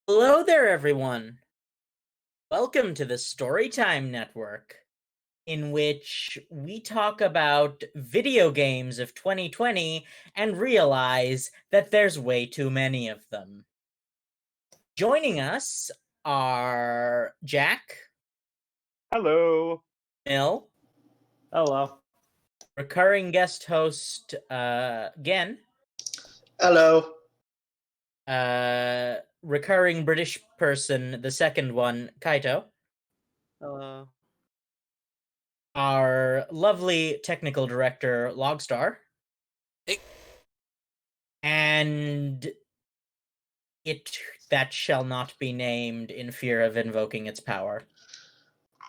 Hello there, everyone. Welcome to the Storytime Network, in which we talk about video games of 2020 and realize that there's way too many of them. Joining us are Jack, Hello. Mill, Hello. recurring guest host Gen, Hello. recurring British person, the second one, Kaito. Hello. Our lovely technical director, Logstar. Hey. And it that shall not be named in fear of invoking its power.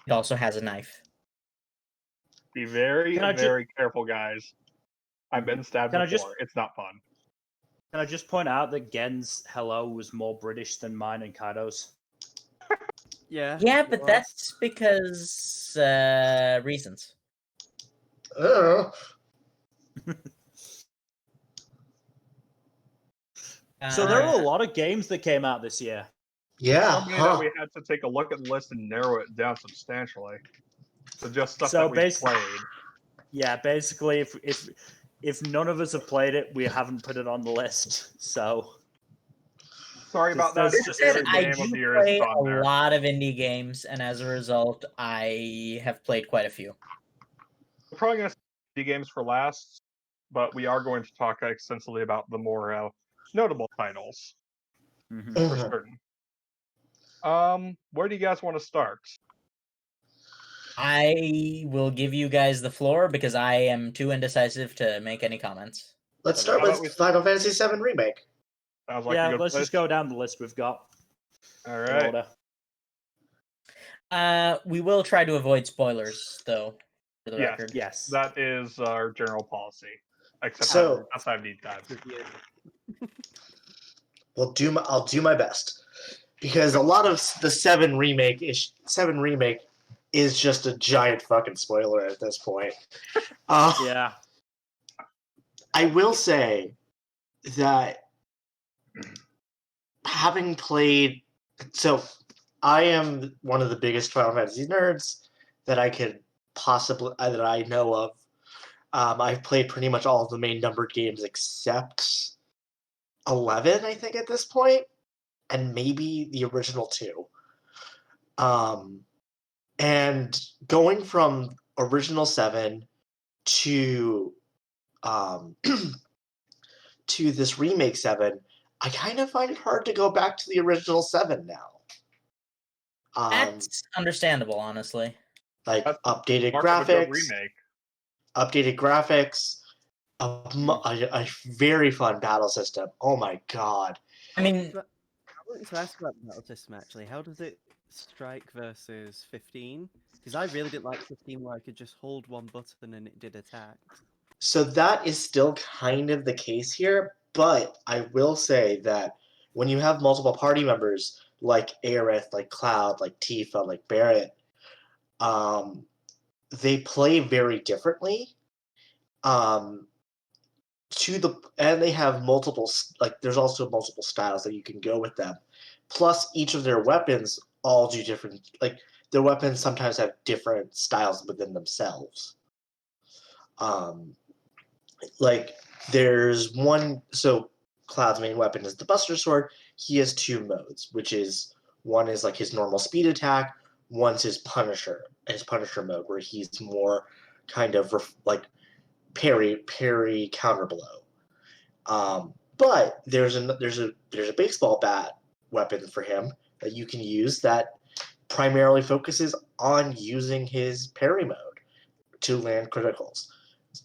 It also has a knife. Be very, Can I very careful, guys. I've been stabbed Can I before. just- It's not fun. Can I just point out that Gen's hello was more British than mine and Kaido's? Yeah. Yeah, it but was. that's because reasons. Oh, So there are a Uh, lot of games that came out this year. yeah. So many that we had to take a look at the list and narrow it down substantially. So just stuff So that we basi- played. Yeah, basically, if none of us have played it, we haven't put it on the list. So Sorry about that. This It's said, just I game of do the year play is on a there. lot of indie games, and as a result, I have played quite a few. We're probably going to save games for last, but we are going to talk extensively about the more notable titles Mhm. for Mhm. certain. Where do you guys want to start? I will give you guys the floor because I am too indecisive to make any comments. Let's start How about with we- Final Fantasy VII Remake. Sounds like Yeah, a good let's place. just go down the list we've got All in right. order. We will try to avoid spoilers, though, for the Yes. record. Yes. That is our general policy. Except So- outside deep dive. I'll do my best because a lot of the Seven Remake is just a giant fucking spoiler at this point. Yeah. I will say that having played, so I am one of the biggest Final Fantasy nerds that I could possibly that I know of. I've played pretty much all of the main numbered games except 11, I think, at this point, and maybe the original 2. And going from original 7 to to this remake 7, I kind of find it hard to go back to the original 7 now. That's understandable, honestly. Like That's updated Mark of a good graphics, a very fun battle system. Oh my god! I mean, I wanted to ask about the battle system actually. How does it strike versus 15? Because I really didn't like 15 where I could just hold one button and it did attacks. So that is still kind of the case here, but I will say that when you have multiple party members like Aerith, like Cloud, like Tifa, like Barrett, they play very differently. And they have there's also multiple styles that you can go with them. Plus, each of their weapons all do different. Like their weapons sometimes have different styles within themselves. Like there's one. So Cloud's main weapon is the Buster Sword. He has 2 modes, which is one is like his normal speed attack. One's his Punisher mode, where he's more kind of like parry counter blow. But there's a baseball bat weapon for him that you can use that primarily focuses on using his parry mode to land criticals.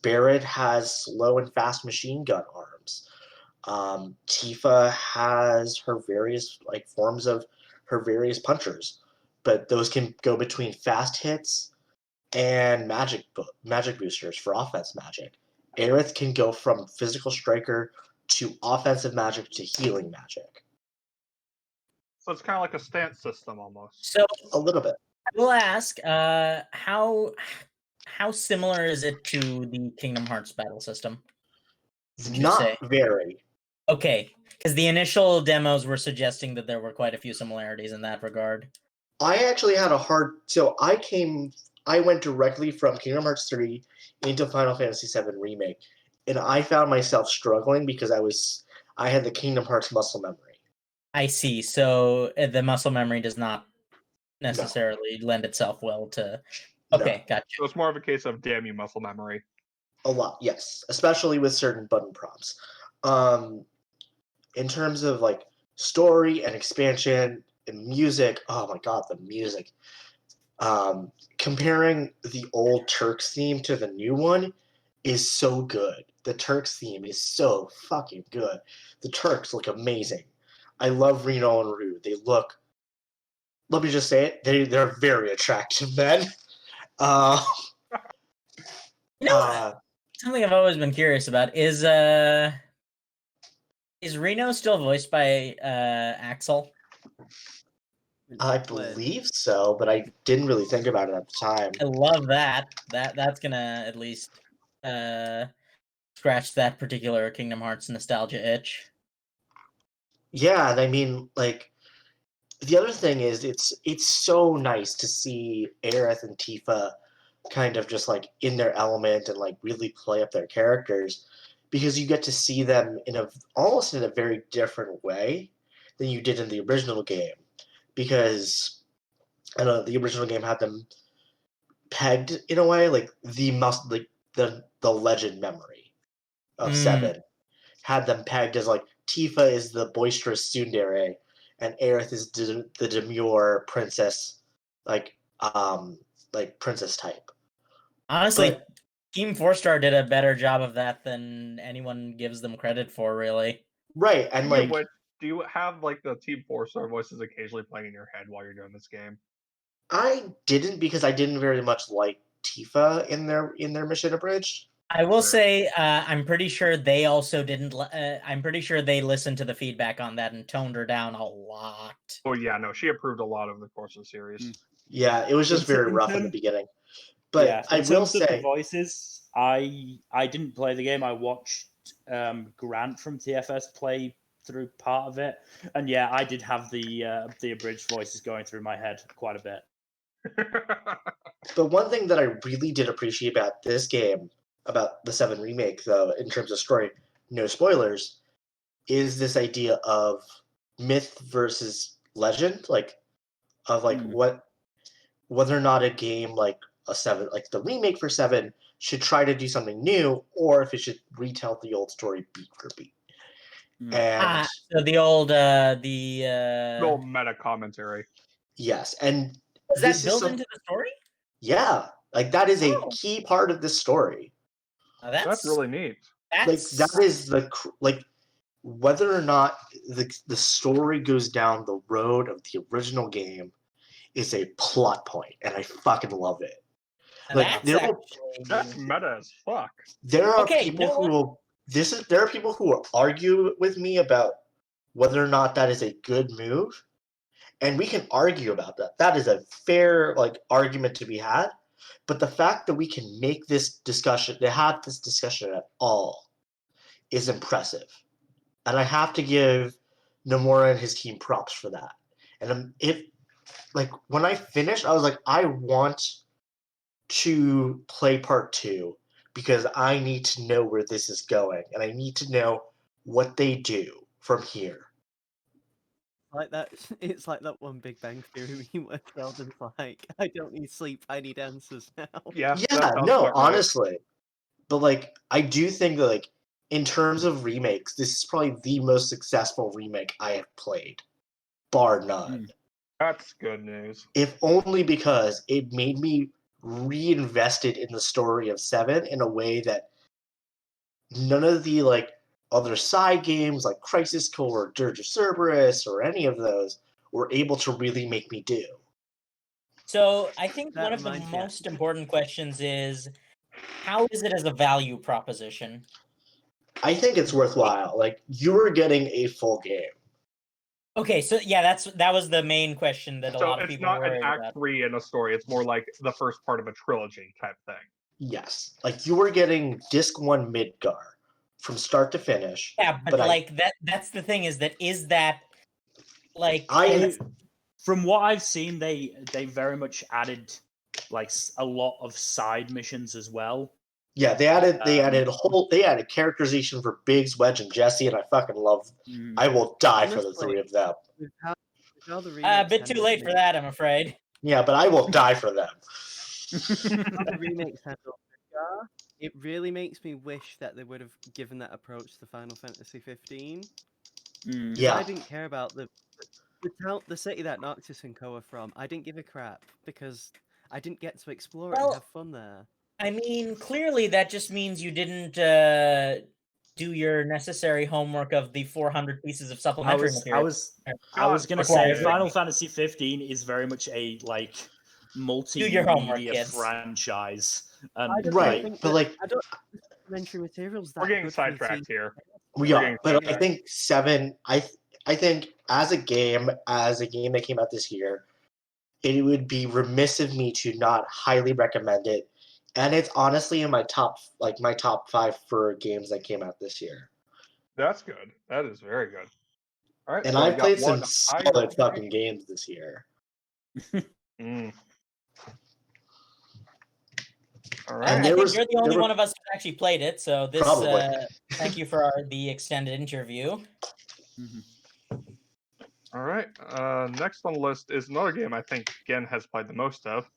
Barrett has slow and fast machine gun arms. Tifa has her various forms of her various punchers, but those can go between fast hits and magic boosters for offense magic. Aerith can go from physical striker to offensive magic to healing magic. So it's kind of like a stance system almost. so A little bit. I will ask, how similar is it to the Kingdom Hearts battle system? Would you Not say? very. Okay, because the initial demos were suggesting that there were quite a few similarities in that regard. I actually had a hard. So I went directly from Kingdom Hearts 3 into Final Fantasy 7 Remake, and I found myself struggling because I had the Kingdom Hearts muscle memory. I see. So the muscle memory does not necessarily lend itself well to. Okay, gotcha. So it's more of a case of damn you muscle memory. A lot, yes, especially with certain button prompts. In terms of like story and expansion and music, oh my god, the music. Comparing the old Turks theme to the new one is so good. The Turks theme is so fucking good. The Turks look amazing. I love Reno and Rue. They look. Let me just say it. They're very attractive men. Something I've always been curious about is Reno still voiced by Axel? I believe so, but I didn't really think about it at the time. I love that. That's gonna at least scratch that particular Kingdom Hearts nostalgia itch. Yeah, and I mean, like, the other thing is it's so nice to see Aerith and Tifa kind of just like in their element and like really play up their characters, because you get to see them almost in a very different way than you did in the original game. Because I don't know, the original game had them pegged in a way, like the legend memory of 7 had them pegged as like Tifa is the boisterous tsundere and Aerith is the demure princess, like princess type. Honestly, Team 4-Star did a better job of that than anyone gives them credit for, really. Right, and like, do you have like the Team 4-Star voices occasionally playing in your head while you're doing this game? I didn't, because I didn't very much like Tifa in their Mission Abridged. I will say, I'm pretty sure they also didn't. I'm pretty sure they listened to the feedback on that and toned her down a lot. Oh yeah, no, she approved a lot over the course of the series. Yeah, it was just very rough in the beginning. But yeah, I will say, the voices, I didn't play the game. I watched Grant from TFS play through part of it, and yeah, I did have the abridged voices going through my head quite a bit. But one thing that I really did appreciate about this game, about the 7 remake, though, in terms of story, no spoilers, is this idea of myth versus legend, whether or not a game like a 7, like the remake for 7, should try to do something new, or if it should retell the old story beat for beat. And so the old meta commentary. Yes, and is that built into the story? Yeah, like that is a key part of this story. That's really neat. Like that is whether or not the story goes down the road of the original game is a plot point, and I fucking love it. Like that's meta as fuck. There are people who will argue with me about whether or not that is a good move, and we can argue about that. That is a fair argument to be had. But the fact that we can have this discussion at all is impressive. And I have to give Nomura and his team props for that. And when I finished, I was like, I want to play part 2 because I need to know where this is going. And I need to know what they do from here. Like that, it's like that one Big Bang Theory where Sheldon's like, I don't need sleep, I need answers now. Yeah, no, honestly. But I do think that in terms of remakes, this is probably the most successful remake I have played, bar none. That's good news. If only because it made me reinvested in the story of 7 in a way that none of the other side games like Crisis Core or Dirge of Cerberus or any of those were able to really make me do. So I think one of the most important questions is, how is it as a value proposition? I think it's worthwhile. You were getting a full game. Okay, so yeah, that was the main question that a lot of people were worried about. It's not an Act 3 in a story. It's more like the first part of a trilogy type thing. Yes. You were getting Disc 1 Midgar, from start to finish. Yeah, but, But like that's the thing is that like From what I've seen, they very much added like a lot of side missions as well. Yeah, they added characterization for Biggs, Wedge, and Jesse, and I fucking love. I will die for the Honestly, three of them. With how the a remakes bit too handled late for Nick- that, I'm afraid. Yeah, but I will die for them. how the remakes handled Midgar, it really makes me wish that they would have given that approach to Final Fantasy 15. Mm. Because Yeah. I didn't care about the city that Noctis and Co are from. I didn't give a crap because I didn't get to explore it Well, and have fun there. I mean, clearly that just means you didn't do your necessary homework of the 400 pieces of I supplementary was material. gonna required. say Final Fantasy 15 is very much a like your homework, multimedia kids. franchise, I and just Right, think but that- like I don't think the supplementary materials that We're getting good for me to- sidetracked here. we We're are, getting but I sidetracked. think 7. I think as a game that came out this year, it would be remiss of me to not highly recommend it. And it's honestly in my top 5 for games that came out this year. That's good. That is very good. All right. And so we I got played some one solid fucking games this year. Mm. All I right. And there think was- you're the only there were- one of us who actually played it, so this Probably. thank you for the extended interview. All right. Next on the list is another game I think Gen has played the most of.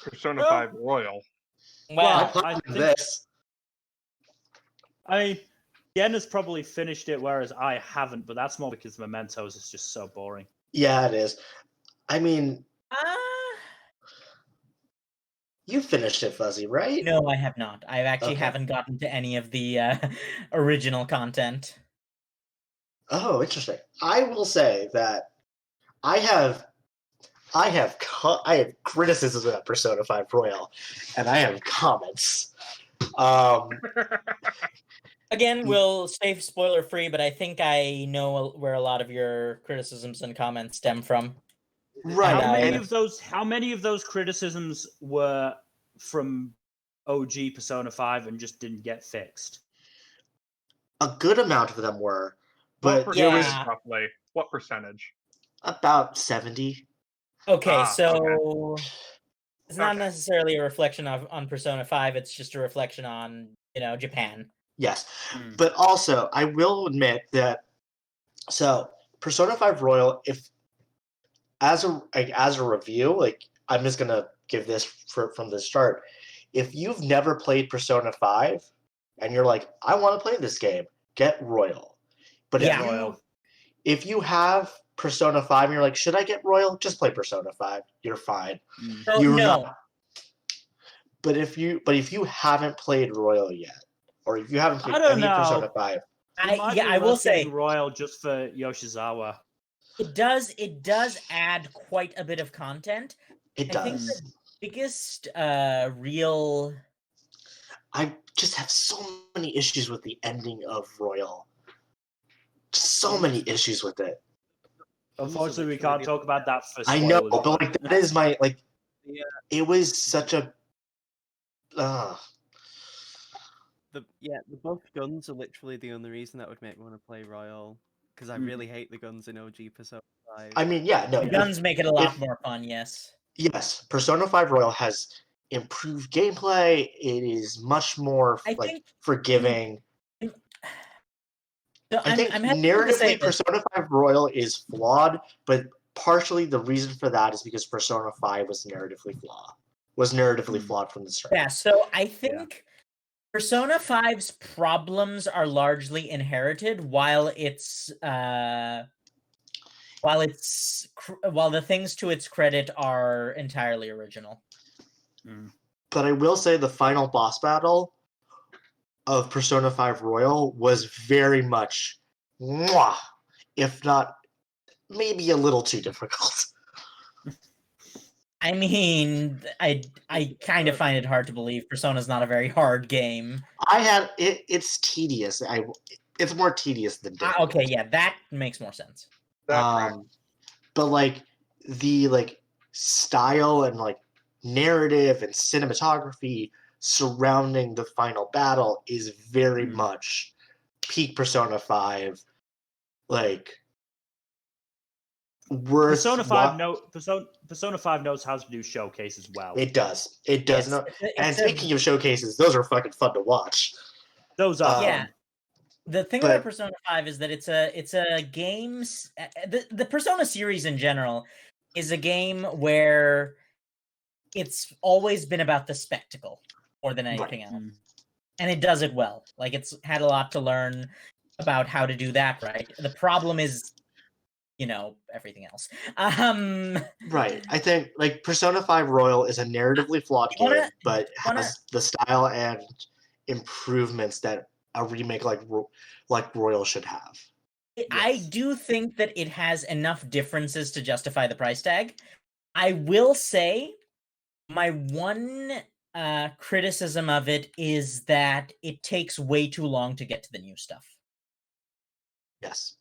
Persona Well- 5 Royal. I Wow. played think- this. I mean, Yen has probably finished it, whereas I haven't. But that's more because Mementos is just so boring. Yeah, it is. I mean, you finished it, Fuzzy, right? No, I have not. I actually Okay. haven't gotten to any of the original content. Oh, interesting. I will say that I have criticisms about Persona 5 Royal, and I have comments. Again, we'll stay spoiler free, but I think I know where a lot of your criticisms and comments stem from. Right. And How many I- of those? How many of those criticisms were from OG Persona 5 and just didn't get fixed? A good amount of them were, What but there was Yeah. roughly? What percentage? about 70. Okay, Ah, so it's not Okay. necessarily a reflection on Persona 5, it's just a reflection on, Japan. Yes. Hmm. But also, I will admit that Persona 5 Royal, if as a review, like I'm just gonna give this from the start. If you've never played Persona 5 and you're like, I want to play this game, get Royal. But Yeah. Royal. if you have Persona 5 and you're like, should I get Royal? Just play Persona 5. You're fine. Mm. So You're no. not. But if you haven't played Royal yet, or if you haven't played I don't any know. Persona 5, It might be I will worth getting say Royal just for Yoshizawa. it does add quite a bit of content. it I think does. the biggest real I just have so many issues with the ending of Royal. So many issues with it. Unfortunately, we can't talk about that for I spoilers. know, but like that is my like. Yeah. It was such a. The buff guns are literally the only reason that would make me want to play Royal because I Mm. really hate the guns in OG Persona 5. I mean, yeah, no. the guns make it a lot if- more fun, yes. Yes, Persona 5 Royal has improved gameplay. It is much more I like think forgiving. so I think I'm hesitant to say narratively, this. Persona 5 Royal is flawed, but partially the reason for that is because Persona 5 was narratively flawed from the start. Yeah, so I think Persona 5's problems are largely inherited while the things to its credit are entirely original. But I will say the final boss battle of Persona 5 Royal was very much, mwah, if not maybe a little too difficult. I mean, I kind of find it hard to believe Persona's not a very hard game. It's tedious. It's more tedious than difficult. Okay, yeah, that makes more sense. That But like the style and like narrative and cinematography surrounding the final battle is very much peak Persona 5, like worth Persona 5 Persona 5 knows how to do showcases well. It does. It does Yes, not. it's And speaking of showcases, those are fucking fun to watch. Those are Yeah. fun. The thing But- about Persona 5 is that it's a game. The Persona series in general is a game where it's always been about the spectacle more than anything else, Mm. and it does it well. Like, it's had a lot to learn about how to do that right. The problem is, everything else. Right. I think like Persona 5 Royal is a narratively flawed Wanna- game, but wanna- has the style and improvements that a remake like Royal should have. I Yes. do think that it has enough differences to justify the price tag. I will say my one criticism of it is that it takes way too long to get to the new stuff. Yes.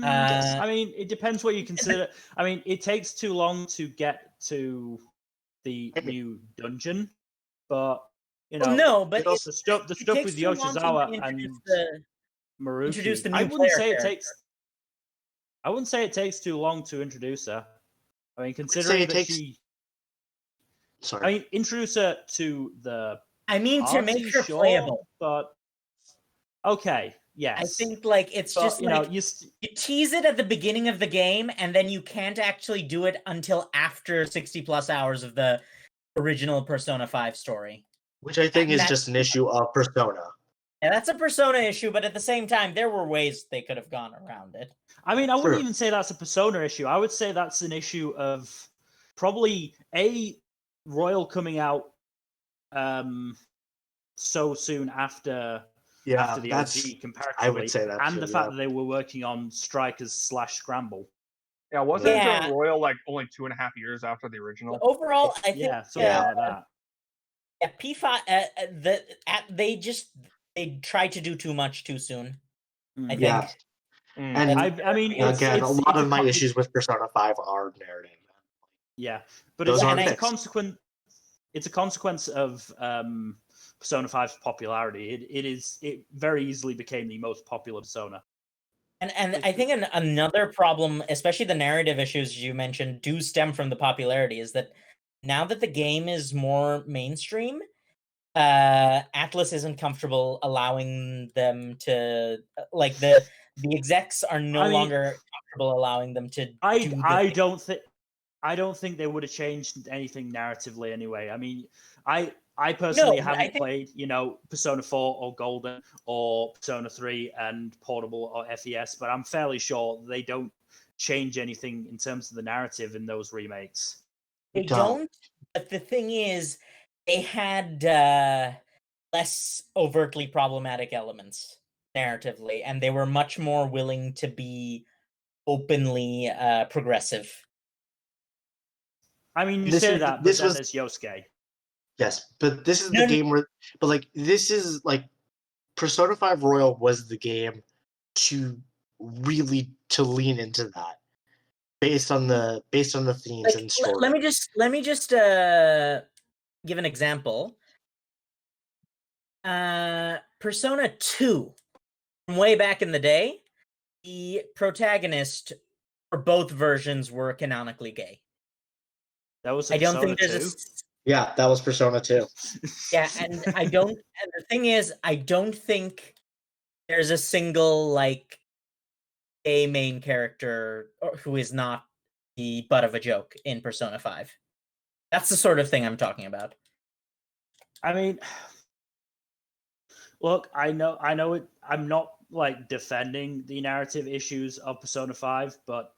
Uh, I mean, it depends what you consider. I mean, it takes too long to get to the new dungeon, but no, but the stuff it with takes too long to Yoshizawa and introduce the Maruki. new I wouldn't player say it character. takes. I wouldn't say it takes too long to introduce her. I mean, say considering it that takes- she. Sorry. I mean, introduce her to the. I mean, to make party, her sure, playable. but okay, yes. I think like it's But, just like you you tease it at the beginning of the game, and then you can't actually do it until after 60+ hours of the original Persona 5 story. Which I think is that- just an issue of Persona. Yeah, that's a Persona issue, but at the same time, there were ways they could have gone around it. I mean, I wouldn't True. even say that's a Persona issue. I would say that's an issue of probably Royal coming out so soon after Yeah, the that's. OG comparatively, I would say that and too, the fact yeah. that they were working on Strikers / Scramble. Yeah, wasn't Yeah. the Royal like only 2.5 years after the original? Overall, I think Yeah, something like that. yeah, P5 they tried to do too much too soon. I think. Yeah. Mm. And I mean, again, a lot of my con- issues with Persona 5 are narrative. Yeah, but Those it's, aren't it's a fixed. consequence. It's a consequence of Persona 5's popularity. It very easily became the most popular Persona. And I think another problem, especially the narrative issues you mentioned, do stem from the popularity. Is that now that the game is more mainstream, Atlas isn't comfortable allowing them to like the execs are no I mean, longer comfortable allowing them to. I don't think they would have changed anything narratively anyway. I mean, I personally No, but I haven't think- played, Persona 4 or Golden or Persona 3 and Portable or FES, but I'm fairly sure they don't change anything in terms of the narrative in those remakes. They don't. don't. But the thing is, they had less overtly problematic elements narratively, and they were much more willing to be openly progressive. I mean, you This say is- that, but this then was- there's Yosuke. Yes, but this is No, the no- game where, but like this is like Persona 5 Royal was the game to really to lean into that based on the themes Like, and story. let me just give an example. Persona 2, from way back in the day, the protagonist for both versions were canonically gay. That was I don't think Persona there's 2. Yeah, that was Persona 2. Yeah, and I don't. And the thing is, I don't think there's a single like gay main character who is not the butt of a joke in Persona 5. That's the sort of thing I'm talking about. I mean, look, I know it. I'm not like defending the narrative issues of Persona 5, but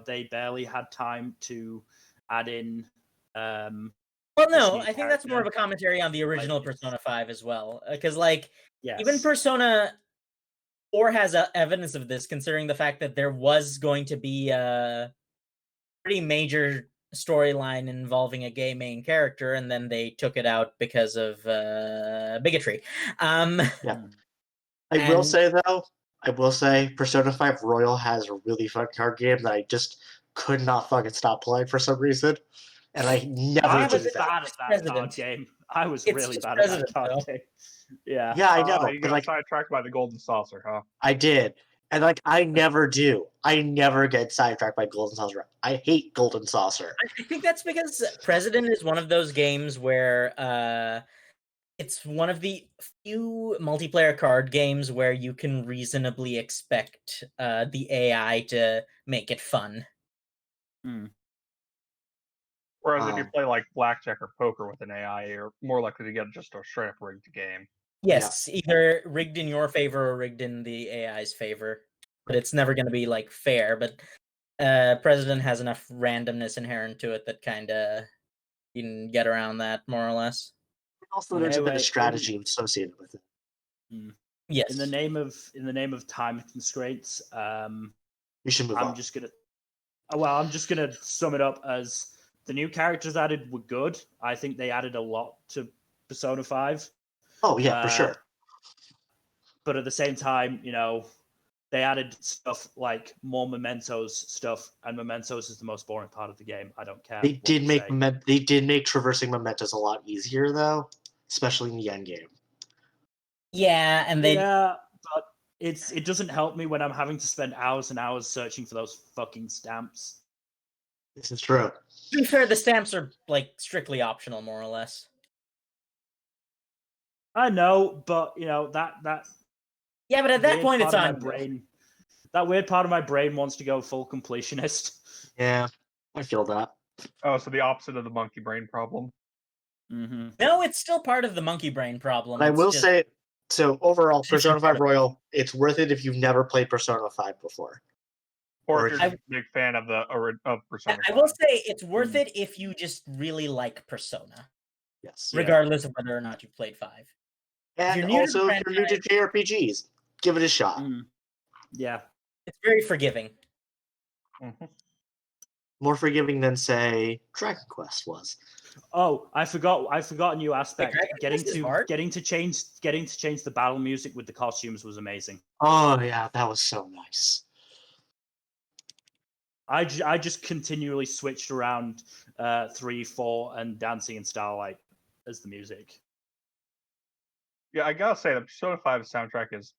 they barely had time to add in. Well, no, new I think that's more of a character. commentary on the original Like, Persona 5 as well, because like Yes. even Persona 4 has evidence of this, considering the fact that there was going to be a pretty major storyline involving a gay main character, and then they took it out because of bigotry. Yeah. I will say Persona 5 Royal has a really fun card game that I just could not fucking stop playing for some reason. And I never I'm do as that. bad at that card President. game. I was It's really just bad at that President, card though. game. Yeah. Yeah, I know. You But got like, sidetracked by the golden saucer, huh? I did. And like, I never do. I never get sidetracked by Golden Saucer. I hate Golden Saucer. I think that's because President is one of those games where it's one of the few multiplayer card games where you can reasonably expect the AI to make it fun. Whereas if you Um, play like blackjack or poker with an AI, you're more likely to get just a straight up rigged game. Yes, either rigged in your favor or rigged in the AI's favor. But it's never going to be like fair. But President has enough randomness inherent to it that kind of you can get around that more or less. Also, there's a bit Anyway, of strategy associated with it. Yes. In the name of time constraints, You should move I'm on. just gonna sum it up as the new characters added were good. I think they added a lot to Persona 5. Oh yeah, for sure. But at the same time, they added stuff like more Mementos stuff, and Mementos is the most boring part of the game. I don't care. They what did you make say. they did make traversing mementos a lot easier though, especially in the end game. Yeah, and they Yeah, but it doesn't help me when I'm having to spend hours and hours searching for those fucking stamps. This is true. to be fair, the stamps are like strictly optional, more or less. I know, but that Yeah, but at that weird point, it's part of on my you. brain. That weird part of my brain wants to go full completionist. Yeah, I feel that. Oh, so the opposite of the monkey brain problem. Mm-hmm. No, it's still part of the monkey brain problem. But I It's will just- say, so overall, Different Persona 5 part of it. Royal, it's worth it if you've never played Persona 5 before. Or Or if you're just a big fan of Persona I 5. will say it's worth it if you just really like Persona, Yes. Yeah. regardless of whether or not you've played 5. And you're new to the also, if you're new to JRPGs, give it a shot. Mm. Yeah. It's very forgiving. Mhm. More forgiving than, say, Dragon Quest was. Oh, I forgot a new aspect. Dragon Quest is hard. Getting to change the battle music with the costumes was amazing. Oh yeah, that was so nice. I just continually switched around 3, 4, and Dancing in Starlight as the music. Yeah, I gotta say, the Persona 5 soundtrack is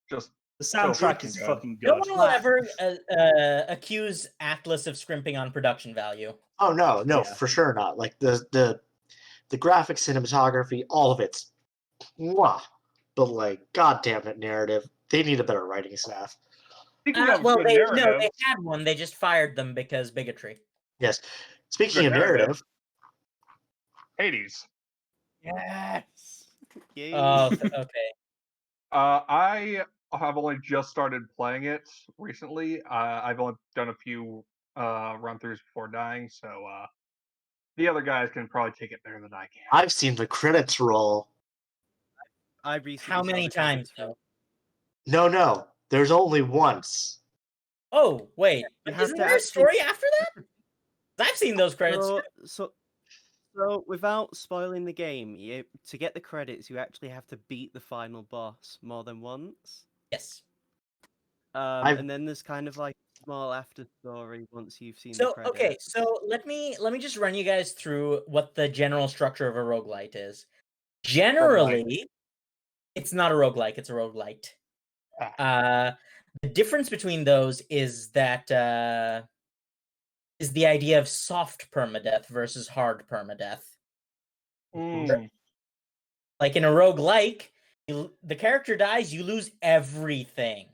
just The So soundtrack freaking is good. fucking No good. one will ever accuse Atlas of scrimping on production value. Oh no, Yeah. for sure not. Like the graphics, cinematography, all of it's mwah. But like, goddamn it, narrative. They need a better writing staff. speaking of Well, good they narratives. had one. They just fired them because bigotry. Yes. Speaking Good of narrative, Hades. Yes. Yay. Oh, okay. I have only just started playing it recently. I've only done a few run-throughs before dying, so the other guys can probably take it better than I can. I've seen the credits roll. I recently How saw many the credits times, roll. No. There's only once. Oh, wait. You But have isn't to there a actually- story after that? I've seen those credits. So without spoiling the game, to get the credits, you actually have to beat the final boss more than once. Yes. And then there's kind of like a small after story once you've seen the So credits. okay, so let me just run you guys through what the general structure of a roguelite is. Generally, it's not a roguelike, it's a roguelite. The difference between those is that is the idea of soft permadeath versus hard permadeath. Like in a roguelike, the character dies, you lose everything.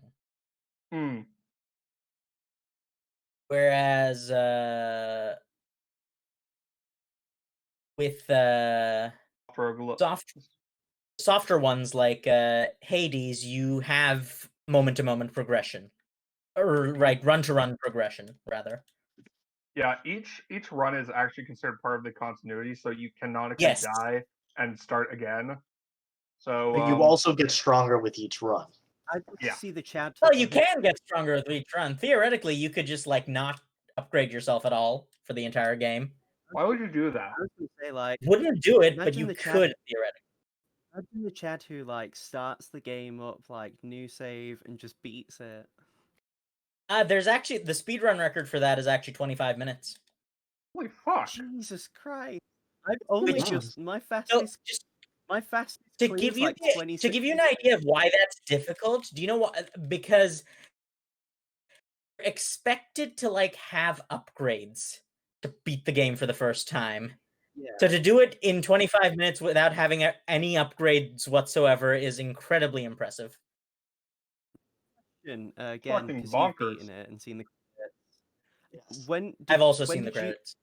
Whereas with softer ones like Hades, you have moment-to-moment progression, or run-to-run progression rather. Yeah, each run is actually considered part of the continuity, so you canonically Yes. die and start again. So But you also get stronger with each run. I did Yeah. see the chat. Well, you can get stronger with each run. Theoretically, you could just like not upgrade yourself at all for the entire game. why would you do that? I was gonna say like Wouldn't do it, but Imagine you the chat- could theoretically. imagine the chat who like starts the game up like new save and just beats it. There's actually the speedrun record for that is actually 25 minutes. Holy fuck! Jesus Christ! I've only Which- just my So fastest just clear to is give you like to 26. give you an idea of why that's difficult, do you know what? Because you're expected to like have upgrades to beat the game for the first time. Yeah. So to do it in 25 minutes without having any upgrades whatsoever is incredibly impressive. Again, Fucking because you've bonkers. beaten it and seen the credits. Yes. When I've also when seen the did you- credits.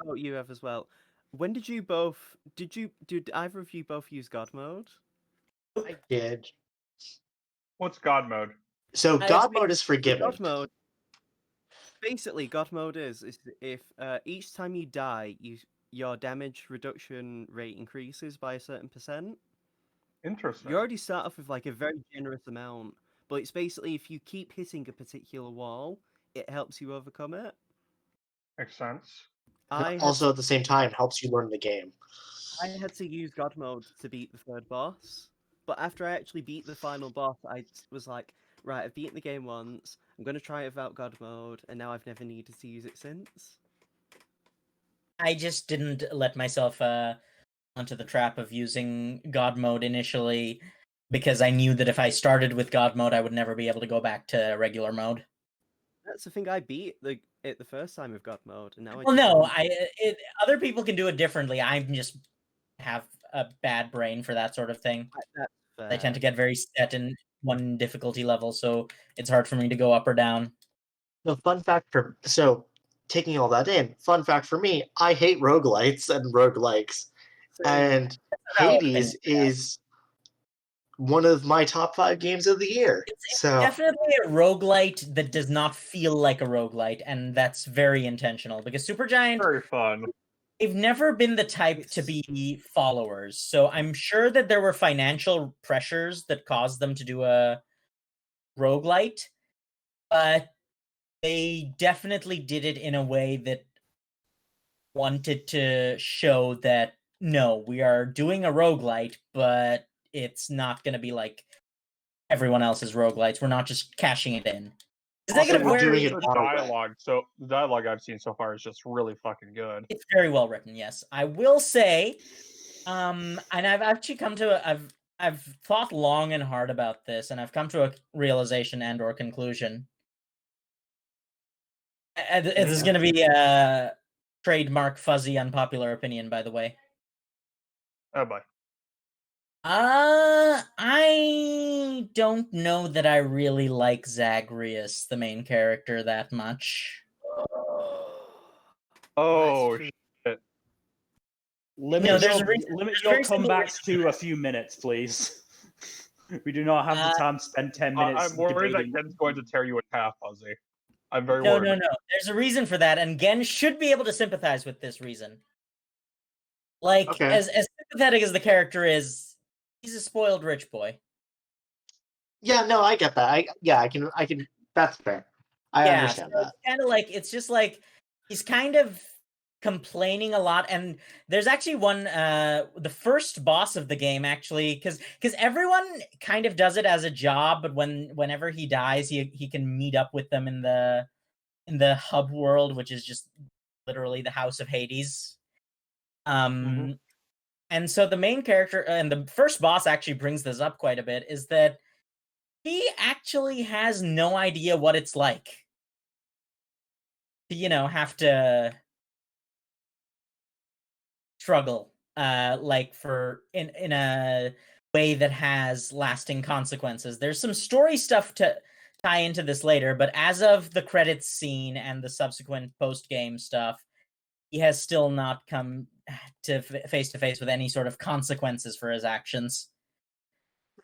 Oh, you have as well. When did either of you both use God mode? I did. What's God mode? So I- God mode is forgiving. God mode. Basically, God mode is if each time you die, your damage reduction rate increases by a certain percent. Interesting. You already start off with like a very generous amount, but it's basically if you keep hitting a particular wall, it helps you overcome it. Makes sense. I had Also, at the same time, helps you learn the game. I had to use God mode to beat the third boss, but after I actually beat the final boss, I was like, right, I've beaten the game once. I'm gonna try it without God mode, and now I've never needed to use it since. I just didn't let myself onto the trap of using God mode initially because I knew that if I started with God mode, I would never be able to go back to regular mode. That's the thing. I beat it the first time with God mode, and now I Well, just no, want- other people can do it differently. I just have a bad brain for that sort of thing. That's I tend to fair. get very set in one difficulty level, so it's hard for me to go up or down. The fun fact for taking all that in, fun fact for me, I hate roguelites and roguelikes. And valid Hades opinion, is one of my top 5 games of the year. It's So definitely a roguelite that does not feel like a roguelite, and that's very intentional because Supergiant, Very fun. they've never been the type to be followers. So I'm sure that there were financial pressures that caused them to do a roguelite, but they definitely did it in a way that wanted to show that no, we are doing a roguelite, but it's not going to be like everyone else's roguelites. We're not just cashing it in. Is Also, Negative we're Where doing it The our way. dialogue. So the dialogue I've seen so far is just really fucking good. it's very well written, yes. I will say, and I've actually come to I've thought long and hard about this, and I've come to a realization and or conclusion. This is going to be a trademark fuzzy unpopular opinion, by the way. Oh boy. I don't know that I really like Zagreus, the main character, that much. Oh true. shit. Limit No, there's your, a reason- limit there's a your very simple comebacks to a few minutes, please. We do not have the time to spend 10 minutes I'm worried that debating. Gen's going to tear you in half, Fuzzy. I'm very No, worried. no, no. There's a reason for that, and Gen should be able to sympathize with this reason. Like, Okay. as sympathetic as the character is, he's a spoiled rich boy. yeah, no, I get that. I can that's fair. I understand so that. It's kind of like it's just like he's kind of complaining a lot, and there's actually one the first boss of the game actually because everyone kind of does it as a job, but whenever he dies, he can meet up with them in the hub world, which is just literally the house of Hades. And so the main character and the first boss actually brings this up quite a bit, is that he actually has no idea what it's like to, have to struggle like for in a way that has lasting consequences. There's some story stuff to tie into this later, but as of the credits scene and the subsequent post-game stuff, he has still not come to face with any sort of consequences for his actions,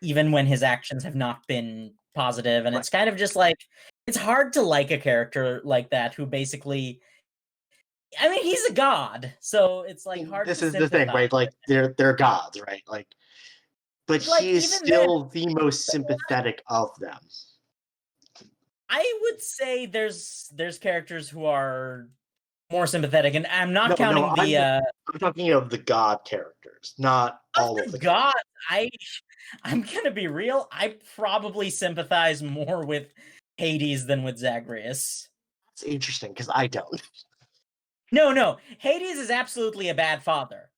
even when his actions have not been positive. And it's kind of just like, it's hard to like a character like that who basically, I mean, he's a god, so it's like hard. This to is the thing, right? Like they're gods, right? Like, but Like, he is even still the most sympathetic of them. I would say there's characters who are more sympathetic, and I'm not No, counting the I'm talking of the god characters, not all of the gods. I'm gonna be real. I probably sympathize more with Hades than with Zagreus. That's interesting because I don't. No, Hades is absolutely a bad father.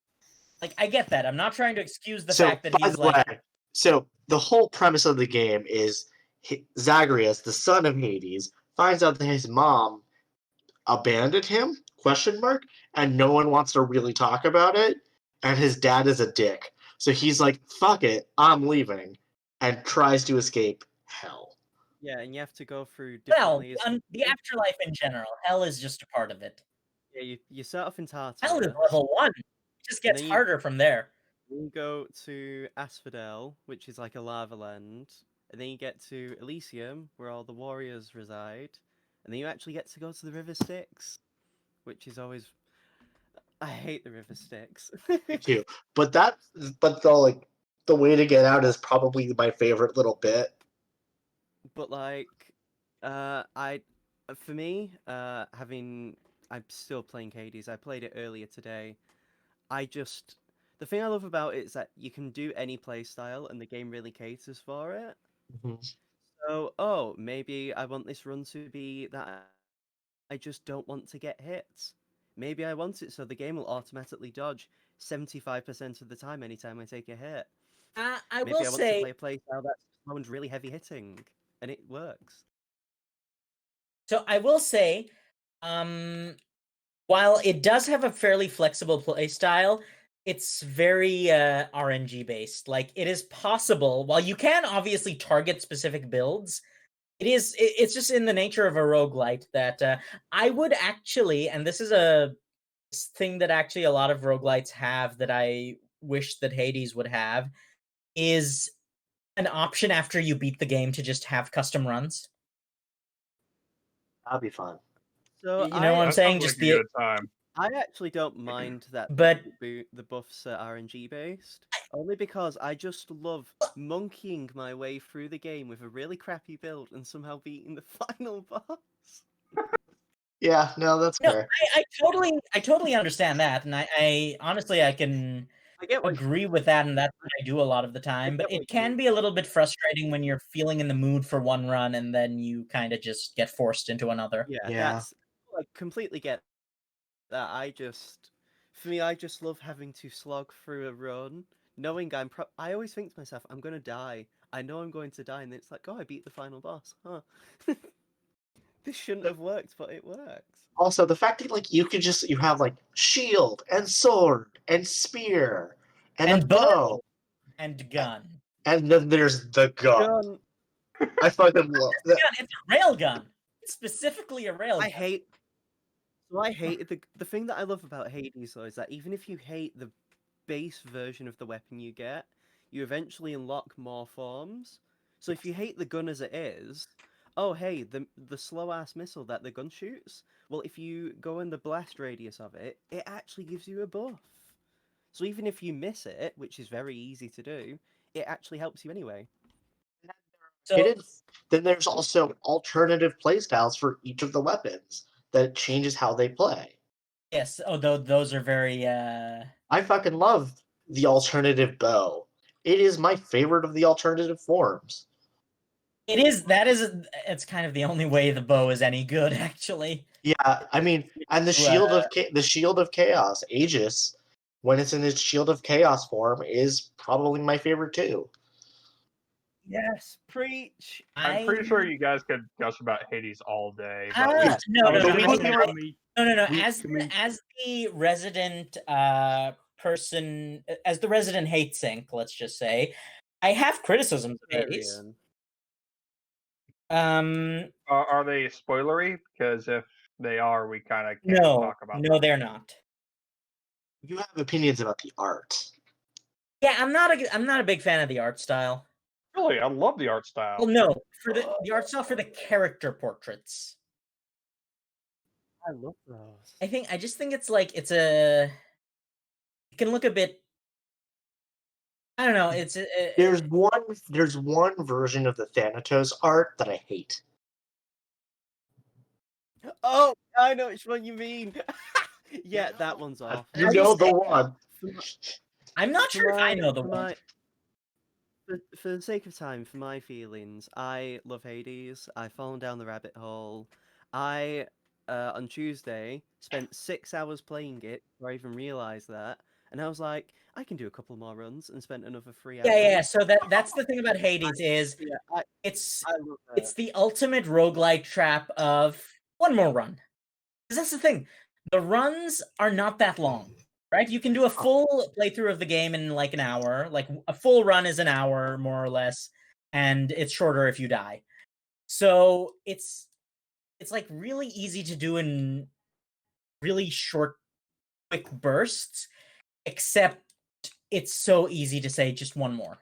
Like, I get that. I'm not trying to excuse the So, fact that by he's the like, way, so the whole premise of the game is Zagreus, the son of Hades, finds out that his mom abandoned him? Question mark. And no one wants to really talk about it. And his dad is a dick, so he's like, "Fuck it, I'm leaving," and tries to escape hell. Yeah, and you have to go through different well, layers. the afterlife in general. Hell is just a part of it. Yeah, you start off in Hell is Tartarus, level 1. It just And gets then you- harder from there. then you go to Asphodel, which is like a lava land, and then you get to Elysium, where all the warriors reside, and then you actually get to go to the River Styx, which is always. I hate the River Styx. Me too. But the way to get out is probably my favorite little bit. But like, I, for me, I'm still playing Hades. I played it earlier today. The thing I love about it is that you can do any play style, and the game really caters for it. Mhm. So, maybe I want this run to be that I just don't want to get hit. Maybe I want it so the game will automatically dodge 75% of the time anytime I take a hit. I Maybe will I want to say, play a playstyle that's slow and really heavy hitting, and it works. so I will say, um, while it does have a fairly flexible play style, it's very RNG based. Like, it is possible, while you can obviously target specific builds, it's just in the nature of a roguelite that I would actually, and this is a thing that actually a lot of roguelites have that I wish that Hades would have, is an option after you beat the game to just have custom runs. That'd be fun. So You know what I'm That saying? sounds Just like a the good time. I actually don't mind that But- the buffs are RNG based, only because I just love monkeying my way through the game with a really crappy build and somehow beating the final boss. Yeah, no, that's No, fair. I totally understand that, and I honestly I can I get what agree with that, and that's what I do a lot of the time. But get what it can you- be a little bit frustrating when you're feeling in the mood for one run and then you kind of just get forced into another. Yeah, Yeah. that's I completely get that. For me, I just love having to slog through a run, knowing I always think to myself, I'm gonna die. I know I'm going to die, and it's like, oh, I beat the final boss, huh? This shouldn't have worked, but it works. Also, the fact that you have like shield and sword and spear and And a bow, and gun. and then there's the gun. Gun. I fucking love that. Gun. It's a railgun. It's specifically a railgun. I hate. So I hate the thing that I love about Hades though is that even if you hate the base version of the weapon you get, you eventually unlock more forms. So if you hate the gun as it is, oh hey, the slow ass missile that the gun shoots. Well, if you go in the blast radius of it, it actually gives you a buff. So even if you miss it, which is very easy to do, it actually helps you anyway. So Hidden. Then there's also alternative playstyles for each of the weapons that changes how they play. yes, those are very I fucking love the alternative bow. It is my favorite of the alternative forms. it's kind of the only way the bow is any good, actually. Yeah, I mean, and the shield of chaos, Aegis, when it's in its shield of chaos form, is probably my favorite too. Yes, preach. I'm pretty sure you guys could gush about Hades all day. Ah, But Yes. no, But we no, can no, re- no. we- As the resident person, as the resident hate sink, let's just say, I have criticisms of Hades. Varian. are they spoilery? Because if they are, we kind of can't No, talk about no, them. they're not. You have opinions about the art. Yeah, I'm not a big fan of the art style. Really, I love the art style. Well, no, for the art style for the character portraits. I love those. I just think it's like it can look a bit. I don't know. It's There's one version of the Thanatos art that I hate. Oh, I know which one you mean. Yeah, that one's off. You I know just- the one. I'm not sure if I know the one. For the sake of time, for my feelings, I love Hades. I've fallen down the rabbit hole. I, on Tuesday, spent 6 hours playing it before I even realised that. And I was like, I can do a couple more runs, and spent another 3 hours. Yeah. So that's the thing about Hades is Yeah, it's I love it's it. the ultimate roguelike trap of one more run. Because that's the thing. The runs are not that long, right? You can do a full playthrough of the game in like an hour. Like a full run is an hour, more or less, and it's shorter if you die. So it's like really easy to do in really short, quick bursts, except it's so easy to say just one more.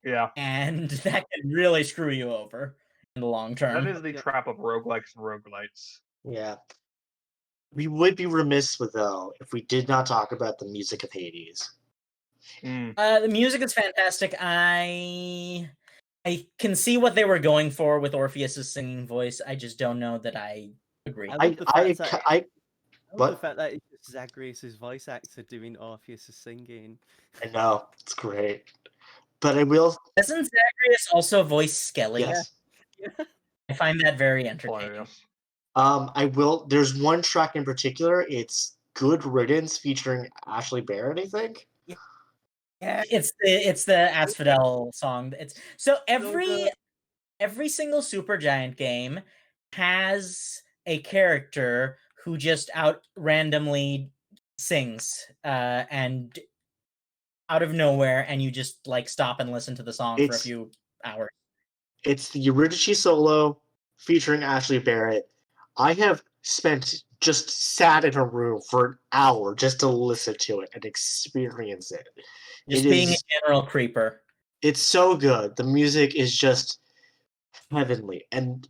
Yeah, And that can really screw you over in the long term. that is the Yeah. trap of roguelikes and roguelites. Yeah. We would be remiss though if we did not talk about the music of Hades. The music is fantastic. I can see what they were going for with Orpheus's singing voice. I just don't know that I agree. I love the fact that I love what? the fact that it's just Zagreus' voice actor doing Orpheus' singing. I know, it's great. But I will Doesn't Zagreus also voice Skelly? yes. I find that very entertaining. Hilarious. I will there's one track in particular, it's Good Riddance featuring Ashley Barrett, I think. Yeah, it's the Asphodel song. It's so good. every single Supergiant game has a character who just out randomly sings and out of nowhere, and you just like stop and listen to the song for a It's- few hours. It's the Eurydice solo featuring Ashley Barrett. I have just sat in a room for an hour just to listen to it and experience it. Just It being is- a general creeper. It's so good. The music is just heavenly. And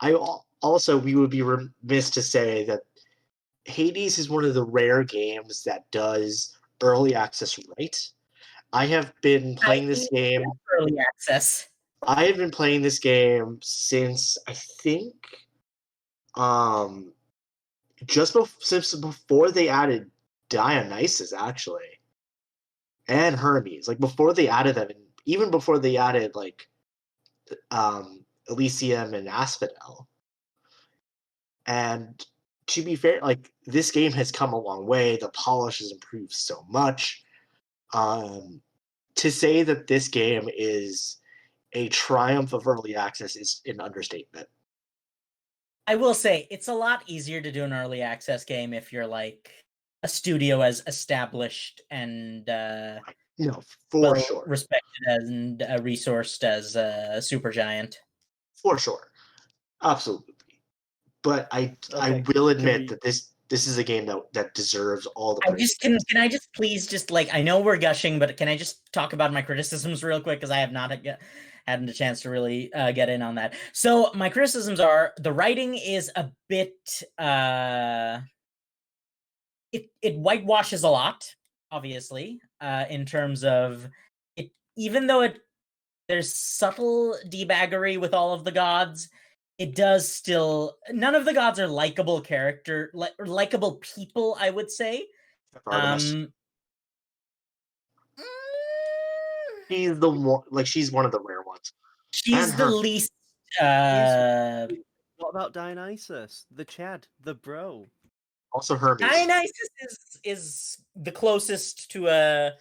we would be remiss to say that Hades is one of the rare games that does early access right. I have been playing this game. Early access. I have been playing this game since I think since before they added Dionysus, actually, and Hermes. Like before they added them, and even before they added like Elysium and Asphodel. And to be fair, like this game has come a long way. The polish has improved so much. To say that this game is a triumph of early access is an understatement. I will say it's a lot easier to do an early access game if you're like a studio as established and No, for well sure. respected and resourced as Supergiant. For sure. Absolutely. But I Okay, will admit we- that this is a game that deserves all the I praise. just can I just please just like I know we're gushing, but can I just talk about my criticisms real quick because I have not had a chance to really get in on that. So my criticisms are the writing is a bit it whitewashes a lot, obviously, in terms of it. Even though there's subtle debaggery with all of the gods, it does still. None of the gods are likable likable people, I would say. Artemis. Mm, She's the one, like she's one of the rare ones. she's And the her- least. What about Dionysus, the Chad, the bro? Also Hermes. Dionysus is the closest to a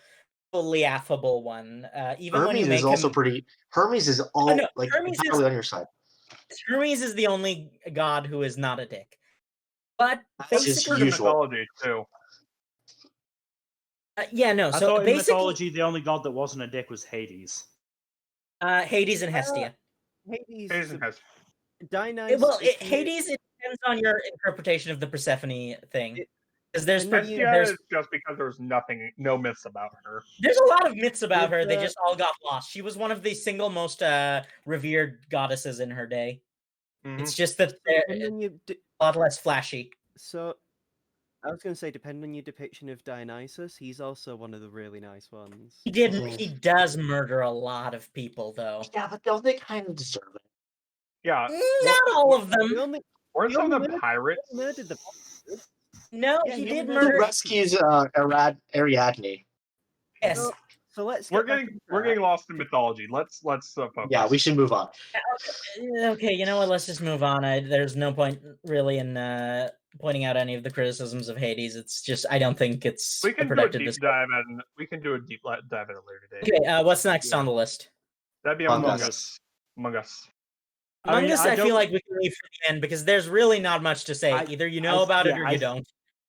fully affable one. Even when you Hermes make is also him, pretty. Hermes is all no, like Hermes is- entirely on your side. Hermes is the only god who is not a dick. But That's just basically, True to usual. mythology too. yeah, no. I So thought in basically, mythology the only god that wasn't a dick was Hades. Hades and Hestia. Hades, Jason has Dionysus. Well, if you- Hades, it depends on your interpretation of the Persephone thing. Because there's And then pretty, you- Hestia is just because there's no myths about her. there's a lot of myths about With her. They the- just all got lost. She was one of the single most revered goddesses in her day. Mhm. It's just that they're and then you a lot less flashy. So, I was going to say, depending on your depiction of Dionysus, he's also one of the really nice ones. He did. Mhm. He does murder a lot of people, though. Yeah, but don't they kind of deserve it? Yeah, Not all of The them. only weren't some of them murdered- pirates? murdered the No, Yeah, he he did only He murder. rescues Ariadne. Yes, So So let's We're get back getting on we're track. getting lost in mythology. Let's focus. Yeah, we should move on. Okay, you know what? Let's just move on. There's no point really in pointing out any of the criticisms of Hades. It's just I don't think it's We a can do a productive deep discussion. dive, and we can do a deep dive at a later date. Okay, what's next Yeah. on the list? That'd be Among Among Us. Us. Among Us. I mean, Among Us, I I feel don't- like we can leave for the end because there's really not much to say. Either you know about it or you don't.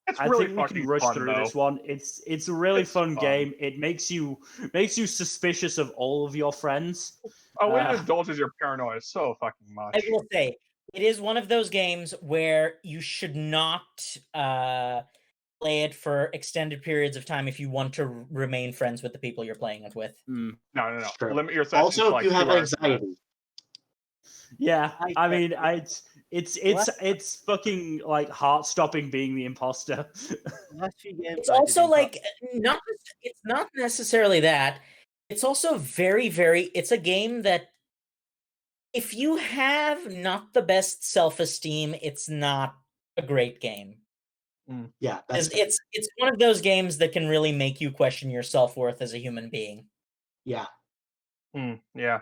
It's I really think we fucking can rush fun, through though. this one. It's a really It's fun fun. game. It makes you suspicious of all of your friends. Oh, it Uh, indulges your paranoia so fucking much. I will say it is one of those games where you should not play it for extended periods of time if you want to remain friends with the people you're playing it with. mm, No. Sure. Limit your sessions Also, to if you like have 2 hours. anxiety, yeah, I get mean, it. it's fucking like heart stopping being the imposter. The last few games It's I did also in like it's not necessarily that. It's also very it's a game that if you have not the best self-esteem, it's not a great game. yeah, that's It's one of those games that can really make you question your self-worth as a human being. yeah. Yeah.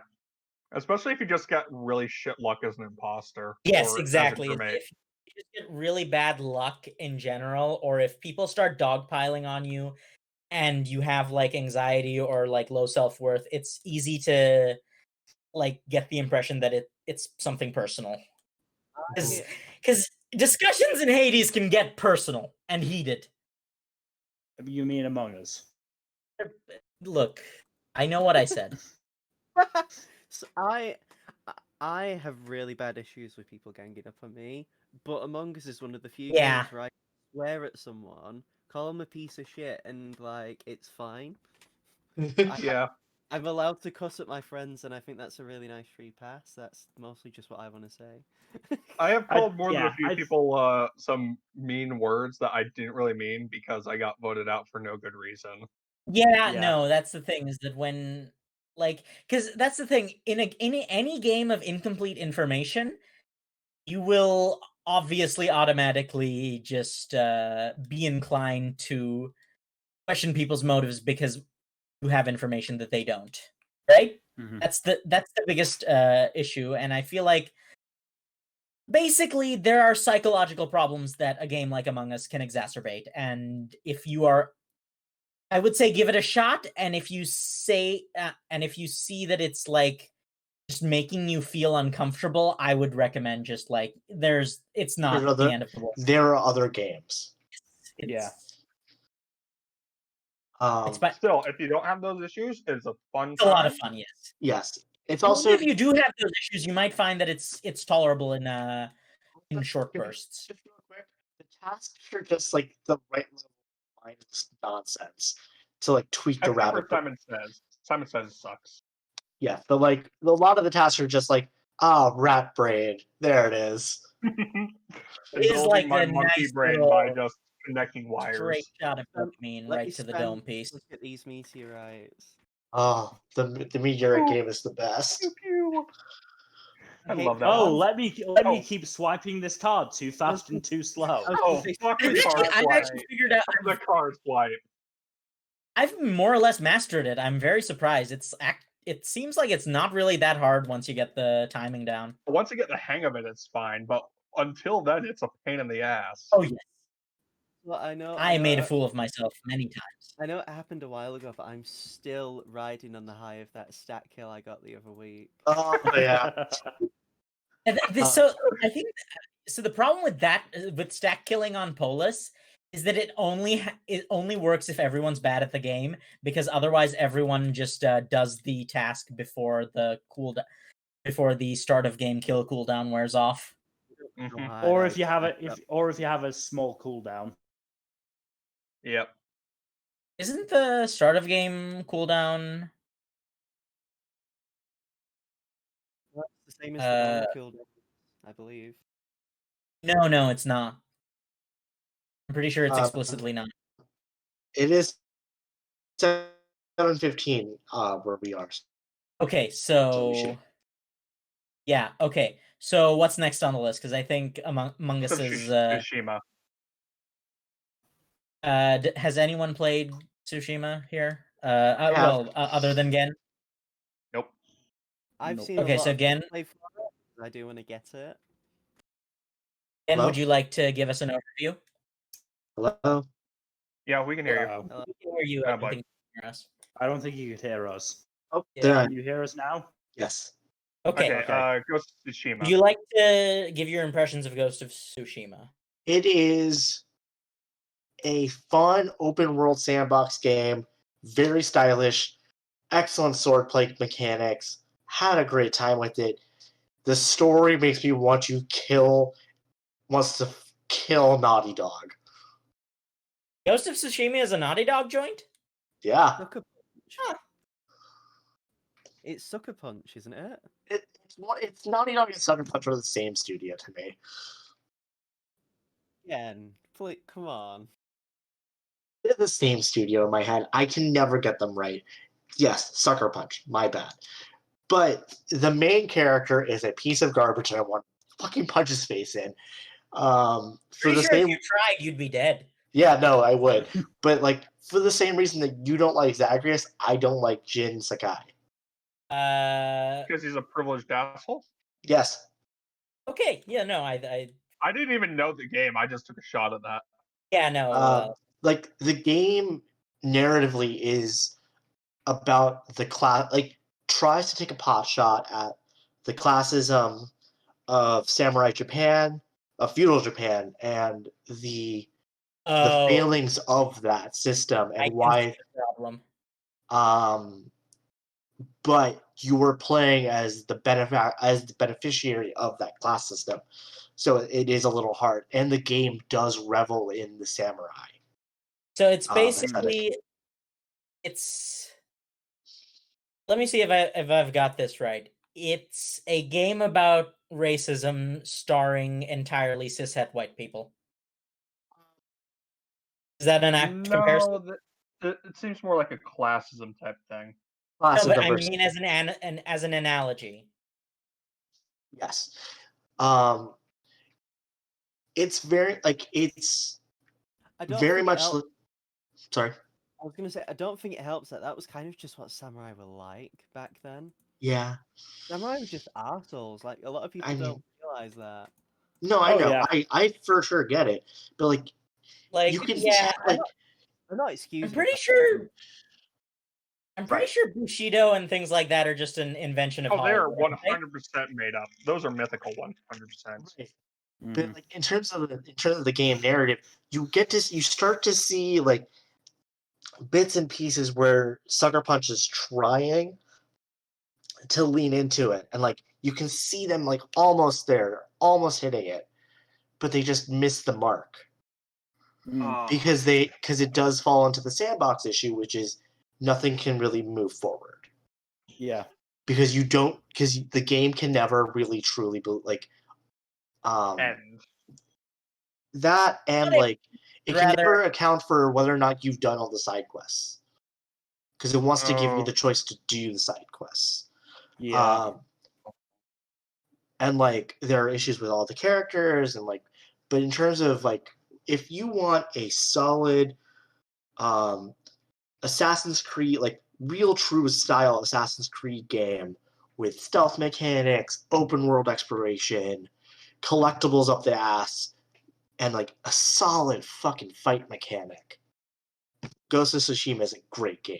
Especially if you just got really shit luck as an imposter. Yes, or as a exactly. If crewmate. you just get really bad luck in general, or if people start dogpiling on you and you have like anxiety or like low self-worth, it's easy to like get the impression that it's something personal. I- Because discussions in Hades can get personal and heated. You mean Among Us? Look, I know what I said. So I have really bad issues with people ganging up on me, but Among Us is one of the few Yeah. games where I swear at someone, call them a piece of shit, and like it's fine. Yeah. I'm allowed to cuss at my friends, and I think that's a really nice free pass. That's mostly just what I want to say. I have called more than yeah, a few people some mean words that I didn't really mean because I got voted out for no good reason. Yeah, Yeah. no, that's the thing is that when like because that's the thing in any game of incomplete information, you will obviously automatically just be inclined to question people's motives because you have information that they don't, right? Mhm. That's the biggest issue, and I feel like basically there are psychological problems that a game like Among Us can exacerbate, and if you are I would say give it a shot, and if you see that it's like just making you feel uncomfortable, I would recommend just like it's not There's the other- end of the world. There are other games. Yeah. It's Still, if you don't have those issues, it's a fun a lot of time. fun, yes. Yes, it's Even also if you do have those issues, you might find that it's tolerable in short bursts. Just real quick, the tasks are just like the right level of mindless nonsense to like tweak the Except for rabbit. Simon Says. Simon Says sucks. Yeah, but like a lot of the tasks are just like rat brain. There it is. is like Indulging my the monkey nice brain by little just connecting wires. Straight shot of Um, dopamine Let right me to the spend dome piece. Look at these meteorites. Oh, the meteoric Oh. game is the best. Pew, pew. I hate love that Oh, one. let me Oh. keep swiping this card too fast and too slow. Oh, fuck the card I've swipe. actually figured out. The card swipe. I've more or less mastered it. I'm very surprised. It seems like it's not really that hard once you get the timing down. Once you get the hang of it, it's fine. But until then, it's a pain in the ass. Oh yes, Well, I know. I made a know- fool of myself many times. I know it happened a while ago, but I'm still riding on the high of that stat kill I got the other week. Oh yeah. And so I think so. The problem with that with stack killing on Polus is that it only works if everyone's bad at the game, because otherwise everyone just does the task before the start of game kill cooldown wears off. Mhm. Why or I if you have fucked a up. if you have a small cooldown. Yep. Isn't the start of game cooldown? Well, it's the same as the normal Uh, cooldown, I believe. No, it's not. I'm pretty sure it's Uh, explicitly not. It is 7:15 where we are. Okay, So we should- so yeah, okay. So what's next on the list? Because I think Among Us is. Tsushima. Has anyone played Tsushima here? Other than Gen. Nope. I've Nope. seen Okay, a lot so of Gen, play for it. I do want to get it. Gen, Hello? would you like to give us an overview? Hello? Yeah, we can hear you. Wow. We can hear you. I Yeah, don't bud. think you can hear us. I don't think you could hear us. Oh, Yeah. there I Can you hear us now? Yes. Okay. Okay. Ghost of Tsushima. Would you like to give your impressions of Ghost of Tsushima? It is a fun open world sandbox game, very stylish, excellent swordplay mechanics. Had a great time with it. The story makes me wants to kill Naughty Dog. Ghost of Tsushima is a Naughty Dog joint? Yeah. Sucker Punch. Huh. It's Sucker Punch, isn't it? It's Naughty Dog and Sucker Punch are the same studio to me. Again, come on. They're the same studio in my head. I can never get them right. Yes, Sucker Punch. My bad. But the main character is a piece of garbage and I want to fucking punch his face in. For Pretty the sure if same, you tried, you'd be dead. yeah, no, I would. But like for the same reason that you don't like Zagreus, I don't like Jin Sakai. Because he's a privileged asshole? Yes. Okay, yeah, no, I I didn't even know the game. I just took a shot at that. yeah, no. Like the game narratively is about the class, like tries to take a pot shot at the classism of samurai Japan, of feudal Japan, and the failings of that system I and can why. see the problem. But you were playing as the beneficiary of that class system, so it is a little hard. And the game does revel in the samurai. So it's aesthetic. basically it's. Let me see if I've got this right. It's a game about racism starring entirely cishet white people. Is that an apt comparison? No, it seems more like a classism type thing. No, Classism but I versus- mean as an analogy. yes. It's very like it's I don't very think much. it helps. Sorry. I was gonna say I don't think it helps that was kind of just what samurai were like back then. Yeah. Samurai were just assholes. Like a lot of people I mean- don't realize that. No, I Oh, know. yeah. I for sure get it, but Like you can yeah, like I'm not excusing. I'm pretty that. sure. I'm pretty Right. sure Bushido and things like that are just an invention of Oh, they are Hollywood. aren't 100% made up. Those are mythical 100%. right. Mhm. But like in terms of the game narrative, you start to see like bits and pieces where Sucker Punch is trying to lean into it, and like you can see them like almost there, almost hitting it, but they just miss the mark Mm. because it does fall into the sandbox issue, which is nothing can really move forward Yeah. because the game can never really truly be like And that, and But like it can rather- never account for whether or not you've done all the side quests because it wants to give you Oh. the choice to do the side quests. Yeah. And like there are issues with all the characters and like, but in terms of like if you want a solid Assassin's Creed, like real true style Assassin's Creed game with stealth mechanics, open world exploration, collectibles up the ass, and like a solid fucking fight mechanic, Ghost of Tsushima is a great game.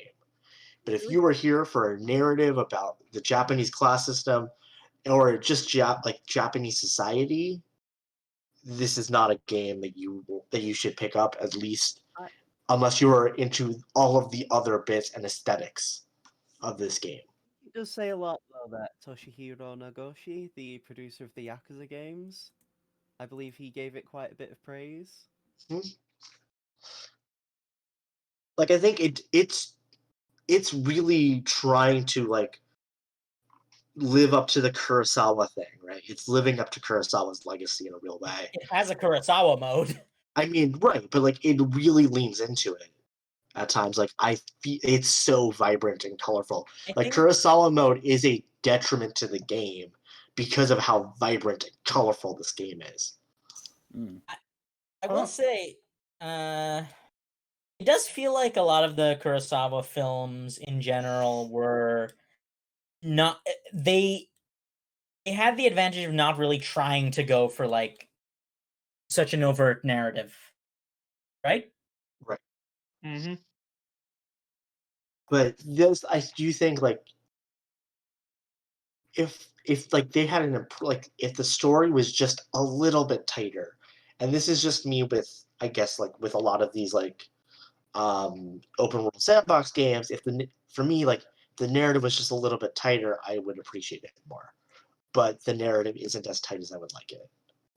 But if you were here for a narrative about the Japanese class system or just Japanese society, this is not a game that you should pick up, at least unless you are into all of the other bits and aesthetics of this game. It does say a lot though that Toshihiro Nagoshi, the producer of the Yakuza games, I believe he gave it quite a bit of praise. Like I think it's really trying to like live up to the Kurosawa thing, right? It's living up to Kurosawa's legacy in a real way. It has a Kurosawa mode. I mean, right, but like it really leans into it at times. Like I feel it's so vibrant and colorful. I Like think- Kurosawa mode is a detriment to the game because of how vibrant and colorful this game is. Mm. I will say, It does feel like a lot of the Kurosawa films in general were not they had the advantage of not really trying to go for like such an overt narrative, right? Right. Mm-hmm. But this, I do think, like, if like they had like if the story was just a little bit tighter, and this is just me with, I guess, like with a lot of these like open world sandbox games, for me, like, the narrative was just a little bit tighter, I would appreciate it more. But the narrative isn't as tight as I would like it,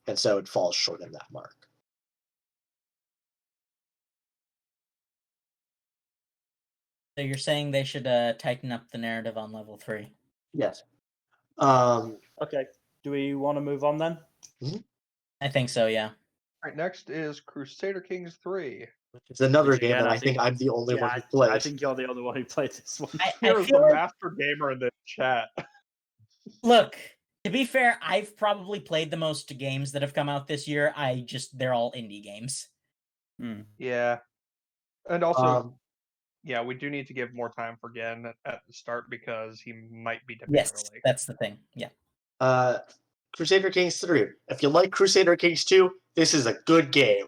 and so it falls short of that mark. So you're saying they should tighten up the narrative on level 3? Yes. Okay. Do we want to move on then? I think so, yeah. All right, next is Crusader Kings 3. It's another Which, game again, that I I think think- I'm the only one Yeah, who plays. I think you're the only one who played this one. I Here's feel the like, master gamer in the chat. look, to be fair, I've probably played the most games that have come out this year. They're all indie games. Hmm. Yeah. And also, Um, yeah, we do need to give more time for Gen at the start because he might be debuting Yes, early. that's the thing. Yeah. Crusader Kings 3. If you like Crusader Kings 2, this is a good game.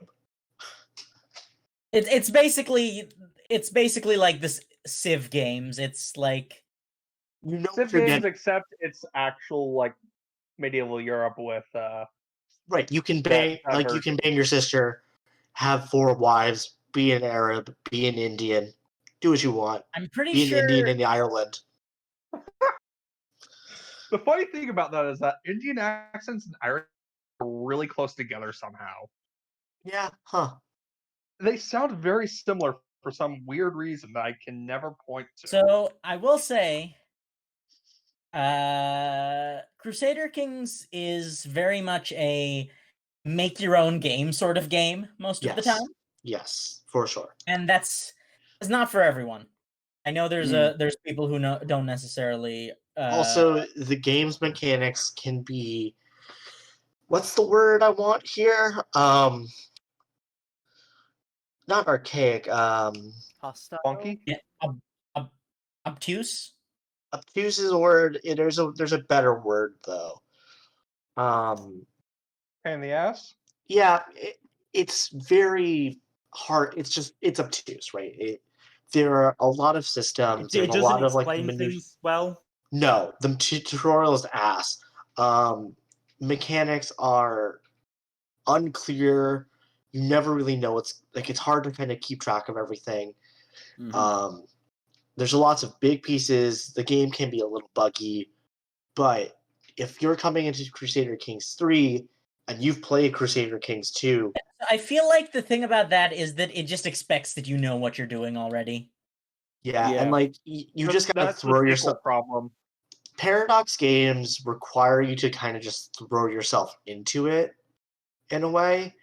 It's basically like this Civ games. It's like You know Civ what you're games, getting. except it's actual like medieval Europe with Right, you can bang that like you can bang your sister, have 4 wives, be an Arab, be an Indian, do what you want. I'm pretty Be an sure Indian in Ireland. The funny thing about that is that Indian accents and Irish are really close together somehow. Yeah, huh. They sound very similar for some weird reason that I can never point to. so. I will say, Crusader Kings is very much a make your own game sort of game most of the Yes. time, Yes, for sure. and it's not for everyone. I know Mm. there's people who don't necessarily. Also, the game's mechanics can be, what's the word I want here? Not archaic, Hostile. Funky? yeah, obtuse. obtuse is a word. There's a better word though. Pain in the ass? Yeah, it's very hard. It's obtuse, right? There are a lot of systems. There's It a doesn't lot of like explain things well. No, the tutorial is ass. Mechanics are unclear. You never really know what's like. It's hard to kind of keep track of everything. Mhm. There's lots of big pieces. The game can be a little buggy, but if you're coming into Crusader Kings 3 and you've played Crusader Kings 2, I feel like the thing about that is that it just expects that you know what you're doing already. yeah, Yeah. and like you just gotta That's throw the yourself. sequel problem. Paradox games require you to kind of just throw yourself into it in a way,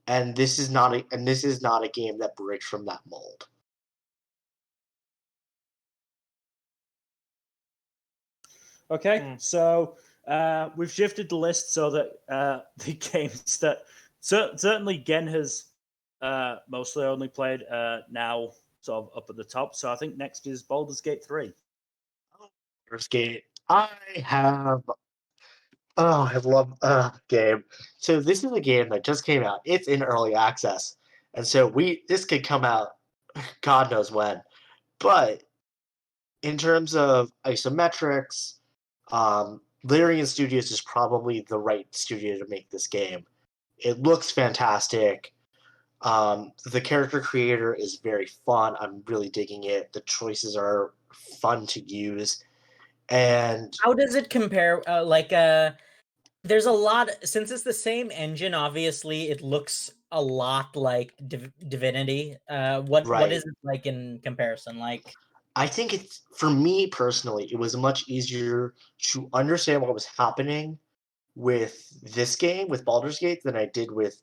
and this is not a game that breaks from that mold. Okay, Mm. so we've shifted the list so that the games that certainly Gen has mostly only played now sort of up at the top. So I think next is Baldur's Gate 3. Baldur's Gate. I love game. So this is a game that just came out. It's in early access, and so this could come out God knows when. But in terms of isometrics, Larian Studios is probably the right studio to make this game. It looks fantastic. The character creator is very fun. I'm really digging it. The choices are fun to use. And How does it compare? There's a lot since it's the same engine. Obviously, it looks a lot like Divinity. What Right. is it like in comparison? Like, I think it's, for me personally, it was much easier to understand what was happening with this game, with Baldur's Gate, than I did with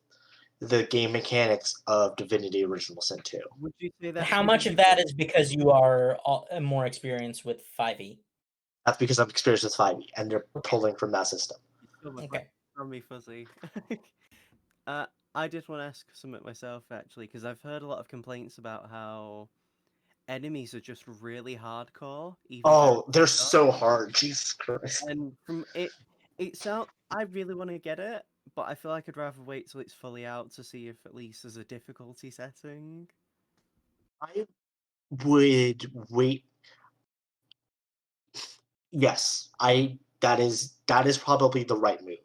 the game mechanics of Divinity Original Sin 2. Would you say that? how much of that is because you are more experienced with 5e? That's because I'm experienced with 5e, and they're pulling from that system. Okay. From me fuzzy. I did want to ask something myself actually, because I've heard a lot of complaints about how enemies are just really hardcore. Even Oh, they're though- so hard. Jesus Christ. and from it sounds. I really want to get it, but I feel like I'd rather wait till it's fully out to see if at least there's a difficulty setting. I would wait. Yes, that is probably the right move.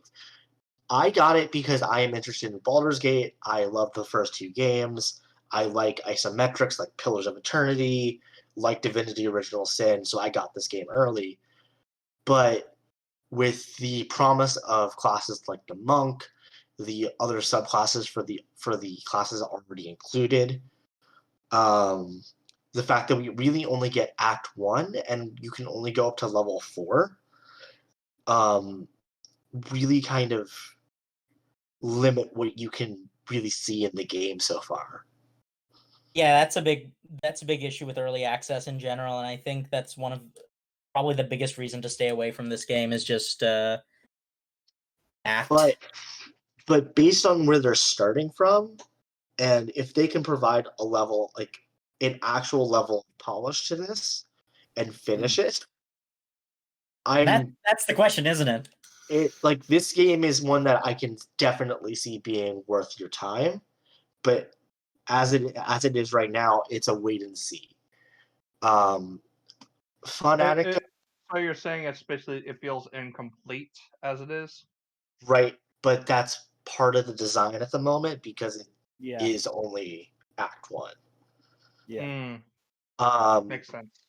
I got it because I am interested in Baldur's Gate. I love the first two games. I like isometrics like Pillars of Eternity, like Divinity Original Sin, so I got this game early. But with the promise of classes like the monk, the other subclasses for the classes already included, the fact that we really only get Act 1 and you can only go up to level 4, really kind of limit what you can really see in the game so far. Yeah, that's a big issue with early access in general, and I think that's one of probably the biggest reason to stay away from this game is just that. But based on where they're starting from, and if they can provide a level like an actual level of polish to this and finish it, That's the question, isn't it? Like this game is one that I can definitely see being worth your time, but as it is right now, it's a wait and see. Fun anecdote, So you're saying it's basically it feels incomplete as it is? right? But that's part of the design at the moment because it Yeah. is only Act 1. Yeah. Makes sense.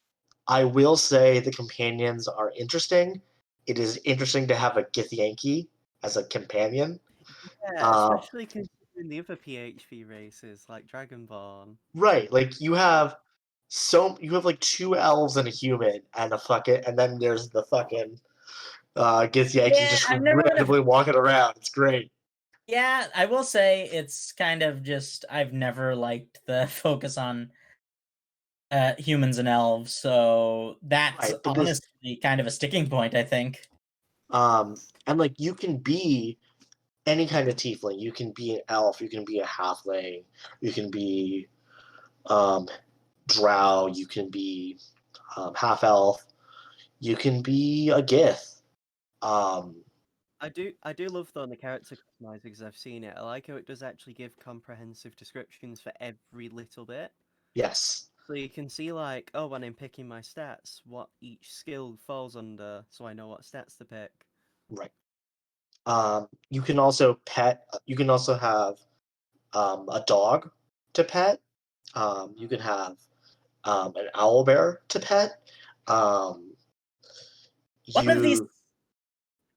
I will say the companions are interesting. It is interesting to have a Githyanki as a companion. Yeah, especially considering the other PHP races like Dragonborn. Right, like you have like 2 elves and a human and and then there's the fucking Githyanki Yeah, just I've never been a- randomly walking around. It's great. Yeah, I will say it's kind of just I've never liked the focus on humans and elves, so that's Right, but this honestly kind of a sticking point, I think. and like you can be any kind of tiefling. You can be an elf, you can be a halfling, you can be drow, you can be half elf, you can be a Gith. I do love though the character customizer because I've seen it. I like how it does actually give comprehensive descriptions for every little bit. Yes. So you can see like, oh, when I'm picking my stats, what each skill falls under, so I know what stats to pick. Right. You can also you can also have a dog to pet. You can have an owlbear to pet. One of these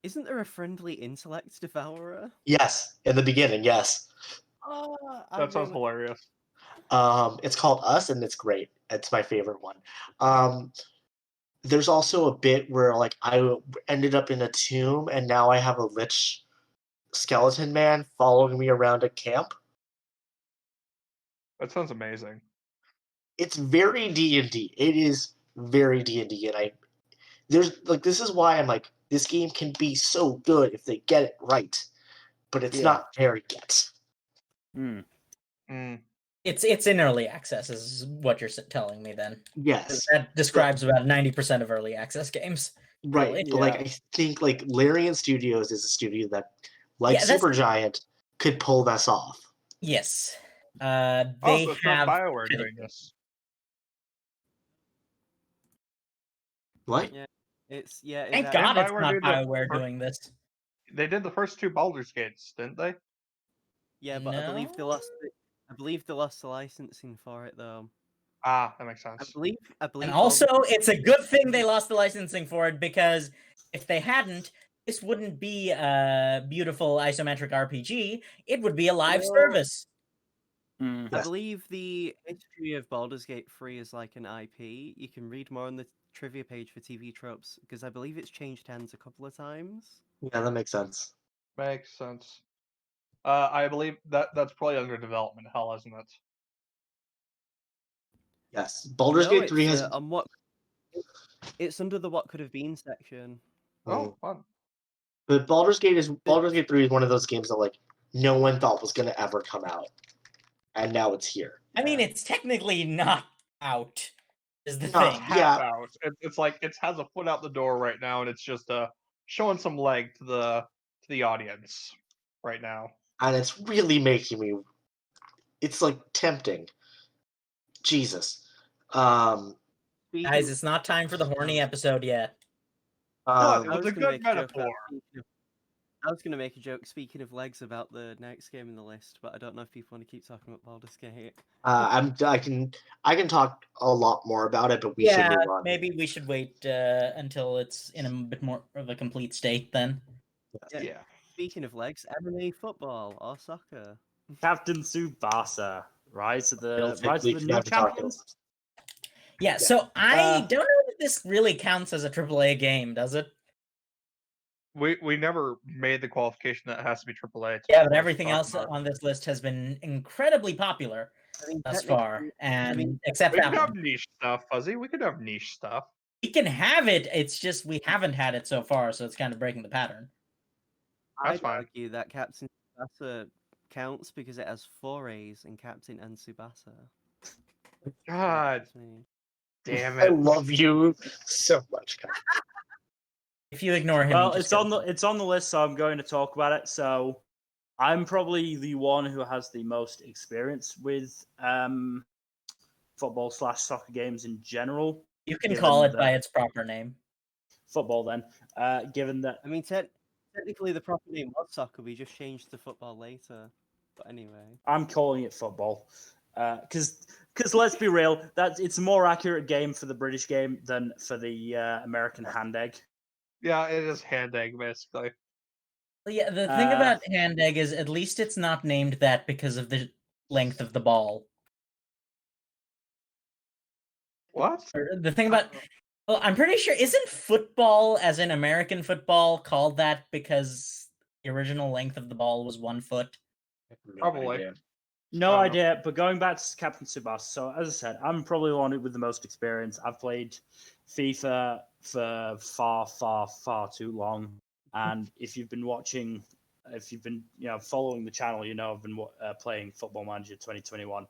Isn't there a friendly intellect devourer? Yes, in the beginning, yes. Oh, That sounds hilarious. It's called Us, and it's great. It's my favorite one. There's also a bit where like I ended up in a tomb, and now I have a lich skeleton man following me around a camp. That sounds amazing. It's very D&D. It is very D&D, and this is why I'm like, this game can be so good if they get it right, but it's not there yet. It's in early access, is what you're telling me. Then Yes, that describes about 90% of early access games. right. Really. But like I think like Larian Studios is a studio that, like Supergiant, could pull this off. Yes, So they it's have. not BioWare doing this. What? Yeah, it's Thank God it's BioWare not do the BioWare fir- doing this. They did the first 2 Baldur's Gates, didn't they? Yeah, but I believe they No? lost the licensing for it though. Ah, that makes sense. I believe. And also, it's a good thing they lost the licensing for it, because if they hadn't, this wouldn't be a beautiful isometric RPG. It would be a live service. I believe the history of Baldur's Gate 3 is like an IP. You can read more on the trivia page for TV Tropes, because I believe it's changed hands a couple of times. Yeah, that makes sense. Makes sense. I believe that's probably under development hell, isn't it? Yes, Baldur's Gate 3 has. It's under the what could have been section. Oh, fun. But Baldur's Gate 3 is one of those games that like no one thought was going to ever come out. And now it's here. I mean, it's technically not out, is the Not thing. half Yeah. out. It's like it has a foot out the door right now, and it's just showing some leg to the audience right now. And it's really making me. It's like tempting. Jesus. Speaking Guys, of- it's not time for the horny episode yet. No, um, it I was was a gonna good make a joke about metaphor. I was going to make a joke, speaking of legs, about the next game in the list, but I don't know if people want to keep talking about Baldur's Gate. I can talk a lot more about it, but we should Yeah, move on. maybe we should wait until it's in a bit more of a complete state then. Yeah. Yeah. Speaking of legs, MMA football or soccer. Captain Tsubasa, Rise of the We New have to talk about Champions. Yeah, so I Uh, don't know if this really counts as a AAA game, does it? We never made the qualification that it has to be AAA. to Yeah, but what everything we're else talking about. on this list has been incredibly popular I mean, thus technically- far, and mean, except We that could have one. niche stuff, Fuzzy. We could have niche stuff. We can have it, it's just we haven't had it so far, so it's kind of breaking the pattern. That's I'd fine. argue that Captain Tsubasa counts because it has 4 A's in Captain and Tsubasa. God That's me. damn I it. love you so much, guys. If you ignore him, Well, he it's just on goes. the list, so I'm going to talk about it. So, I'm probably the one who has the most experience with football/soccer games in general. You can given call it by that- its proper name. Football, then. Given that I mean, technically the proper name was soccer, we just changed to football later. But anyway. I'm calling it football, because let's be real, it's a more accurate game for the British game than for the American hand egg. Yeah, it is hand egg basically. But yeah, the thing about hand egg is at least it's not named that because of the length of the ball. What? Or the thing about, well, I'm pretty sure, isn't football, as in American football, called that because the original length of the ball was 1 foot? Probably. No Oh. idea, but going back to Captain Tsubasa, so as I said, I'm probably the one with the most experience. I've played FIFA for far too long, and if you've been watching, if you've been following the channel, I've been playing Football Manager 2021.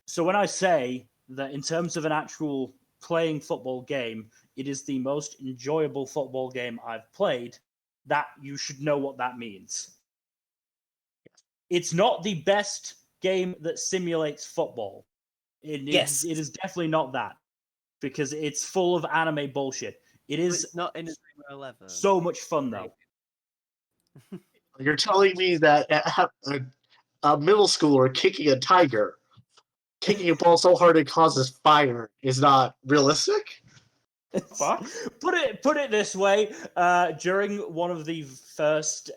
So when I say that in terms of an actual playing football game, it is the most enjoyable football game I've played, that you should know what that means. It's not the best game that simulates football. Yes. It is definitely not that, because it's full of anime bullshit. It So is it's not in Dreamer 11. so much fun, though. You're telling me that a middle schooler kicking a tiger, kicking a ball so hard it causes fire, is not realistic? Fuck. Put it this way: during one of the first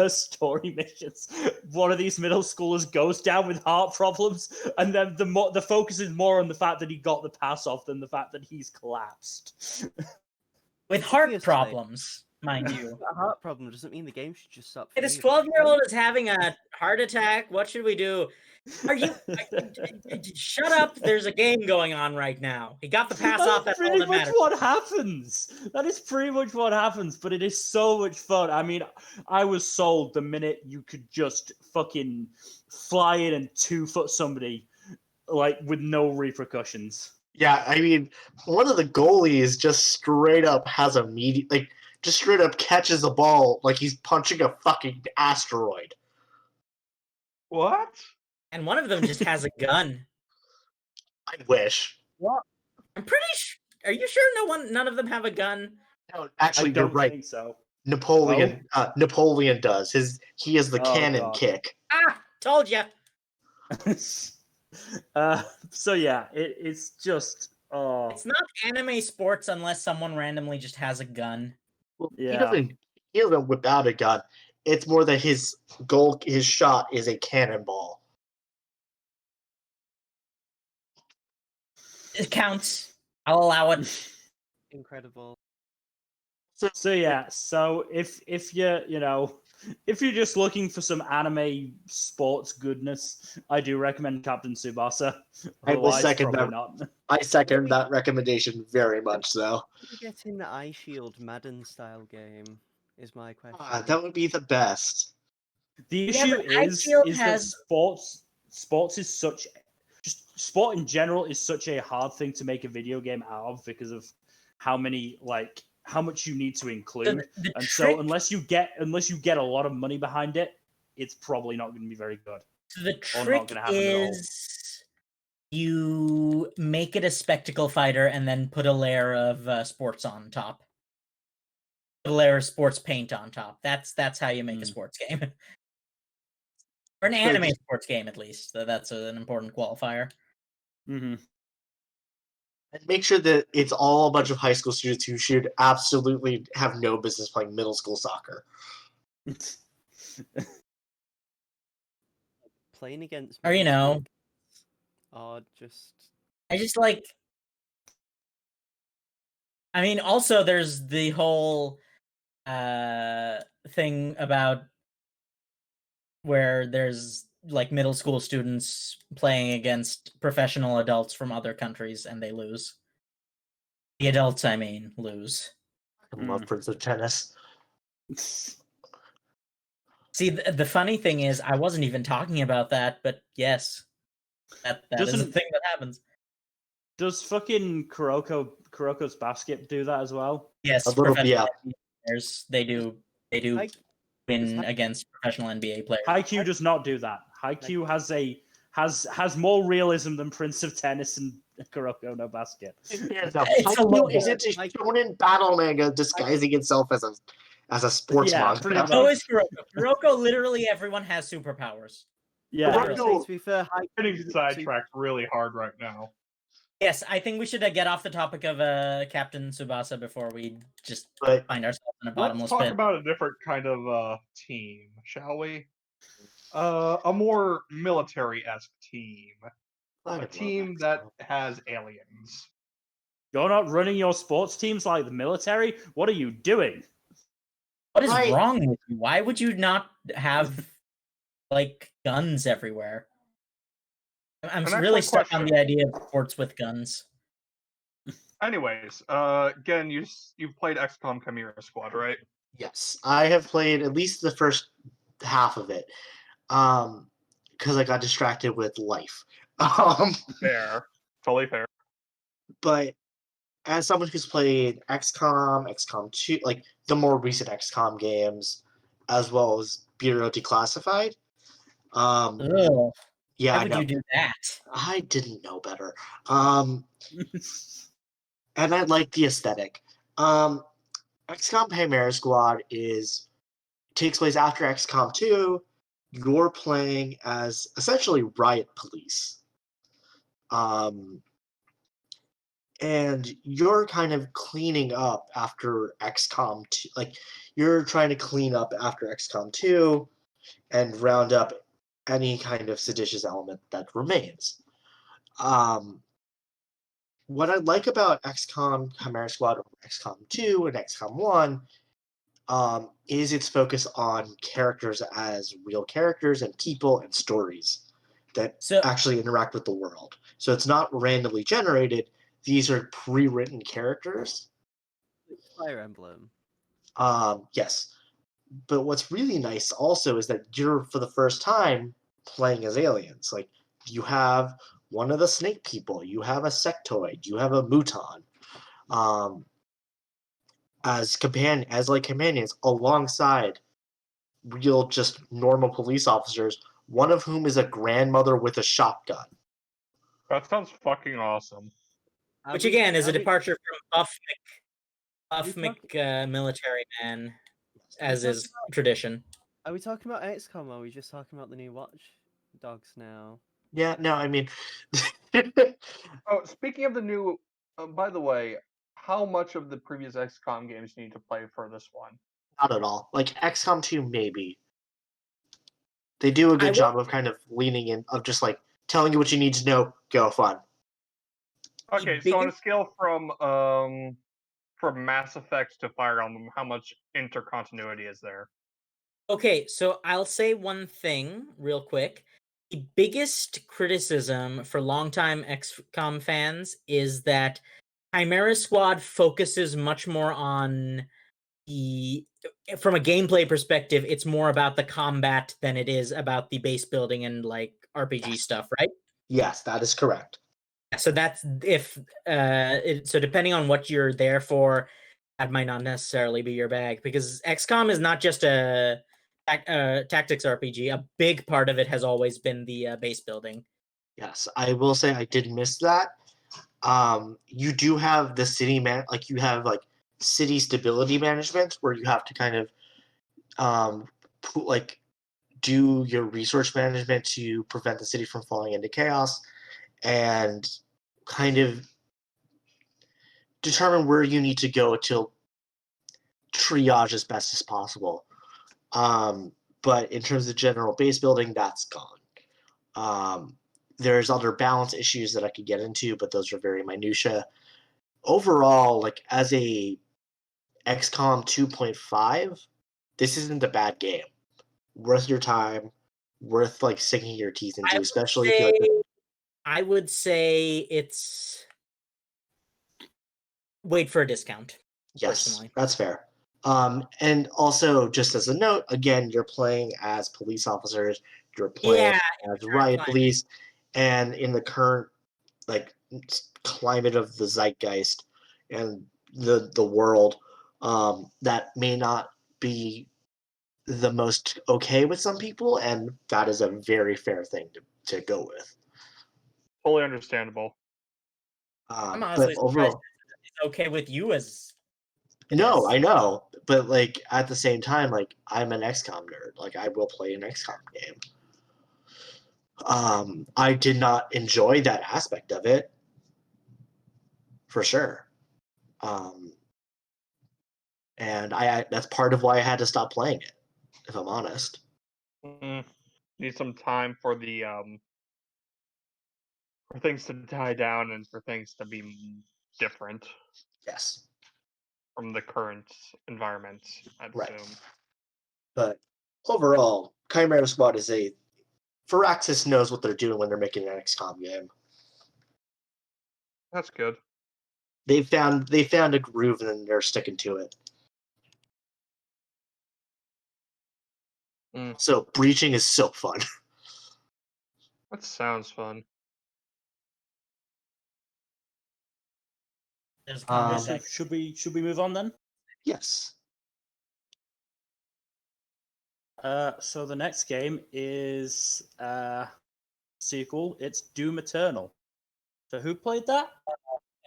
story missions, one of these middle schoolers goes down with heart problems, and then the focus is more on the fact that he got the pass off than the fact that he's collapsed. With heart Seriously. problems, mind you. A heart problem doesn't mean the game should just stop. Hey, for this you. 12-year-old is having a heart attack. What should we do? Are you shut up? There's a game going on right now. He got the pass off. That's all pretty that much matters. what happens. That is pretty much what happens. But it is so much fun. I mean, I was sold the minute you could just fucking fly in and 2-foot somebody, like with no repercussions. Yeah, I mean, one of the goalies just straight up has a just straight up catches the ball like he's punching a fucking asteroid. What? And one of them just has a gun. I wish. I'm pretty sure. Are you sure none of them have a gun? No, I actually, you're don't right. think so. Napoleon does. He is the Oh, cannon God. kick. Ah, told you. So yeah, it's just It's not anime sports unless someone randomly just has a gun. Well, Yeah. he doesn't whip out a gun. It's more that his shot is a cannonball. It counts. I'll allow it. Incredible. So yeah, so if you're if you're just looking for some anime sports goodness, I do recommend Captain Tsubasa. I will Otherwise, second probably that. not. I second that recommendation very much so. Did you get in the Eye Shield Madden style game? Is my question. That would be the best. The Yeah, issue but is IGL that has- sports is such just sport in general is such a hard thing to make a video game out of because of how many how much you need to So include. the And trick, so unless you get a lot of money behind it, it's probably not going to be very good. so the or not trick gonna happen at all. is you make it a spectacle fighter and then put a layer of sports on top. Put a layer of sports paint on top. That's how you make a Mm. sports game. Or an anime sports game, at least. That's an important qualifier. Mm-hmm. And make sure that it's all a bunch of high school students who should absolutely have no business playing middle school soccer. Playing against Or, you middle know, school are just I just like. I mean, also there's the whole thing about where there's like middle school students playing against professional adults from other countries and they lose. The adults, I mean, lose. I love Prince of Tennis. See, the funny thing is, I wasn't even talking about that, but yes, that is a Doesn't- thing that happens. Does fucking Kuroko's Basket do that as well? Yes, A little, professional yeah. NBA players, they do I- win that- against professional NBA players. Haikyuu does not do that. Haikyuu has more realism than Prince of Tennis and Kuroko no Basket. Yeah, no, It's a little Haikyuu isn't a shonen battle manga disguising itself as a sports Yeah, pretty manga. much. So is Kuroko. Kuroko, literally everyone has superpowers. Yeah. Kuroko- I'd say, to be fair, Getting sidetracked really hard right now. Yes, I think we should get off the topic of Captain Tsubasa before we just But find ourselves in a Let's bottomless talk pit. about a different kind of team, shall we? A more military-esque team. A team that has aliens. You're not running your sports teams like the military? What are you doing? What is Right. wrong with you? Why would you not have like guns everywhere? I'm An really excellent stuck on question. the idea of sports with guns. Anyways, again, you've played XCOM Chimera Squad, right? yes, I have played at least the first half of it, because I got distracted with life. Fair, totally fair. But as someone who's played XCOM 2, like the more recent XCOM games, as well as Bureau Declassified, Ugh, yeah, why I would know. you do that? I didn't know better. And I like the aesthetic. XCOM Chimera Squad takes place after XCOM 2. You're playing as essentially riot police. And you're kind of cleaning up after XCOM 2. Like, you're trying to clean up after XCOM 2 and round up any kind of seditious element that remains. What I like about XCOM Chimera Squad or XCOM 2 and XCOM 1 is its focus on characters as real characters and people and stories that So actually interact with the world. So it's not randomly generated. These are pre-written characters. Fire Emblem. Yes. But what's really nice also is that you're, for the first time, playing as aliens. Like, you have one of the snake people, you have a sectoid, you have a muton, as companions alongside real, just normal police officers, one of whom is a grandmother with a shotgun. That sounds fucking awesome. Are which we- again is a are we- departure from Buff we military man, as we is talking tradition. Are we talking about XCOM or are we just talking about the new Watch Dogs now? Yeah, no, I mean, Oh, speaking of the new, by the way, how much of the previous XCOM games do you need to play for this one? not at all. Like XCOM 2, maybe. They do a I good will- job of kind of leaning in, of just like telling you what you need to know, go fun. Okay, so on a biggest- scale from Mass Effect to Fire Emblem, how much intercontinuity is there? Okay, so I'll say one thing real quick. The biggest criticism for longtime XCOM fans is that Chimera Squad focuses much more on the from a gameplay perspective, it's more about the combat than it is about the base building and like RPG Yes. stuff, right? Yes, that is correct. So that's if so depending on what you're there for, that might not necessarily be your bag, because XCOM is not just a tactics RPG. A big part of it has always been the base building. Yes, I will say I did miss that. You do have the city like you have like city stability management where you have to kind of like do your resource management to prevent the city from falling into chaos and kind of determine where you need to go to triage as best as possible. But in terms of general base building, that's gone. There's other balance issues that I could get into, but those are very minutia. Overall, like as a XCOM 2.5, this isn't a bad game. Worth your time, worth like sinking your teeth into, especially if you like. I would say it's wait for a discount. Yes, personally. that's fair. And also, just as a note, again, you're playing as police officers. You're playing as riot police, and in the current like climate of the zeitgeist and the world, that may not be the most okay with some people, and that is a very fair thing to go with. Totally understandable. I'm honestly but overall, it's okay with you as no, I know, but like at the same time, like I'm an XCOM nerd. Like I will play an XCOM game. I did not enjoy that aspect of it, for sure. And I that's part of why I had to stop playing it, if I'm honest. Need some time for the for things to die down and for things to be different Yes, from the current environment, I'd right. assume. But overall, Chimera Squad is a Firaxis knows what they're doing when they're making an XCOM game. That's good. They found a groove and they're sticking to it. So breaching is so fun. That sounds fun. Should we move on then? Yes. So the next game is sequel. It's Doom Eternal. So who played that?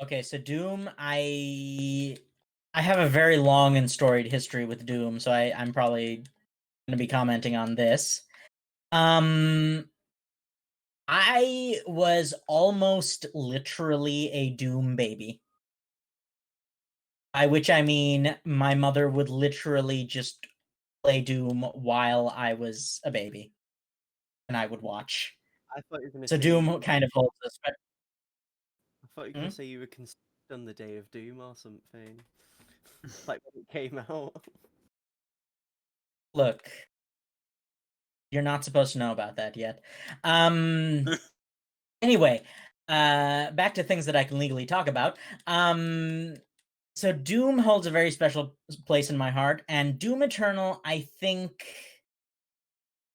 Okay, so Doom, I have a very long and storied history with Doom, so I'm probably going to be commenting on this. I was almost literally a Doom baby. By which I mean my mother would literally just play Doom while I was a baby, and I would watch. I thought you were going to So say Doom kind of holds a special. I thought you were going to say you were conceived on the day of Doom or something. Like when it came out. Look, you're not supposed to know about that yet. Anyway, back to things that I can legally talk about. So Doom holds a very special place in my heart, and Doom Eternal, I think,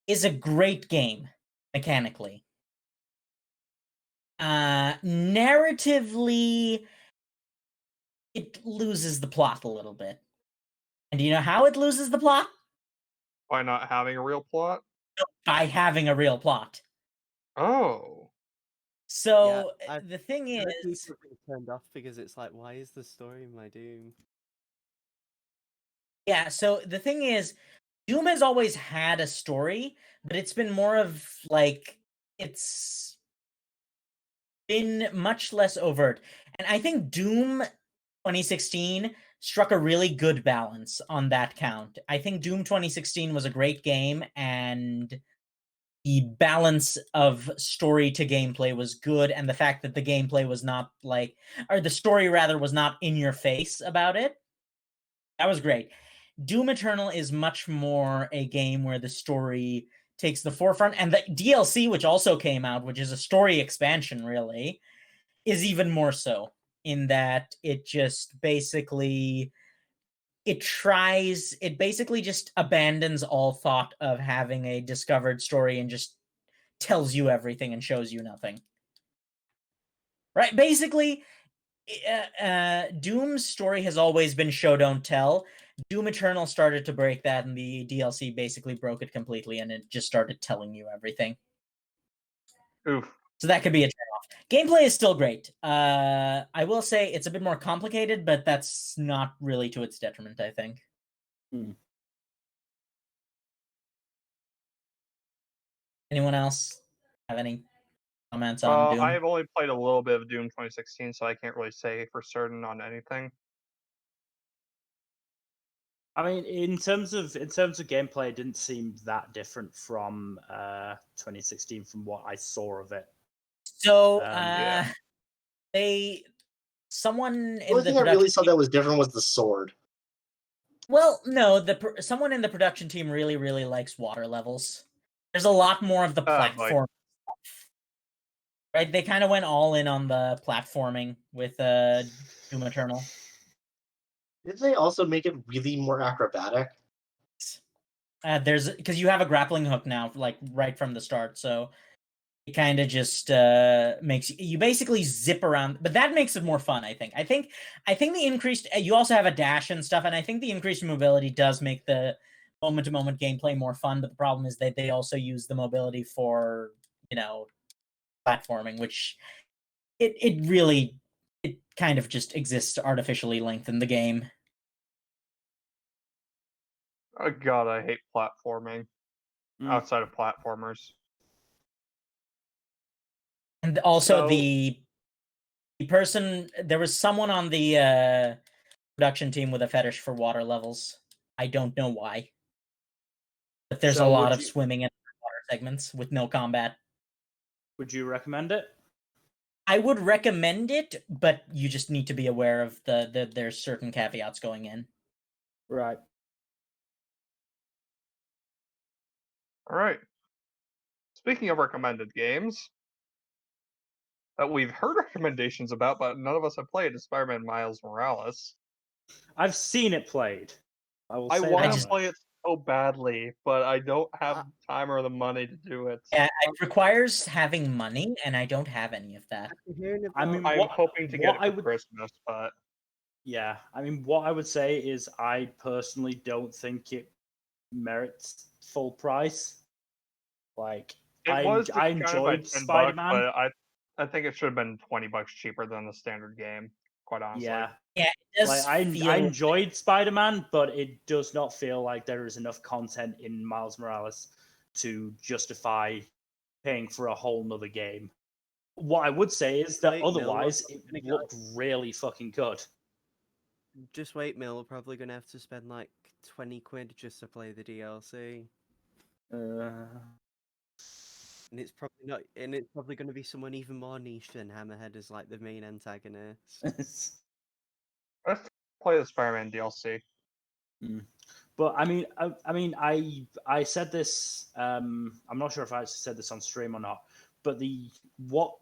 is a great game mechanically. Narratively, it loses the plot a little bit. And do you know how it loses the plot? By not having a real plot? By having a real plot. Oh. So Yeah, the thing is, people have been turned off because it's like, why is the story in my Doom? yeah, so the thing is, Doom has always had a story, but it's been more of like, it's been much less overt. And I think Doom 2016 struck a really good balance on that count. I think Doom 2016 was a great game, and the balance of story to gameplay was good, and the fact that the gameplay was not like, or the story rather was not in your face about it, that was great. Doom Eternal is much more a game where the story takes the forefront, and the DLC, which also came out, which is a story expansion really, is even more so, in that it just basically it basically just abandons all thought of having a discovered story and just tells you everything and shows you nothing. Right? Basically, Doom's story has always been show don't tell. Doom Eternal started to break that, and the DLC basically broke it completely, and it just started telling you everything. Oof. So that could be a turn-off. Gameplay is still great. I will say it's a bit more complicated, but that's not really to its detriment, I think. Anyone else have any comments on Doom? I have only played a little bit of Doom 2016, so I can't really say for certain on anything. I mean, in terms of gameplay, it didn't seem that different from 2016 from what I saw of it. So, yeah. someone in The only the thing I really production saw that was different was the sword. well, no, someone in the production team really, really likes water levels. There's a lot more of the Like- platform stuff. Right? They kind of went all in on the platforming with Doom Eternal. Did they also make it really more acrobatic? There's because you have a grappling hook now, like right from the start, so it kind of just makes you basically zip around, but that makes it more fun. I think the increased you also have a dash and stuff, and I think the increased mobility does make the moment-to-moment gameplay more fun. But the problem is that they also use the mobility for platforming, which it really kind of just exists to artificially lengthen the game. Oh god, I hate platforming Mm. outside of platformers. And also So- the person, there was someone on the production team with a fetish for water levels. I don't know why. But there's a So lot would of you- swimming and water segments with no combat. Would you recommend it? I would recommend it, but you just need to be aware of there's certain caveats going in. Right. All right. Speaking of recommended games that we've heard recommendations about, but none of us have played, is Spider-Man Miles Morales. I've seen it played. I will I say want that to much. play it so badly, but I don't have time or the money to do it. Yeah, it requires having money, and I don't have any of that. After hearing I about mean, I'm what- hoping to what get it I for would- Christmas, but Yeah, I mean, what I would say is I personally don't think it merits full price. Like, it I was I kind of like enjoyed $10, Spider-Man. but I think it should have been $20 cheaper than the standard game. Quite honestly. Yeah, Yeah, it does like I feel enjoyed Spider-Man, but it does not feel like there is enough content in Miles Morales to justify paying for a whole nother game. What I would say is that Wait, Mill, otherwise what's it gonna go? looked really fucking good. Just wait, Mill. We're probably gonna have to spend like 20 quid just to play the DLC, and it's probably not. And it's probably gonna be someone even more niche than Hammerhead as like the main antagonist. Let's play the Spider-Man DLC. But I said this. I'm not sure if I actually said this on stream or not. But what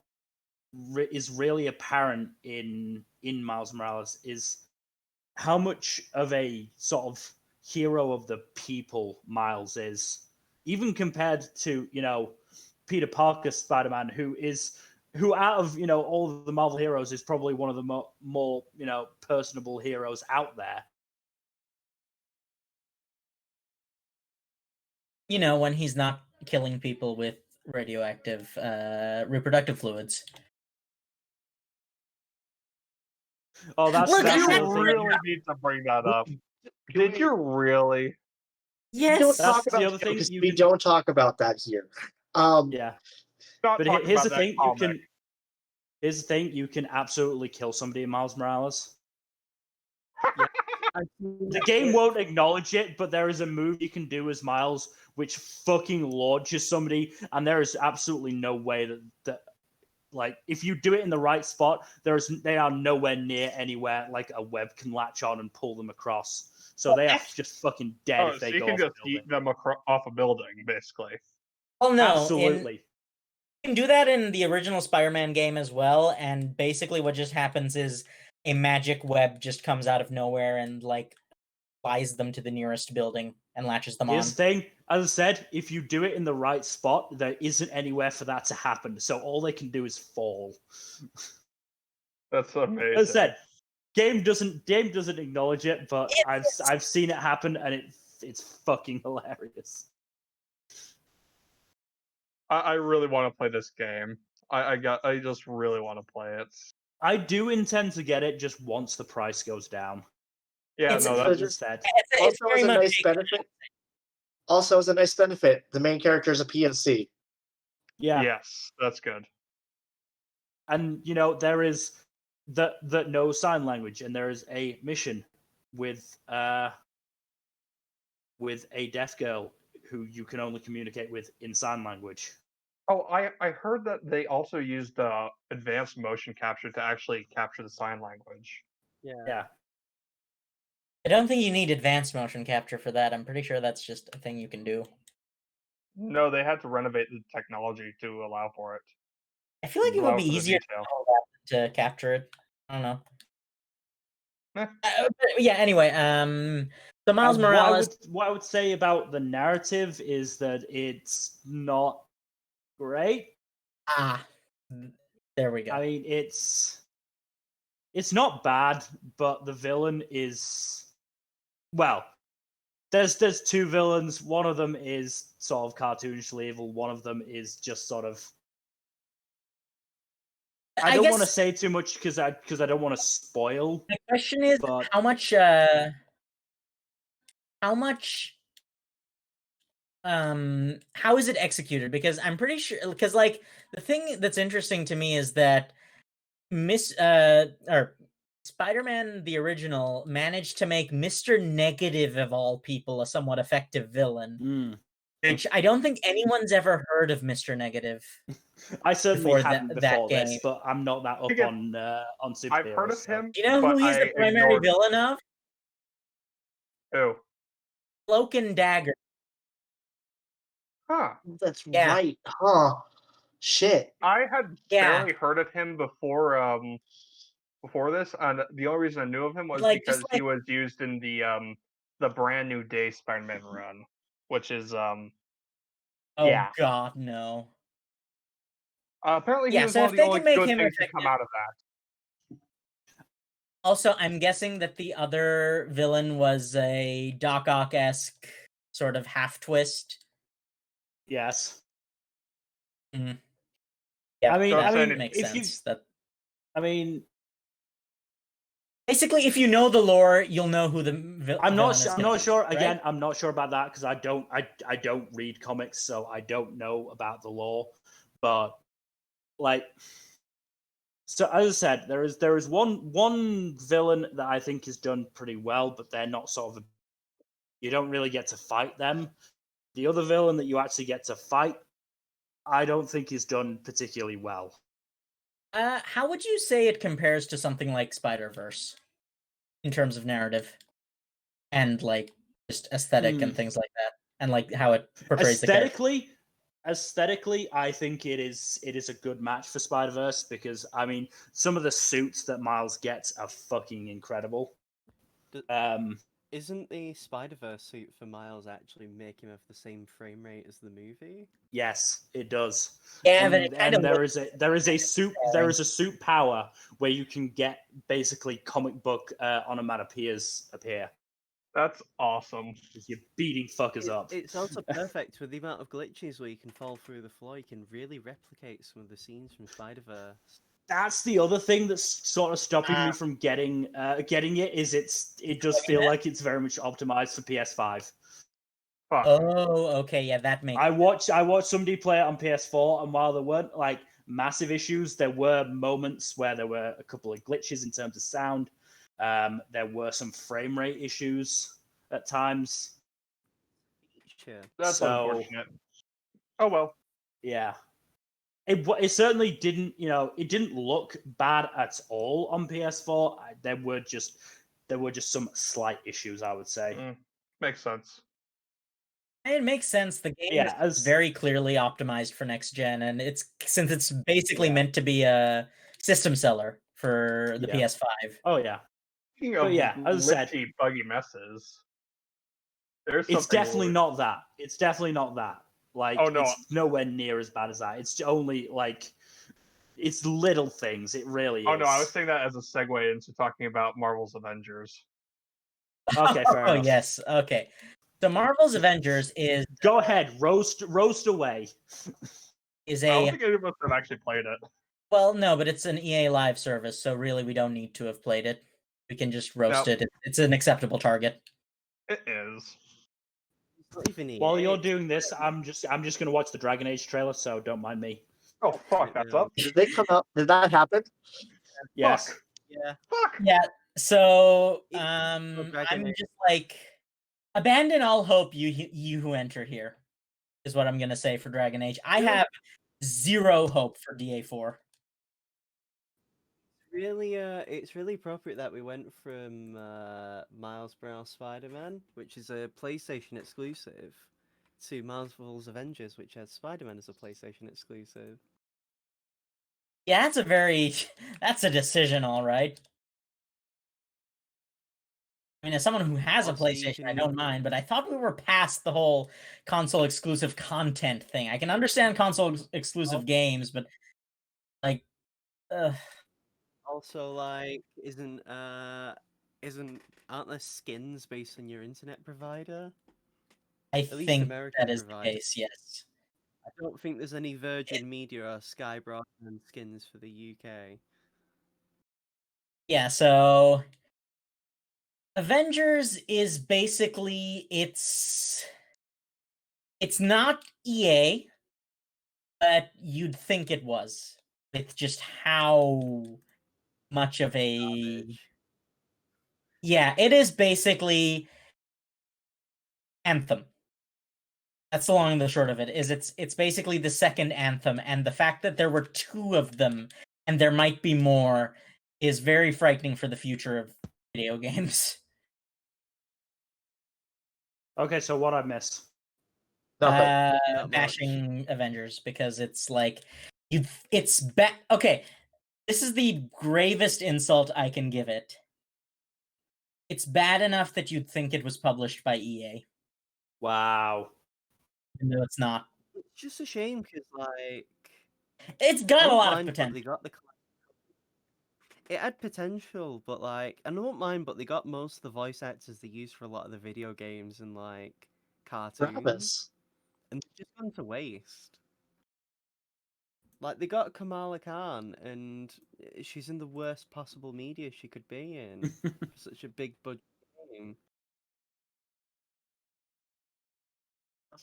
is really apparent in Miles Morales is how much of a sort of hero of the people Miles is, even compared to Peter Parker Spider-Man, who out of all of the Marvel heroes is probably one of the more personable heroes out there. when he's not killing people with radioactive reproductive fluids. Oh, that's Look, that's you the You other thing. really need to bring that up. Did you really? We don't Yes. talk That's the about other thing because you we can- don't talk about that here. Yeah. Not But talking here's about the that thing: comic. here's the thing: you can absolutely kill somebody in Miles Morales. The game won't acknowledge it, but there is a move you can do as Miles, which fucking launches somebody, and there is absolutely no way that like if you do it in the right spot, they are nowhere near anywhere like a web can latch on and pull them across. So they are just fucking dead Oh, if they so you go can off just a building. eat them off a building, basically. Well, no, Absolutely. you can do that in the original Spider-Man game as well, and basically what just happens is a magic web just comes out of nowhere and like flies them to the nearest building and latches them on. Here's the thing, as I said, if you do it in the right spot, there isn't anywhere for that to happen. So all they can do is fall. That's amazing. As I said, game doesn't acknowledge it, but I've seen it happen, and it's fucking hilarious. I really want to play this game. I just really want to play it. I do intend to get it just once the price goes down. Yeah, It's- no, So that's just- Said. It's Also, very as a much nice benefit. Also, as a nice benefit, the main character is a PNC. Yeah. yes, that's good. And there is that no sign language, and there is a mission with a deaf girl who you can only communicate with in sign language. Oh, I heard that they also used advanced motion capture to actually capture the sign language. Yeah. I don't think you need advanced motion capture for that. I'm pretty sure that's just a thing you can do. No, they had to renovate the technology to allow for it. I feel like it would Allow be for the easier detail. to capture it. I don't know. Eh. But yeah. Anyway, so Miles And Morales. What I would say about the narrative is that it's not great. There we go. I mean, it's not bad, but the villain is there's two villains. One of them is sort of cartoonishly evil. One of them is just sort of. I don't want to guess say too much because I don't want to spoil. the question is but- how much how is it executed? Because I'm pretty sure, because like the thing that's interesting to me is that Spider-Man the original managed to make Mr. Negative of all people a somewhat effective villain, Mm. which I don't think anyone's ever heard of Mr. Negative. I certainly Before hadn't that before game. this, but I'm not that up Again, on superheroes. I've heard of so- him. Do you know who but he's the I primary ignored- villain of? Who? Cloak and Dagger. Huh. That's Yeah. right, huh? Shit. I had Yeah. barely heard of him before this, and the only reason I knew of him was Like, because just he like- was used in the brand new Day Spider-Man run, which is Oh Yeah. God, no. apparently Yeah, he was so one if of the they only can make good him things to come effective- out of that. Also, I'm guessing that the other villain was a Doc Ock-esque sort of half twist. Yes. Yeah, I mean, So I'm saying it makes if you- sense. That I mean, basically, if you know the lore, you'll know who the I'm villain not. is I'm gonna not be, sure. right? Again, I'm not sure about that because I don't read comics, so I don't know about the lore. But so as I said, there is one villain that I think is done pretty well, but they're not sort of. You don't really get to fight them. The other villain that you actually get to fight, I don't think is done particularly well. How would you say it compares to something like Spider-Verse in terms of narrative and like just aesthetic and things like that, and like how it portrays the character? Aesthetically, I think it is a good match for Spider-Verse because I mean some of the suits that Miles gets are fucking incredible. D- Um, Isn't the Spider-Verse suit for Miles actually make him have the same frame rate as the movie? yes, it does. Yeah, but and, it kind of there is a suit power where you can get basically comic book onomatopoeias appear That's awesome. because you're beating fuckers up. It's also perfect with the amount of glitches where you can fall through the floor. You can really replicate some of the scenes from Spider-Verse. That's the other thing that's sort of stopping me from getting it is it does feel like it's very much optimized for PS5. Fuck. Oh, okay, yeah, that makes. I watched somebody play it on PS4, and while there weren't like massive issues, there were moments where there were a couple of glitches in terms of sound. There were some frame rate issues at times. Sure. That's so- unfortunate. Oh well. Yeah. It certainly didn't, it didn't look bad at all on PS4. There were just some slight issues, I would say. Makes sense. It makes sense. The game Yeah, is very clearly optimized for next gen, and since it's basically meant to be a system seller for the Yeah. PS5. Oh yeah. Speaking But of yeah, as I said- glitchy, buggy messes, There's It's something definitely weird. not that. It's definitely not that. Like, Oh, no. it's nowhere near as bad as that. It's only like, it's little things. It really is. Oh no, I was saying that as a segue into talking about Marvel's Avengers. Okay, fair Oh enough. yes, okay. So Marvel's Avengers is Go ahead, roast away. I don't a think any of us have actually played it. well, no, but it's an EA Live service, so really we don't need to have played it. We can just roast No. it. It's an acceptable target. It is. It's not even EA. While you're doing this, I'm just gonna watch the Dragon Age trailer, so don't mind me. Oh fuck, that's up. Did they come out? Did that happen? Yes. Fuck. Yeah. Fuck. Yeah. So It's I'm Dragon Age. just like abandon all hope, you who enter here, is what I'm gonna say for Dragon Age. I have zero hope for DA4. Really, it's really appropriate that we went from Miles Morales Spider-Man, which is a PlayStation exclusive, to Marvel's Avengers, which has Spider-Man as a PlayStation exclusive. Yeah, that's a decision, all right. I mean, as someone who has a Also, you PlayStation, I can- don't mind, but I thought we were past the whole console exclusive content thing. I can understand console exclusive games, but like, Also, like, aren't there skins based on your internet provider? I least think American that is the provider. case. Yes. I don't think there's any Virgin Media or Sky Broadband skins for the UK. Yeah. So, Avengers is basically it's not EA, but you'd think it was, with just how much of a Garbage. yeah, it is basically Anthem. That's the long and the short of it. Is it's basically the second Anthem, and the fact that there were two of them and there might be more is very frightening for the future of video games. Okay, so what I miss? Nothing. Not much. Bashing Avengers, because it's like okay. This is the gravest insult I can give it. It's bad enough that you'd think it was published by EA, Wow. even though it's not. It's just a shame because, like, It's I got a don't lot of mind, but potential. they got it had potential, but like, I don't mind, but they got most of the voice actors they use for a lot of the video games and like cartoons, Travis. and they've just gone to waste. Like, they got Kamala Khan, and she's in the worst possible media she could be in for such a big budget game.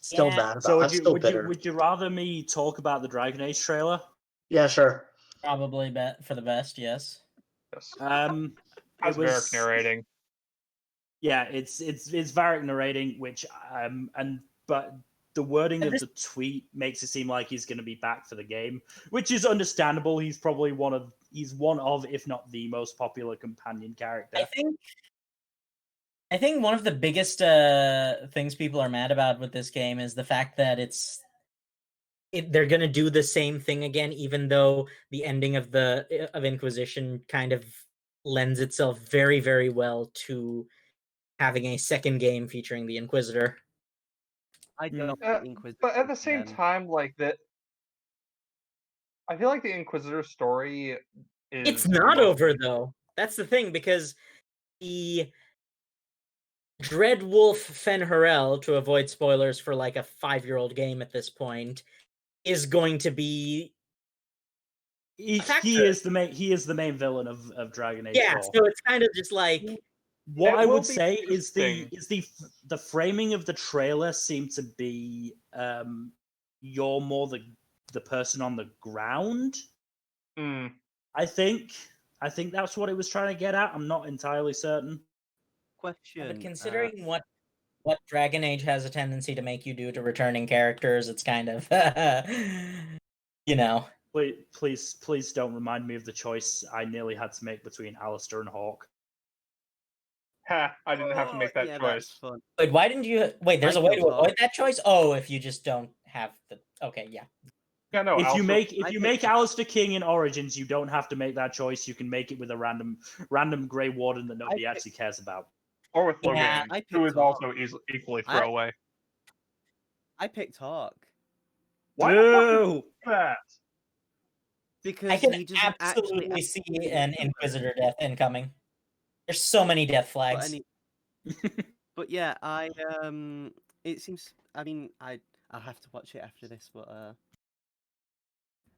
Still Yeah. mad about. So I'm still bitter. would you rather me talk about the Dragon Age trailer? Yeah, sure. Probably for the best, yes. Yes. It How's was Varric narrating? Yeah, it's Varric narrating, which but the wording And of the tweet makes it seem like he's going to be back for the game, which is understandable. He's probably one of, if not the most popular companion character. I think one of the biggest things people are mad about with this game is the fact that they're gonna do the same thing again, even though the ending of Inquisition kind of lends itself very, very well to having a second game featuring the Inquisitor. I don't Uh, think Inquisitor But at the same again. time, like that, I feel like the Inquisitor story is. It's not over though. That's the thing, because the Dreadwolf Fen'Harel, to avoid spoilers for like a 5-year-old game at this point, is going to be He factor. is the main villain of Dragon Age 4. so it's kind of just like What It I will would be say is interesting. the framing of the trailer seemed to be you're more the person on the ground. Mm. I think that's what it was trying to get at. I'm not entirely certain. Question. but considering what Dragon Age has a tendency to make you do to returning characters, it's kind of you know. Please don't remind me of the choice I nearly had to make between Alistair and Hawk. Ha! I didn't have to make that yeah, choice. That's fun. Wait, why didn't you? Wait, there's I a way to killed avoid Hawk. that choice. Oh, if you just don't have the. Okay, yeah. Yeah, no. If you Alistair- make Alistair King in Origins, you don't have to make that choice. You can make it with a random Grey Warden that nobody I actually cares about. Or with Logan, Yeah, I who picked is also equally I- throwaway. I picked Hawk Why the fuck did you Boo! do that? because I can he doesn't actually absolutely see actually an do it. Inquisitor death incoming. There's so many death But flags. any, but yeah, it seems. I mean, I'll have to watch it after this. But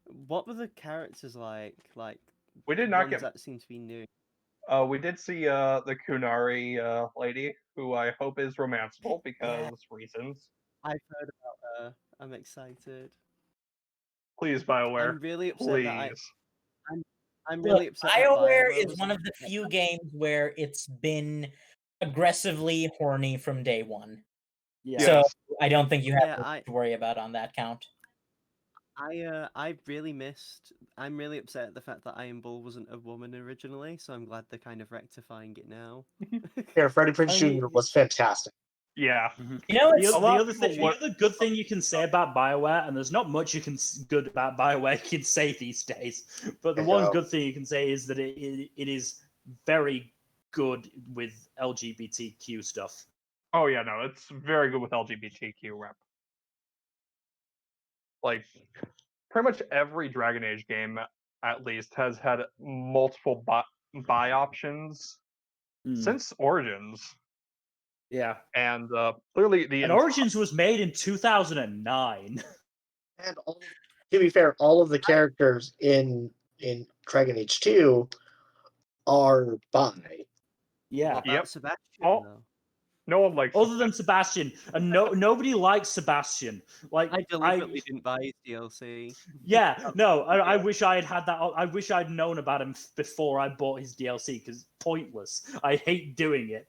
what were the characters like? Like We did not ones get. that seem to be new. We did see the Kunari lady, who I hope is romanceable because reasons. I've heard about her. I'm excited. Please, BioWare. I'm really upset Please. that I'm Look, really upset that BioWare BioWare is was one of the few games where it's been aggressively horny from day one. Yeah. So Yes. I don't think you have Yeah, much to worry about on that count. I really missed. I'm really upset at the fact that Iron Bull wasn't a woman originally, so I'm glad they're kind of rectifying it now. Yeah, Freddie Prinze I mean- Jr. was fantastic. Yeah. You know, The, it's the lot of other thing, people the other good thing you can say about Bioware, and there's not much you can good about Bioware you can say these days, but the I one know. good thing you can say is that it is very good with LGBTQ stuff. Oh yeah, no, it's very good with LGBTQ rep. Like, pretty much every Dragon Age game, at least, has had multiple buy options Mm, since Origins, yeah, and clearly the and Origins was made in 2009. And to be fair, all of the characters in Dragon Age 2 are bi. Yeah, What about Yep. Sebastian Oh. though? No one likes other than Sebastian, and nobody likes Sebastian. Like I deliberately didn't buy his DLC. Yeah, no, I wish I had that. I wish I'd known about him before I bought his DLC because pointless. I hate doing it.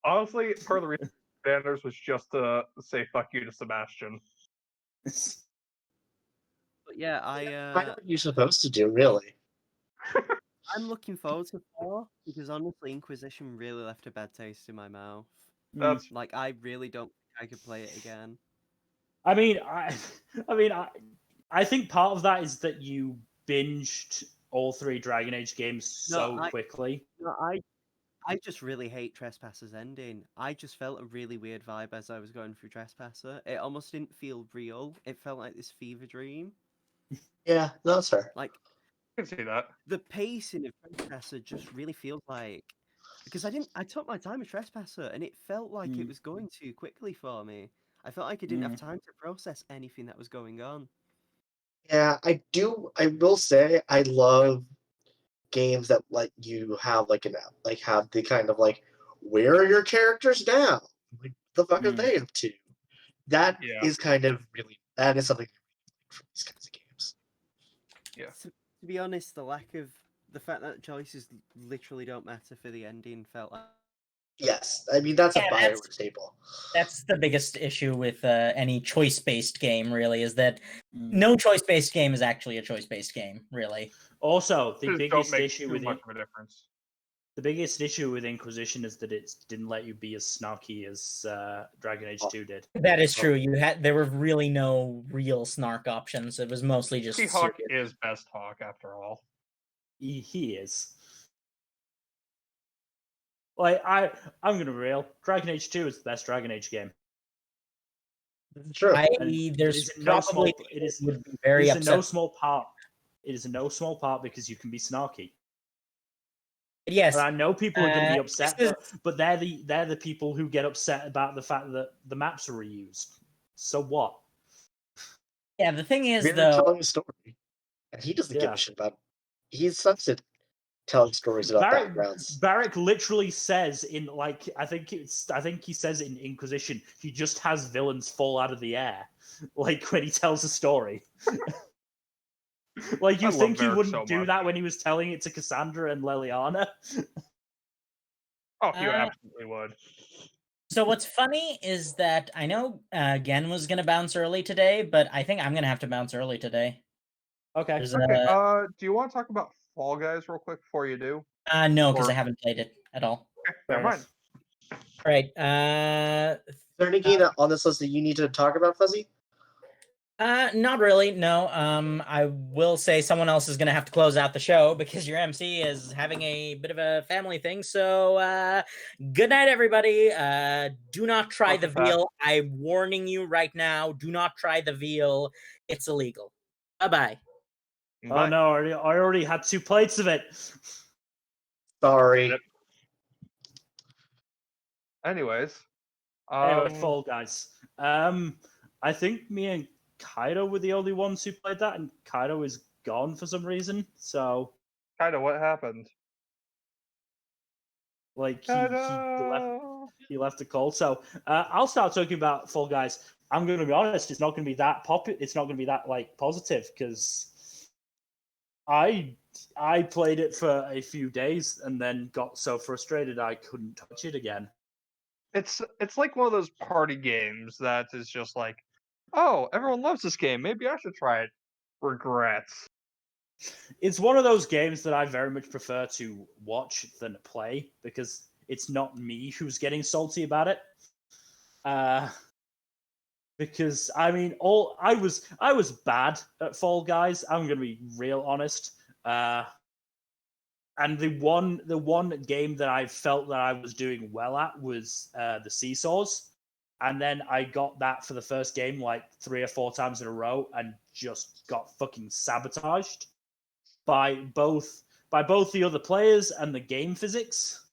Honestly, part of the reason Banners was just to say fuck you to Sebastian. But yeah, What are you supposed to do, really? I'm looking forward to 4 because honestly, Inquisition really left a bad taste in my mouth. That's Like, I really don't think I could play it again. I mean, I think part of that is that you binged all 3 Dragon Age games so quickly. No, I just really hate Trespasser's ending. I just felt a really weird vibe as I was going through Trespasser. It almost didn't feel real. It felt like this fever dream. Yeah, no, that's fair. Like, I can see that. the pacing of Trespasser just really feels like because I took my time with Trespasser and it felt like it was going too quickly for me. I felt like I didn't have time to process anything that was going on. Yeah, I will say I love games that let you have have the kind of where are your characters now? Like the fuck are they up to? That is Yeah. kind of really that is something from these kinds of games. To be honest, the fact that choices literally don't matter for the ending felt like. Yes, I mean that's Yeah, a BioWare staple. That's the biggest issue with any choice-based game, really, is that no choice-based game is actually a choice-based game, really. Also, the Just don't biggest make issue too with much of a difference. the biggest issue with Inquisition is that it didn't let you be as snarky as Dragon Age 2 did. That is true. There were really no real snark options. It was mostly just Seahawk serious. is best Hawk after all. He is. Like I'm gonna be real. Dragon Age 2 is the best Dragon Age game. True. There's in no probably small, it is would be very it is in no upset. small part. It is in no small part because you can be snarky. Yes, And I know people are going to be upset, this but they're the people who get upset about the fact that the maps are reused. So what? yeah. The thing is, They're though, telling a story, and he doesn't give Yeah. a shit about. He sucks at telling stories about backgrounds. Barrick literally says in I think he says in Inquisition he just has villains fall out of the air, like when he tells a story. Like you I think he love Barrick wouldn't so do much. that when he was telling it to Cassandra and Liliana? Oh, you absolutely would. so what's funny is that I know Gen was gonna bounce early today, but I think I'm gonna have to bounce early today. Okay. There's Okay, do you want to talk about Fall Guys real quick before you do? no, because Or- I haven't played it at all. Okay, Fair never mind. enough. Right. Is there any game on this list that you need to talk about, Fuzzy? Not really. No. I will say someone else is gonna have to close out the show because your MC is having a bit of a family thing. So, good night, everybody. Do not try the Welcome back. veal. I'm warning you right now. Do not try the veal. It's illegal. Bye bye. Oh Bye. no, I already had 2 plates of it. Sorry. Yep. Anyways, Anyway, Fall Guys. I think me and Kaido were the only ones who played that, and Kaido is gone for some reason. So, Kaido, what happened? like, Kaido! he left the call. So, I'll start talking about Fall Guys. I'm going to be honest; it's not going to be that popular. It's not going to be that like positive because I played it for a few days and then got so frustrated I couldn't touch it again. It's like one of those party games that is just like, oh, everyone loves this game. Maybe I should try it. Regrets. It's one of those games that I very much prefer to watch than play because it's not me who's getting salty about it. Because I mean, I was bad at Fall Guys. I'm gonna be real honest. And the one game that I felt that I was doing well at was the seesaws. And then I got that for the first game like 3 or 4 times in a row and just got fucking sabotaged by both the other players and the game physics.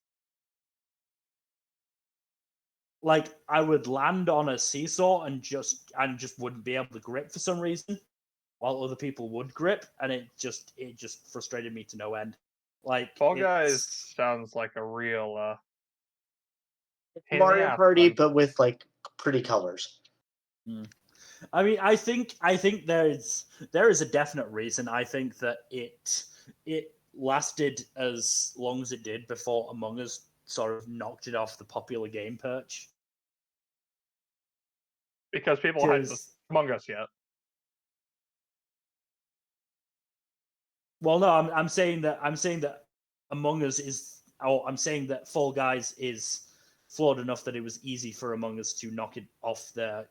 Like I would land on a seesaw and just wouldn't be able to grip for some reason, while other people would grip, and it just frustrated me to no end. Like Fall Guys sounds like a real pain in the Mario ass, Party, man. but with like pretty colors. I mean, I think there is a definite reason. I think that it lasted as long as it did before Among Us sort of knocked it off the popular game perch. Because people hadn't Among Us yet. Well, no, I'm saying that Among Us is, or I'm saying that Fall Guys is flawed enough that it was easy for Among Us to knock it off the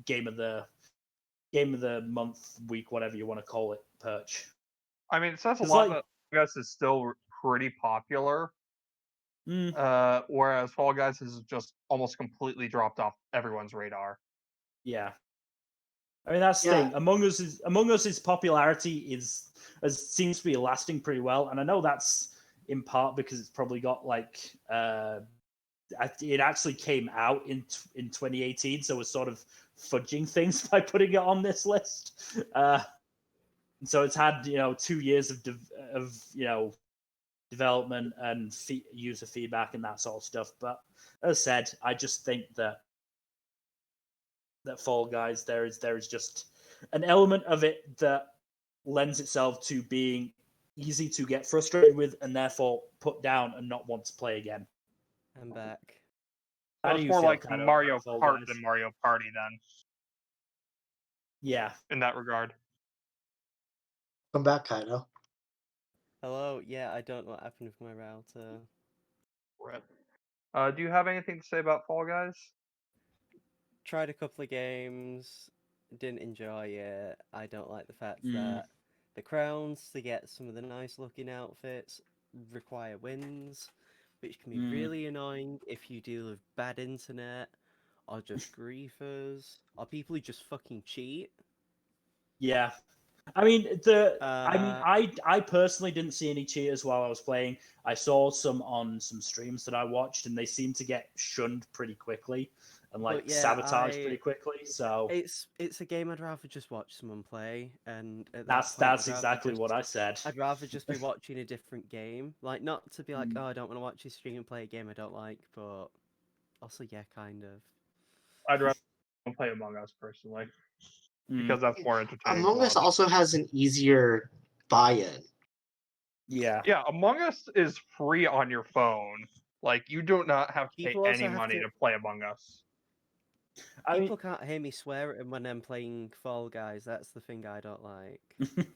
game of the month, week, whatever you want to call it, perch. I mean, it says a It's lot like- that Among Us is still pretty popular, whereas Fall Guys has just almost completely dropped off everyone's radar. Yeah. I mean that's the thing. Among Us's popularity seems to be lasting pretty well, and I know that's in part because it's probably got like it actually came out in 2018, so it's sort of fudging things by putting it on this list. So it's had 2 years of development and user feedback and that sort of stuff. But as I said, I just think that Fall Guys, there is just an element of it that lends itself to being easy to get frustrated with and therefore put down and not want to play again. I'm back. How do It's you more feel, like Kaido, Mario about Fall Kart Guys? than Mario Party, then, Yeah. in that regard. Come back, Kaido. Hello. Yeah, I don't know what happened with my router. Do you have anything to say about Fall Guys? Tried a couple of games, didn't enjoy it. I don't like the fact that the crowns to get some of the nice looking outfits require wins, which can be really annoying if you deal with bad internet or just griefers or people who just fucking cheat. Yeah. I mean, I personally didn't see any cheaters while I was playing. I saw some on some streams that I watched, and they seemed to get shunned pretty quickly and sabotaged pretty quickly. So it's a game I'd rather just watch someone play, and at that's exactly what I said. I'd rather just be watching a different game, like not to be like, oh, I don't want to watch you stream and play a game I don't like, but also yeah, kind of. I'd rather play Among Us personally because that's more entertaining. Among Us also has an easier buy-in. Yeah. Yeah, Among Us is free on your phone. Like, you do not have to pay People also any have money to- to play Among Us. People can't hear me swear at them when I'm playing Fall Guys. That's the thing I don't like.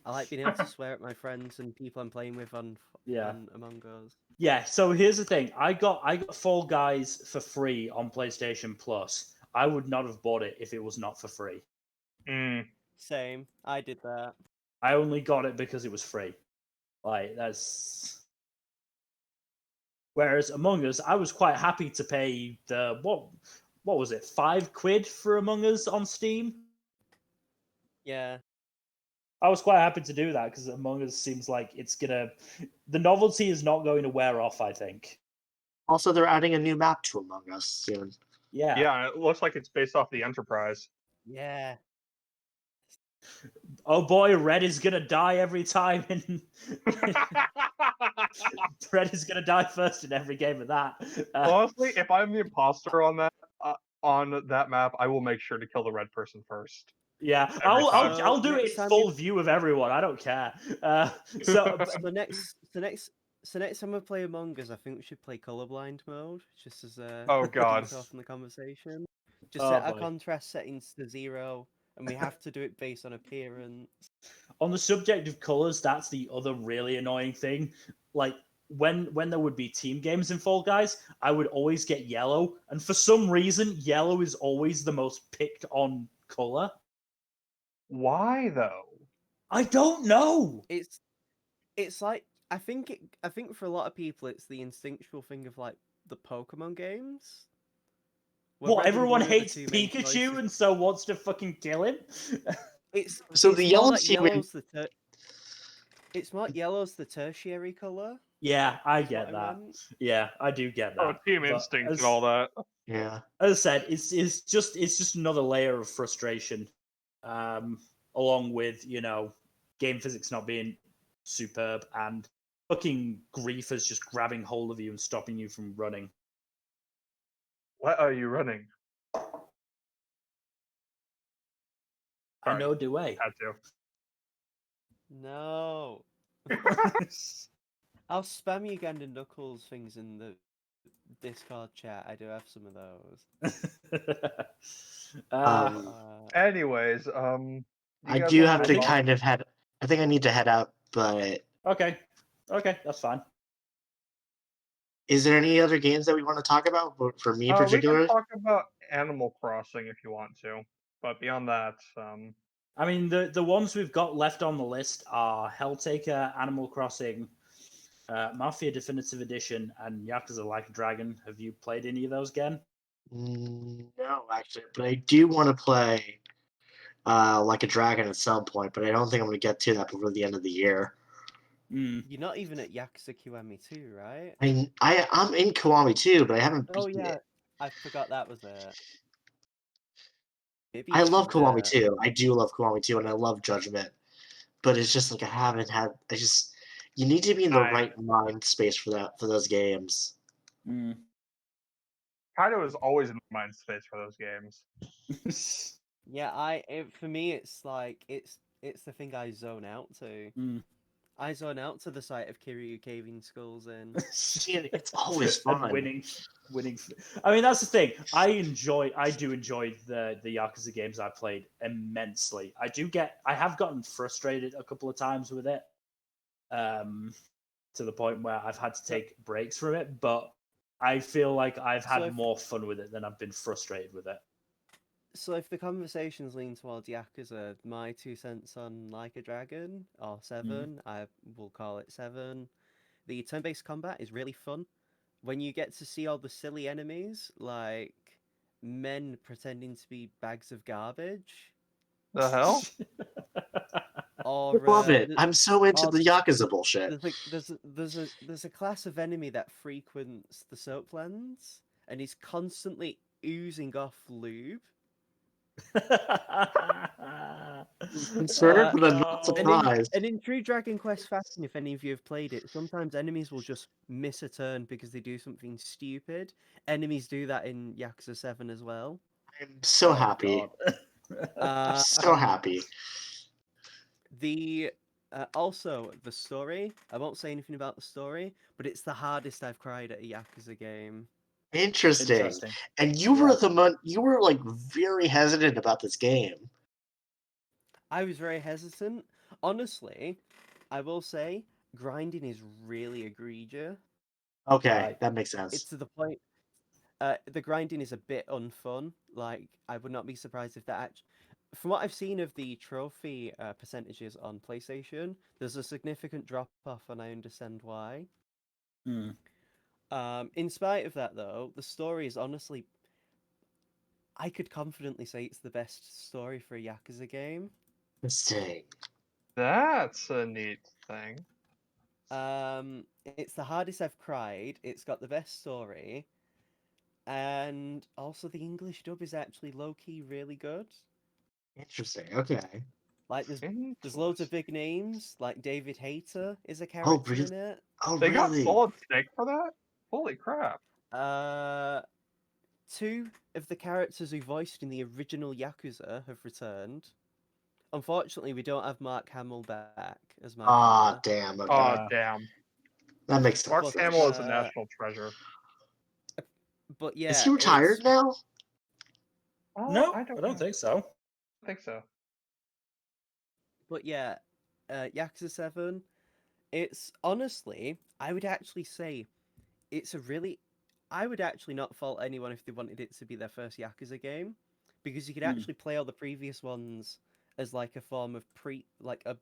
I like being able to swear at my friends and people I'm playing with on Among Us. Yeah, so here's the thing. I got Fall Guys for free on PlayStation Plus. I would not have bought it if it was not for free. Same. I did that. I only got it because it was free. Like that's. Whereas Among Us, I was quite happy to pay the what was it, £5 for Among Us on Steam. Yeah. I was quite happy to do that because Among Us seems like the novelty is not going to wear off. I think. Also, they're adding a new map to Among Us soon. Yeah. Yeah, it looks like it's based off the Enterprise. Yeah. Oh boy, Red is gonna die every time, and Red is gonna die first in every game of that. Honestly, if I'm the imposter on that map, I will make sure to kill the red person first. Yeah, Every I'll time. I'll do it next in time full view of everyone. I don't care. So So next time we play Among Us, I think we should play colorblind mode, just as a Oh, God. detour from the conversation. Just Oh, set our boy. contrast settings to 0, and we have to do it based on appearance. On the subject of colors, that's the other really annoying thing. Like when there would be team games in Fall Guys, I would always get yellow, and for some reason, yellow is always the most picked on color. Why though? I don't know. It's like I think for a lot of people it's the instinctual thing of like the Pokemon games. where What, red and everyone blue are the hates two main Pikachu choices. and so wants to fucking kill him? It's So it's the more yellow that team yellow's it's more yellow's the tertiary color. Yeah, I is get what I that. meant. Yeah, I do get that. Oh, Team But Instinct as, and all that. Yeah. as I said, it's just another layer of frustration, along with game physics not being superb and fucking griefers just grabbing hold of you and stopping you from running. What are you running? I Sorry. know do way. Had to. No. I'll spam you Gander Knuckles things in the Discord chat. I do have some of those. Um, Anyways, I guys do wanna have move to on? kind of head. I think I need to head out, but Okay, that's fine. is there any other games that we want to talk about for me in We particular? can talk about Animal Crossing if you want to, but beyond that, I mean, the ones we've got left on the list are Helltaker, Animal Crossing, Mafia Definitive Edition, and Yakuza Like a Dragon. Have you played any of those, Gen? No, actually, but I do want to play Like a Dragon at some point, but I don't think I'm going to get to that before the end of the year. You're not even at Yakuza Kiwami 2, right? I'm in Kiwami too, but I haven't Oh beaten yeah, it. I forgot that was it. Maybe I you love should, Kiwami too. I do love Kiwami too, and I love Judgment. But it's just like I haven't had. You need to be in the right mind space for that for those games. Kaido is always in the mind space for those games. Yeah, for me it's like it's the thing I zone out to. I zone out to the sight of Kiryu caving skulls in. See, it's always fun. And winning. I mean, that's the thing. I do enjoy the Yakuza games I played immensely. I have gotten frustrated a couple of times with it, to the point where I've had to take breaks from it. But I feel like I've had more fun with it than I've been frustrated with it. So if the conversations lean towards Yakuza, my 2 cents on Like a Dragon, or 7, I will call it 7. The turn-based combat is really fun. When you get to see all the silly enemies, like men pretending to be bags of garbage. The hell? Or love it. I'm so into the Yakuza bullshit. There's a class of enemy that frequents the soaplands and is constantly oozing off lube. Concerned, but I'm not surprised. And in True Dragon Quest Fashion, if any of you have played it, sometimes enemies will just miss a turn because they do something stupid. Enemies do that in Yakuza 7 as well. I'm so happy. I'm so happy. Also, the story, I won't say anything about the story, but it's the hardest I've cried at a Yakuza game. Interesting. And you were like very hesitant about this game. I was very hesitant. Honestly, I will say grinding is really egregious. Okay, that makes sense. It's to the point. The grinding is a bit unfun. Like I would not be surprised if that. from what I've seen of the trophy percentages on PlayStation, there's a significant drop off, and I understand why. Hmm. In spite of that, though, the story is honestly, I could confidently say it's the best story for a Yakuza game. Interesting. That's a neat thing. It's the hardest I've cried. It's got the best story, and also the English dub is actually low key really good. Interesting. Okay. Like there's loads of big names. Like David Hayter is a Oh, character really? in it. Oh, They got really? Solid Snake for that? Holy crap. Two of the characters who voiced in the original Yakuza have returned. Unfortunately, we don't have Mark Hamill back as Mark Ah, Hamiller. damn. Okay. Oh, damn. That makes sense. Mark But, Hamill is a national treasure. But yeah, Is he retired it's- now? No, I I don't don't know. think so. I think so. But yeah, Yakuza 7, it's honestly, I would actually say it's a really. I would actually not fault anyone if they wanted it to be their first Yakuza game, because you could Hmm. actually play all the previous ones as like a form of like a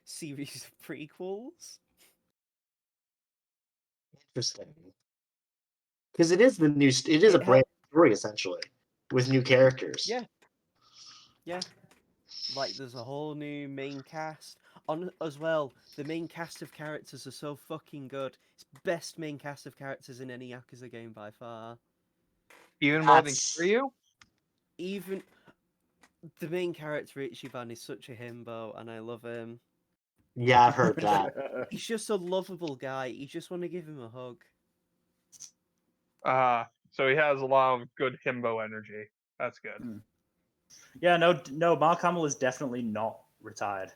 series of prequels. Interesting. Because it is the new. It is a It brand new story essentially, with new characters. Yeah. Yeah. Like there's a whole new main cast. On as well, the main cast of characters are so fucking good. It's best main cast of characters in any Yakuza game by far. Even more than That's- Kiryu? Even the main character Ichiban is such a himbo, and I love him. Yeah, I've heard that. He's just a lovable guy. You just want to give him a hug. So he has a lot of good himbo energy. That's good. Yeah, no, Mark Hamill is definitely not retired.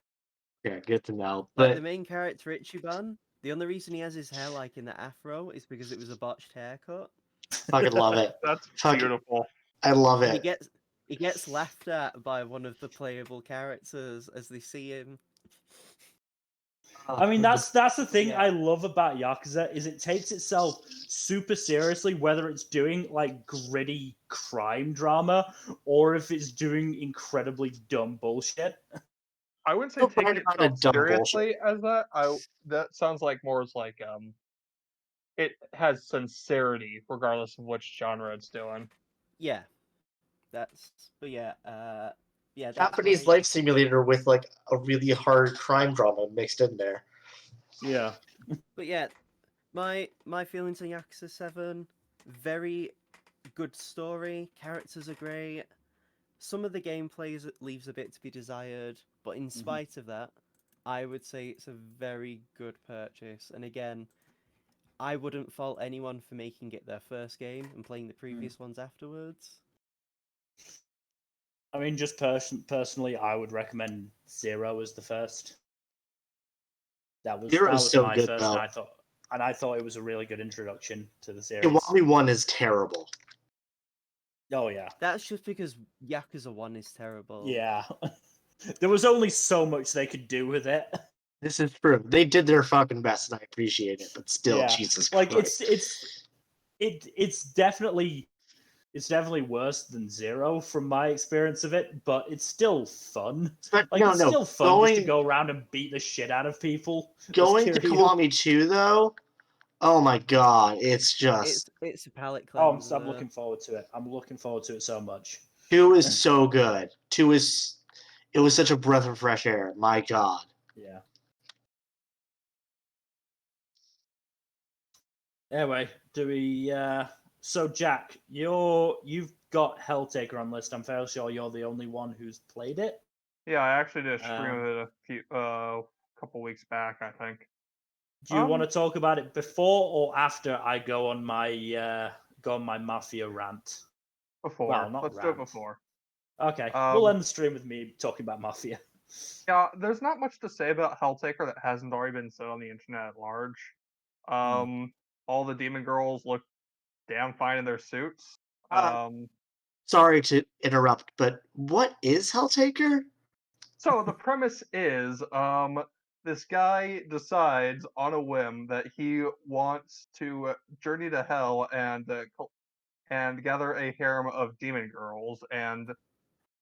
Yeah, good to know. Like But the main character Ichiban, the only reason he has his hair like in the afro is because it was a botched haircut. fucking love it. That's Fuck- beautiful. I love And it. he gets laughed at by one of the playable characters as they see him. I mean, that's the thing Yeah. I love about Yakuza is it takes itself super seriously, whether it's doing like gritty crime drama or if it's doing incredibly dumb bullshit. I wouldn't say Don't taking mind about itself dumb seriously as that. That sounds like more as like it has sincerity regardless of which genre it's doing. Yeah, but yeah, yeah. That's Japanese my- life simulator with like a really hard crime drama mixed in there. Yeah. But yeah, my feelings on Yakuza 7, very good story. Characters are great. Some of the gameplay leaves a bit to be desired, but in spite of that, I would say it's a very good purchase. And again, I wouldn't fault anyone for making it their first game and playing the previous ones afterwards. I mean, just personally, I would recommend Zero as the first. That was Zero's so my good, first, though. and I thought it was a really good introduction to the series. Kiwami 1 is terrible. Oh yeah, That's just because Yakuza 1 is terrible. yeah. There was only so much they could do with it. This is true. They did their fucking best, and I appreciate it. But still, Yeah. Jesus Like Christ. it's definitely worse than Zero from my experience of it, but it's still fun. But Like no, it's no. still fun just to Going, go around and beat the shit out of people. as going to Kiryu. Kiwami 2, though, oh my god, it's just... It's a palate Oh, cleanser. I'm looking forward to it. I'm looking forward to it so much. 2 is so good. 2 is... It was such a breath of fresh air. My god. Yeah. Anyway, do we? So Jack, you've got Helltaker on list. I'm fairly sure you're the only one who's played it. Yeah, I actually did a stream Um, of it couple weeks back, I think. Do you want to talk about it before or after I go on my Mafia rant? Before. Well, not Let's do it rant. before. Okay, we'll Um, end the stream with me talking about Mafia. Yeah, there's not much to say about Helltaker that hasn't already been said on the internet at large. All the demon girls look damn fine in their suits. Sorry to interrupt, but what is Helltaker? So the premise is, this guy decides on a whim that he wants to journey to hell and gather a harem of demon girls, and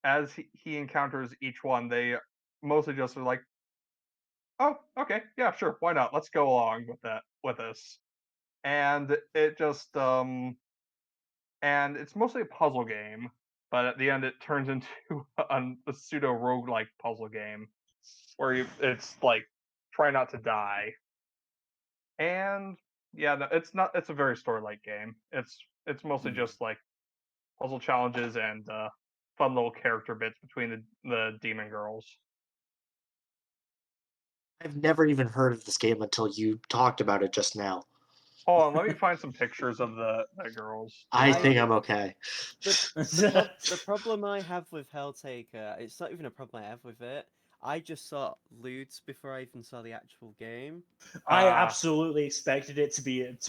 as he encounters each one, they mostly just are like, "Oh, okay, yeah, sure, why not? Let's go along with this." And it just and it's mostly a puzzle game, but at the end it turns into a pseudo roguelike puzzle game where it's like try not to die. And yeah, no, it's a very story-like game. It's mostly just like puzzle challenges and fun little character bits between the demon girls. I've never even heard of this game until you talked about it just now. Hold on, let me find some pictures of the girls. I I- think I'm okay. The problem I have with Helltaker, it's not even a problem I have with it. I just saw lewds before I even saw the actual game. I Ah. absolutely expected it to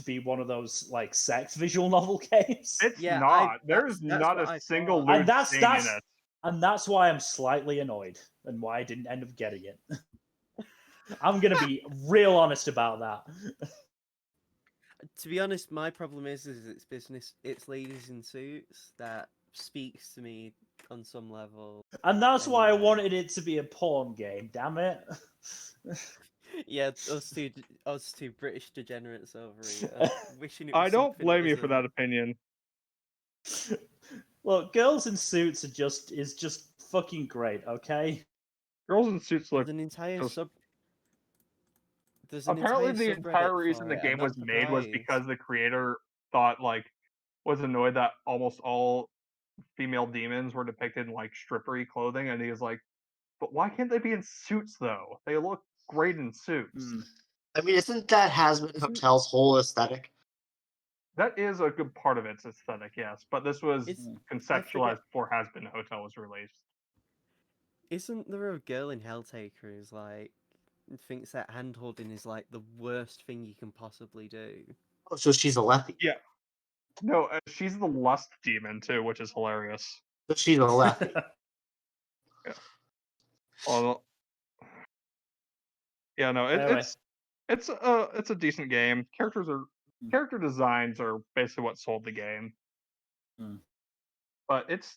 be one of those like sex visual novel games, It's Yeah, not. There's that's not what a I single thought. lewd and that's thing that's in it. and that's why I'm slightly annoyed and why I didn't end up getting it. I'm gonna be real honest about that. To be honest, my problem is it's business. It's ladies in suits that speaks to me on some level. And that's why I Anyway. wanted it to be a porn game. Damn it! Yeah, us two British degenerates over here, wishing it was I don't something it blame you for isn't. that opinion. Look, girls in suits is just fucking great. Okay. Girls in suits look. There's an entire just- sub. There's an Apparently, entire the subreddit entire reason for the it. I'm game not was made was surprised. because the creator thought was annoyed that almost all female demons were depicted in like strippery clothing, and he was like, "But why can't they be in suits though? They look great in suits." Hmm. I mean, isn't that Hazbin Hotel's whole aesthetic? That is a good part of its aesthetic, yes, but this was It's- conceptualized before Has Been Hotel was released. Isn't there a girl in Helltaker who's like thinks that hand holding is like the worst thing you can possibly do? Oh, so she's a lefty. Yeah. No, she's the lust demon too, which is hilarious. So she's a lefty. Well, yeah, no, Anyway. it's a decent game. Character designs are basically what sold the game. Hmm. But it's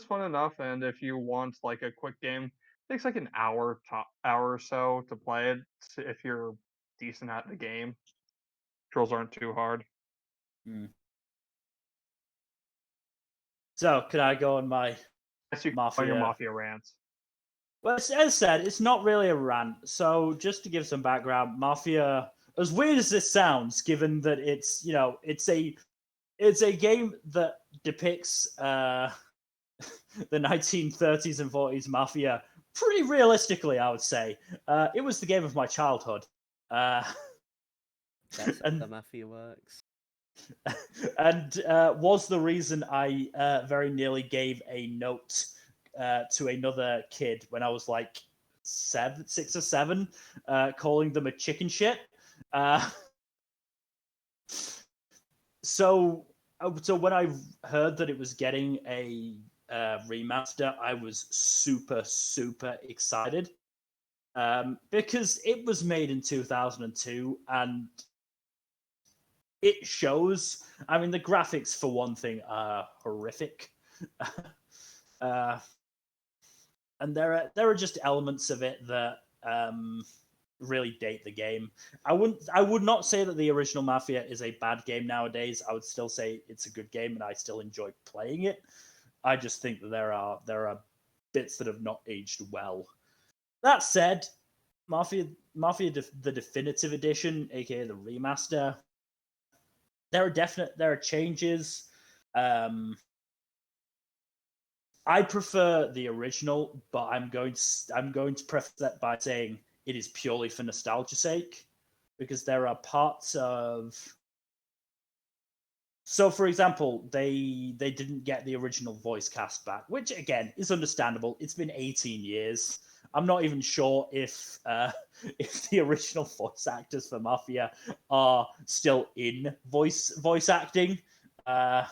fun enough, and if you want like a quick game, it takes like an hour or so to play it if you're decent at the game. Controls aren't too hard. So, could I go on my Yes, you can play your Mafia rants. Well, as said, it's not really a rant. So, just to give some background, Mafia, as weird as this sounds, given that it's it's a game that depicts the 1930s and 40s Mafia pretty realistically, I would say. It was the game of my childhood. That's how And- the mafia works. and was the reason I very nearly gave a note to another kid when I was like 6 or 7, calling them a chicken shit. So when I heard that it was getting a remaster, I was super excited because it was made in 2002 and it shows. I mean, the graphics for one thing are horrific, and there are just elements of it that really date the game. I would not say that the original Mafia is a bad game nowadays. I would still say it's a good game, and I still enjoy playing it. I just think that there are bits that have not aged well. That said, Mafia the Definitive Edition, aka the remaster, there are changes. I prefer the original, but I'm going to preface that by saying it is purely for nostalgia's sake, because there are parts of. So, for example, they didn't get the original voice cast back, which again is understandable. It's been 18 years. I'm not even sure if the original voice actors for Mafia are still in voice acting. Yeah,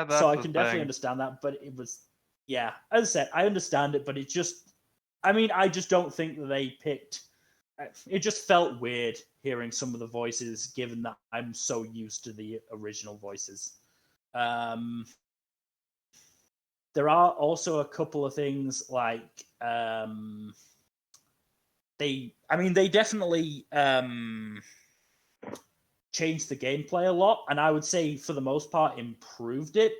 that's So I the can definitely thing. understand that, but it was, yeah, as I said, I understand it, but it just, I mean, I just don't think that they picked. It just felt weird hearing some of the voices, given that I'm so used to the original voices. there are also a couple of things like they definitely changed the gameplay a lot, and I would say for the most part improved it.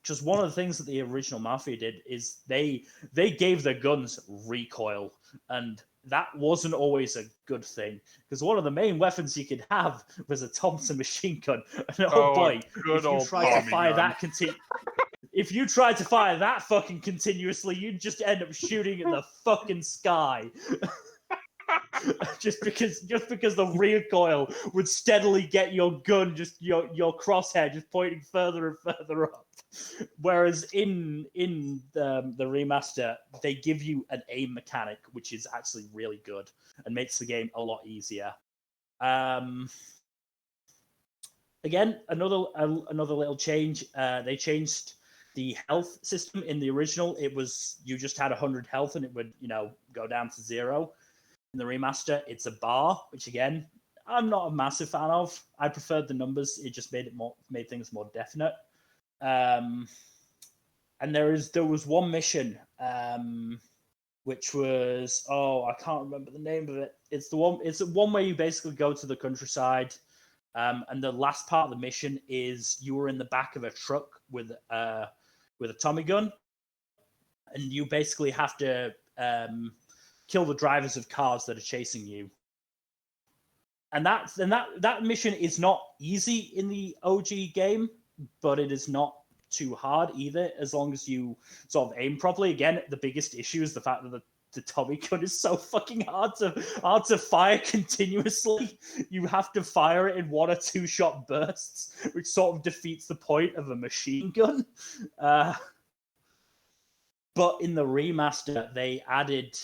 Just one of the things that the original Mafia did is they gave their guns recoil, and that wasn't always a good thing, because one of the main weapons you could have was a Thompson machine gun. And boy, good if you old tried to Tommy fire gun. if you tried to fire that fucking continuously, you'd just end up shooting in the fucking sky. just because the recoil would steadily get your gun, just your crosshair just pointing further and further up. Whereas in the remaster, they give you an aim mechanic, which is actually really good and makes the game a lot easier. Again, another little change. They changed the health system. In the original, it was you just had 100 health and it would go down to 0. In the remaster, it's a bar, which again, I'm not a massive fan of. I preferred the numbers. It just made things more definite. And there was one mission, which was I can't remember the name of it. It's the one where you basically go to the countryside, and the last part of the mission is you were in the back of a truck with a Tommy gun, and you basically have to kill the drivers of cars that are chasing you. And that mission is not easy in the OG game, but it is not too hard either, as long as you sort of aim properly. Again, the biggest issue is the fact that the Tommy gun is so fucking hard to fire continuously. You have to fire it in 1 or 2 shot bursts, which sort of defeats the point of a machine gun. But in the remaster, they added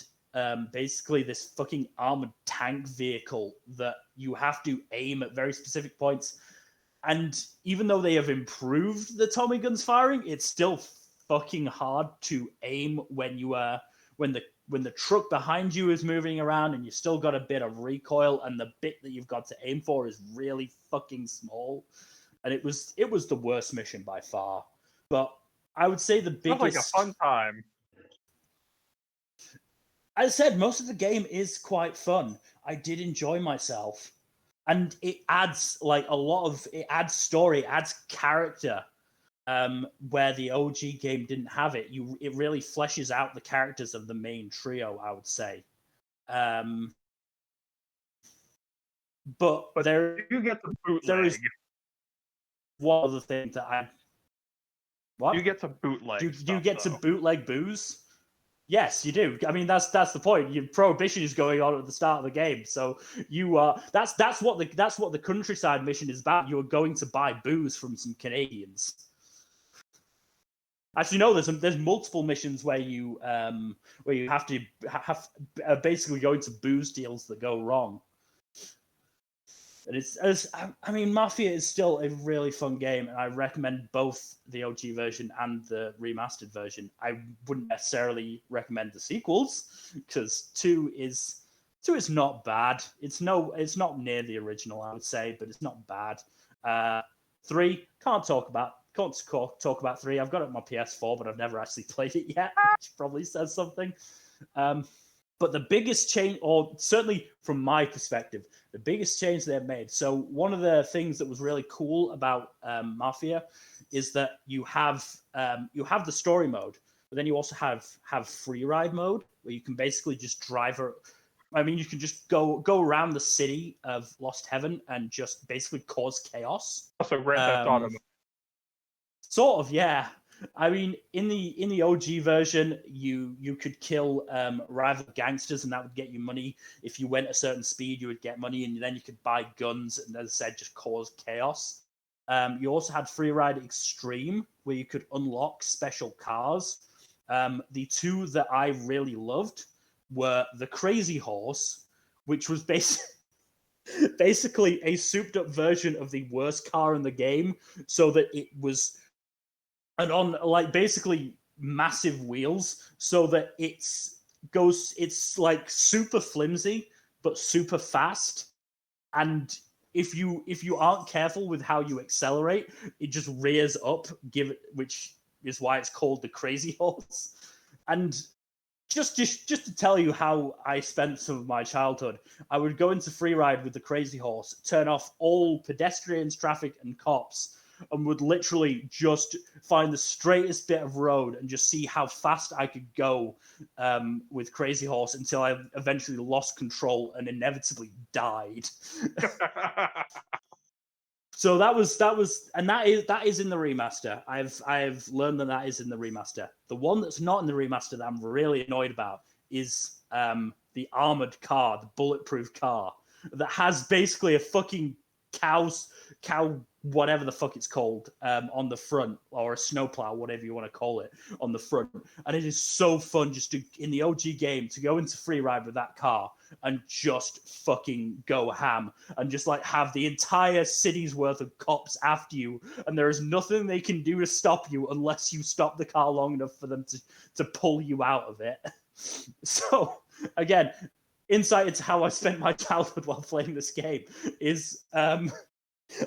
basically this fucking armored tank vehicle that you have to aim at very specific points. And even though they have improved the Tommy gun's firing, it's still fucking hard to aim when the truck behind you is moving around and you still got a bit of recoil, and the bit that you've got to aim for is really fucking small. And it was the worst mission by far. But I would say the biggest... Sounds like a fun time. As I said, most of the game is quite fun. I did enjoy myself. And it adds it adds story, adds character, where the OG game didn't have it. It really fleshes out the characters of the main trio, I would say. But there you get the bootleg. There is one other thing that I... What? You get to bootleg. Do you get to bootleg booze? Yes, you do. I mean, that's the point. Your prohibition is going on at the start of the game, so you that's what the countryside mission is about. You are going to buy booze from some Canadians. Actually, no. There's multiple missions where you have to basically go into booze deals that go wrong. And Mafia is still a really fun game, and I recommend both the OG version and the remastered version. I wouldn't necessarily recommend the sequels, because 2 is not bad. It's not near the original, I would say, but it's not bad. 3 can't talk about 3. I've got it on my PS4, but I've never actually played it yet, which probably says something. But the biggest change, or certainly from my perspective, the biggest change they've made. So one of the things that was really cool about Mafia is that you have the story mode, but then you also have free ride mode, where you can basically just drive. You can just go around the city of Lost Heaven and just basically cause chaos. Also, Grand Theft Auto. Sort of, yeah. I mean, in the OG version, you could kill rival gangsters, and that would get you money. If you went a certain speed, you would get money, and then you could buy guns, and as I said, just cause chaos. You also had Free Ride Extreme, where you could unlock special cars. The 2 that I really loved were the Crazy Horse, which was basically a souped-up version of the worst car in the game, so that it was... and on basically massive wheels, so that it's like super flimsy but super fast, and if you aren't careful with how you accelerate, it just rears up, which is why it's called the Crazy Horse. And just to tell you how I spent some of my childhood, I would go into free ride with the Crazy Horse, turn off all pedestrians, traffic, and cops, and would literally just find the straightest bit of road and just see how fast I could go with Crazy Horse until I eventually lost control and inevitably died. So that was, and that is in the remaster. I've learned that is in the remaster. The one that's not in the remaster that I'm really annoyed about is the armored car, the bulletproof car that has basically a fucking cow, whatever the fuck it's called, on the front, or a snowplow, whatever you want to call it, on the front. And it is so fun just to, in the OG game, to go into free ride with that car and just fucking go ham and just like have the entire city's worth of cops after you, and there is nothing they can do to stop you unless you stop the car long enough for them to pull you out of it. So again, insight into how I spent my childhood while playing this game is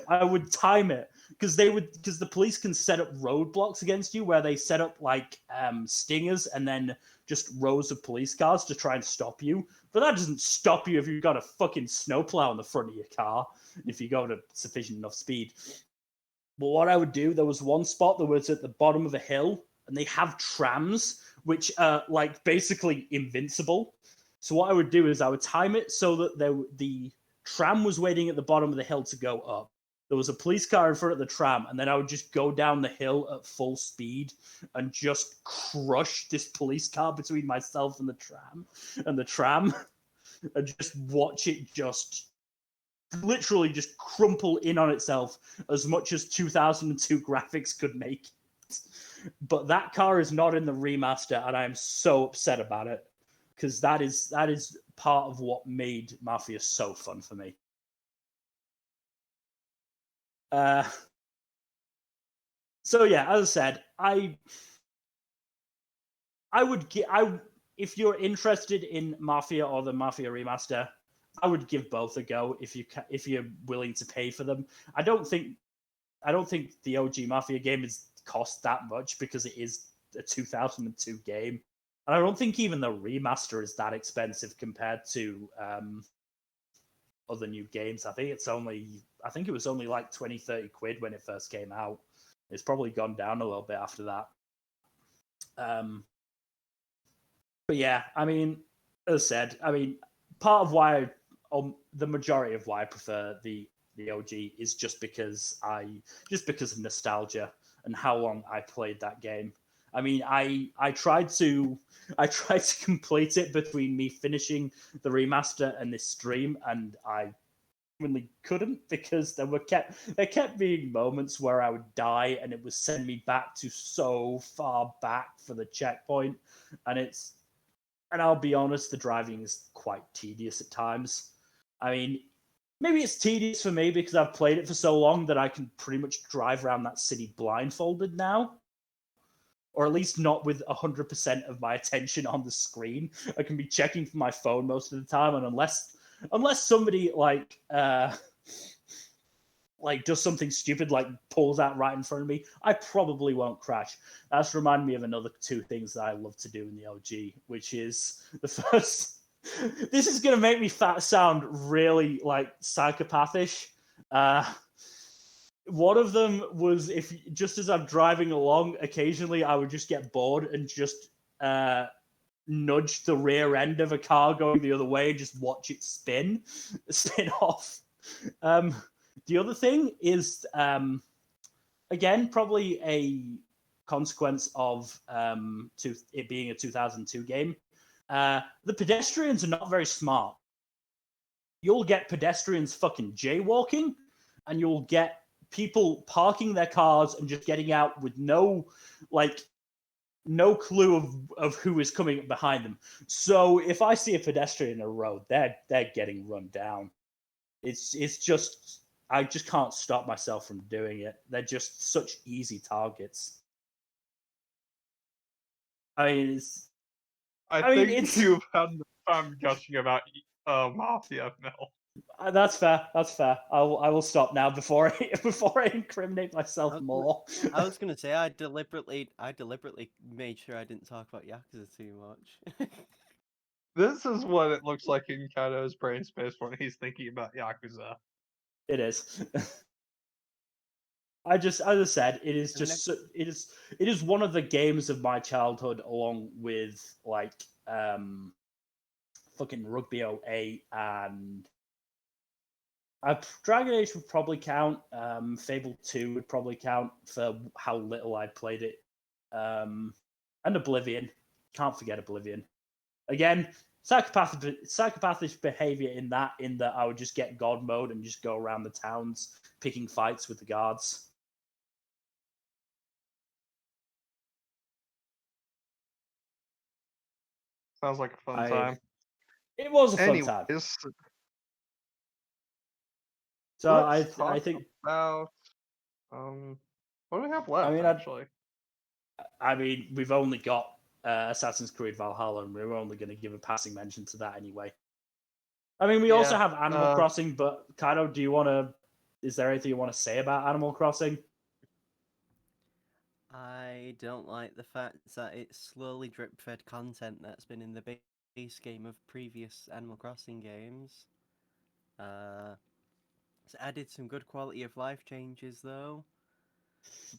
I would time it because the police can set up roadblocks against you where they set up like stingers and then just rows of police cars to try and stop you. But that doesn't stop you if you've got a fucking snowplow in the front of your car, if you go at a sufficient enough speed. But what I would do, there was one spot that was at the bottom of a hill, and they have trams, which are like basically invincible. So what I would do is I would time it so that the tram was waiting at the bottom of the hill to go up. There was a police car in front of the tram, and then I would just go down the hill at full speed and just crush this police car between myself and the tram, and just watch it just literally just crumple in on itself as much as 2002 graphics could make it. But that car is not in the remaster, and I am so upset about it because that is part of what made Mafia so fun for me. So yeah, as I said, if you're interested in Mafia or the Mafia remaster, I would give both a go if you're willing to pay for them. I don't think the OG Mafia game is cost that much because it is a 2002 game, and I don't think even the remaster is that expensive compared to other new games. I think it was only like 20-30 quid when it first came out. It's probably gone down a little bit after that. But yeah, I mean, as I said, part of why, the majority of why I prefer the OG is just because of nostalgia and how long I played that game. I mean, I tried to complete it between me finishing the remaster and this stream, and I really couldn't because there kept being moments where I would die and it would send me back to so far back for the checkpoint, and I'll be honest, the driving is quite tedious at times. I mean, maybe it's tedious for me because I've played it for so long that I can pretty much drive around that city blindfolded now. Or at least not with 100% of my attention on the screen. I can be checking for my phone most of the time, and unless somebody like does something stupid, like pulls out right in front of me, I probably won't crash. That's reminded me of another two things that I love to do in the OG, which is the first. This is gonna make me sound really like psychopathish. One of them was if just as I'm driving along, occasionally I would just get bored and just nudge the rear end of a car going the other way and just watch it spin off. The other thing is, again, probably a consequence of it being a 2002 game. The pedestrians are not very smart. You'll get pedestrians fucking jaywalking, and you'll get people parking their cars and just getting out with no clue of who is coming behind them. So if I see a pedestrian in a road, they're getting run down. It's just I just can't stop myself from doing it. They're just such easy targets. I mean, I think you've had the fun gushing about Mafia, Mel. That's fair. That's fair. I will stop now before before I incriminate myself Okay. more. I was gonna say I deliberately made sure I didn't talk about Yakuza too much. This is what it looks like in Kaido's brain space when he's thinking about Yakuza. It is. As I said, it is I mean, just it is one of the games of my childhood, along with like fucking Rugby 08 and Dragon Age would probably count. Fable 2 would probably count for how little I played it. And Oblivion. Can't forget Oblivion. Again, psychopathic behavior in that I would just get God mode and just go around the towns picking fights with the guards. Sounds like a fun time. It was a fun time. Anyways, So I let's think talk about what do we have left? I mean, actually, I mean, we've only got Assassin's Creed Valhalla, and we're only going to give a passing mention to that anyway. I mean, we also Yeah, have Animal Crossing, but Kaido, do you want to? Is there anything you want to say about Animal Crossing? I don't like the fact that it's slowly drip-fed content that's been in the base game of previous Animal Crossing games. It's added some good quality of life changes though,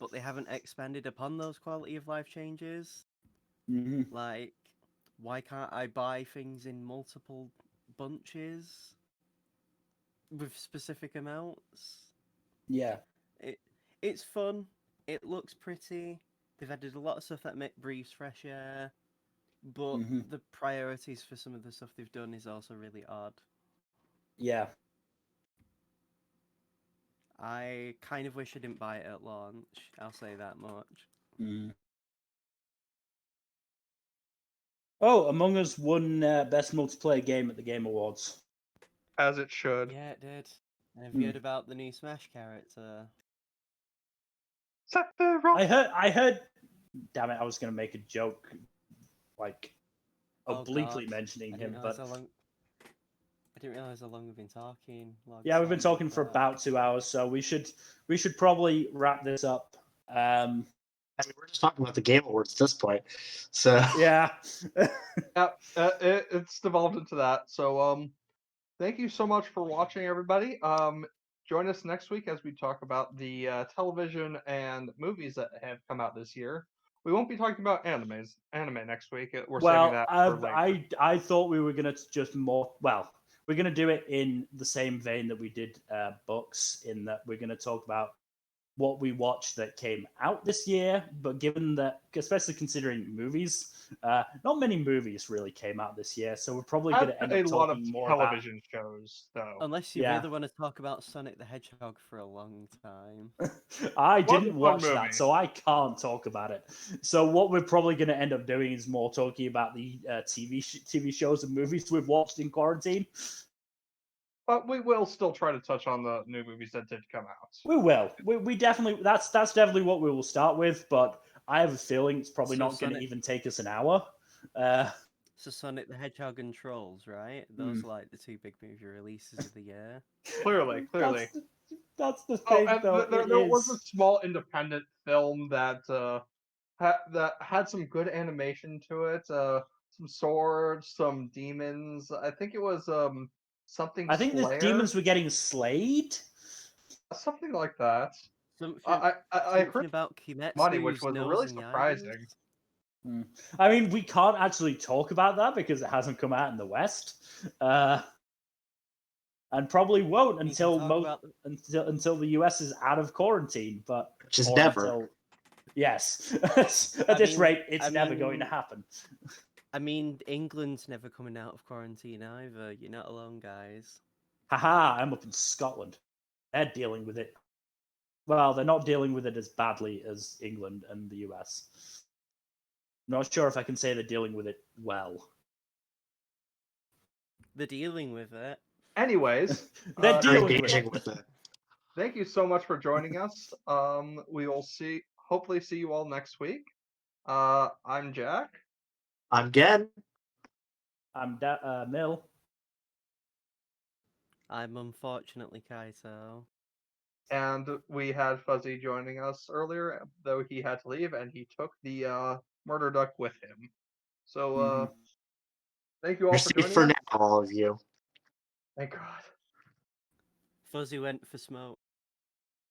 but they haven't expanded upon those quality of life changes. Mm-hmm. Like, why can't I buy things in multiple bunches with specific amounts? Yeah. It's fun. It looks pretty. They've added a lot of stuff that breathes fresh air, but the priorities for some of the stuff they've done is also really odd. Yeah. I kind of wish I didn't buy it at launch. I'll say that much. Mm. Oh, Among Us won Best Multiplayer Game at the Game Awards. as it should. Yeah, it did. Have you heard about the new Smash character? Sephiroth. I heard. Damn it! I was going to make a joke, like obliquely God. mentioning I didn't him, realize but how long. I didn't realize how long we've been talking. yeah, we've been Sorry talking for that. about 2 hours, so we should probably wrap this up. I mean, we're just talking about the Game Awards at this point, so Yeah. Yeah, it's devolved into that. So, thank you so much for watching, everybody. Join us next week as we talk about the television and movies that have come out this year. We won't be talking about anime next week. We're saving that for later. I thought we were gonna just more. Well, we're gonna do it in the same vein that we did books. In that we're gonna talk about what we watched that came out this year. But given that, especially considering movies, not many movies really came out this year, so we're probably gonna end up a lot of talking more television shows, though. Unless you Yeah. really want to talk about Sonic the Hedgehog for a long time. I What a didn't fun watch movie. that, so I can't talk about it. So what we're probably going to end up doing is more talking about the TV shows and movies we've watched in quarantine. But we will still try to touch on the new movies that did come out. We will. We definitely. That's definitely what we will start with. But I have a feeling it's probably So not going to Sonic- even take us an hour. So Sonic the Hedgehog and Trolls, right? Those are like the two big movie releases of the year. Clearly. That's the Oh, thing, and though. there was a small independent film that that had some good animation to it. Some swords, some demons. I think it was something. I think the Slayer? demons were getting slayed. Something like that. Something, I something heard about Kimetsu's money, which was nose really and the surprising. eyes. I mean, we can't actually talk about that because it hasn't come out in the West, and probably won't We can until talk about until the US is out of quarantine. But which is or never. until- yes, at this mean- rate, it's I never going to mean- happen. I mean, England's never coming out of quarantine either. You're not alone, guys. Haha! I'm up in Scotland. They're dealing with it. Well, they're not dealing with it as badly as England and the US. I'm not sure if I can say they're dealing with it well. They're dealing with it. Anyways, They're They're dealing with engaging it. with it. thank you so much for joining us. We will hopefully see you all next week. I'm Jack. I'm Gen. I'm Mill. I'm unfortunately Kaito. And we had Fuzzy joining us earlier, though he had to leave, and he took the murder duck with him. So thank you all You're for safe joining for us. now, all of you. Thank God. Fuzzy went for smoke.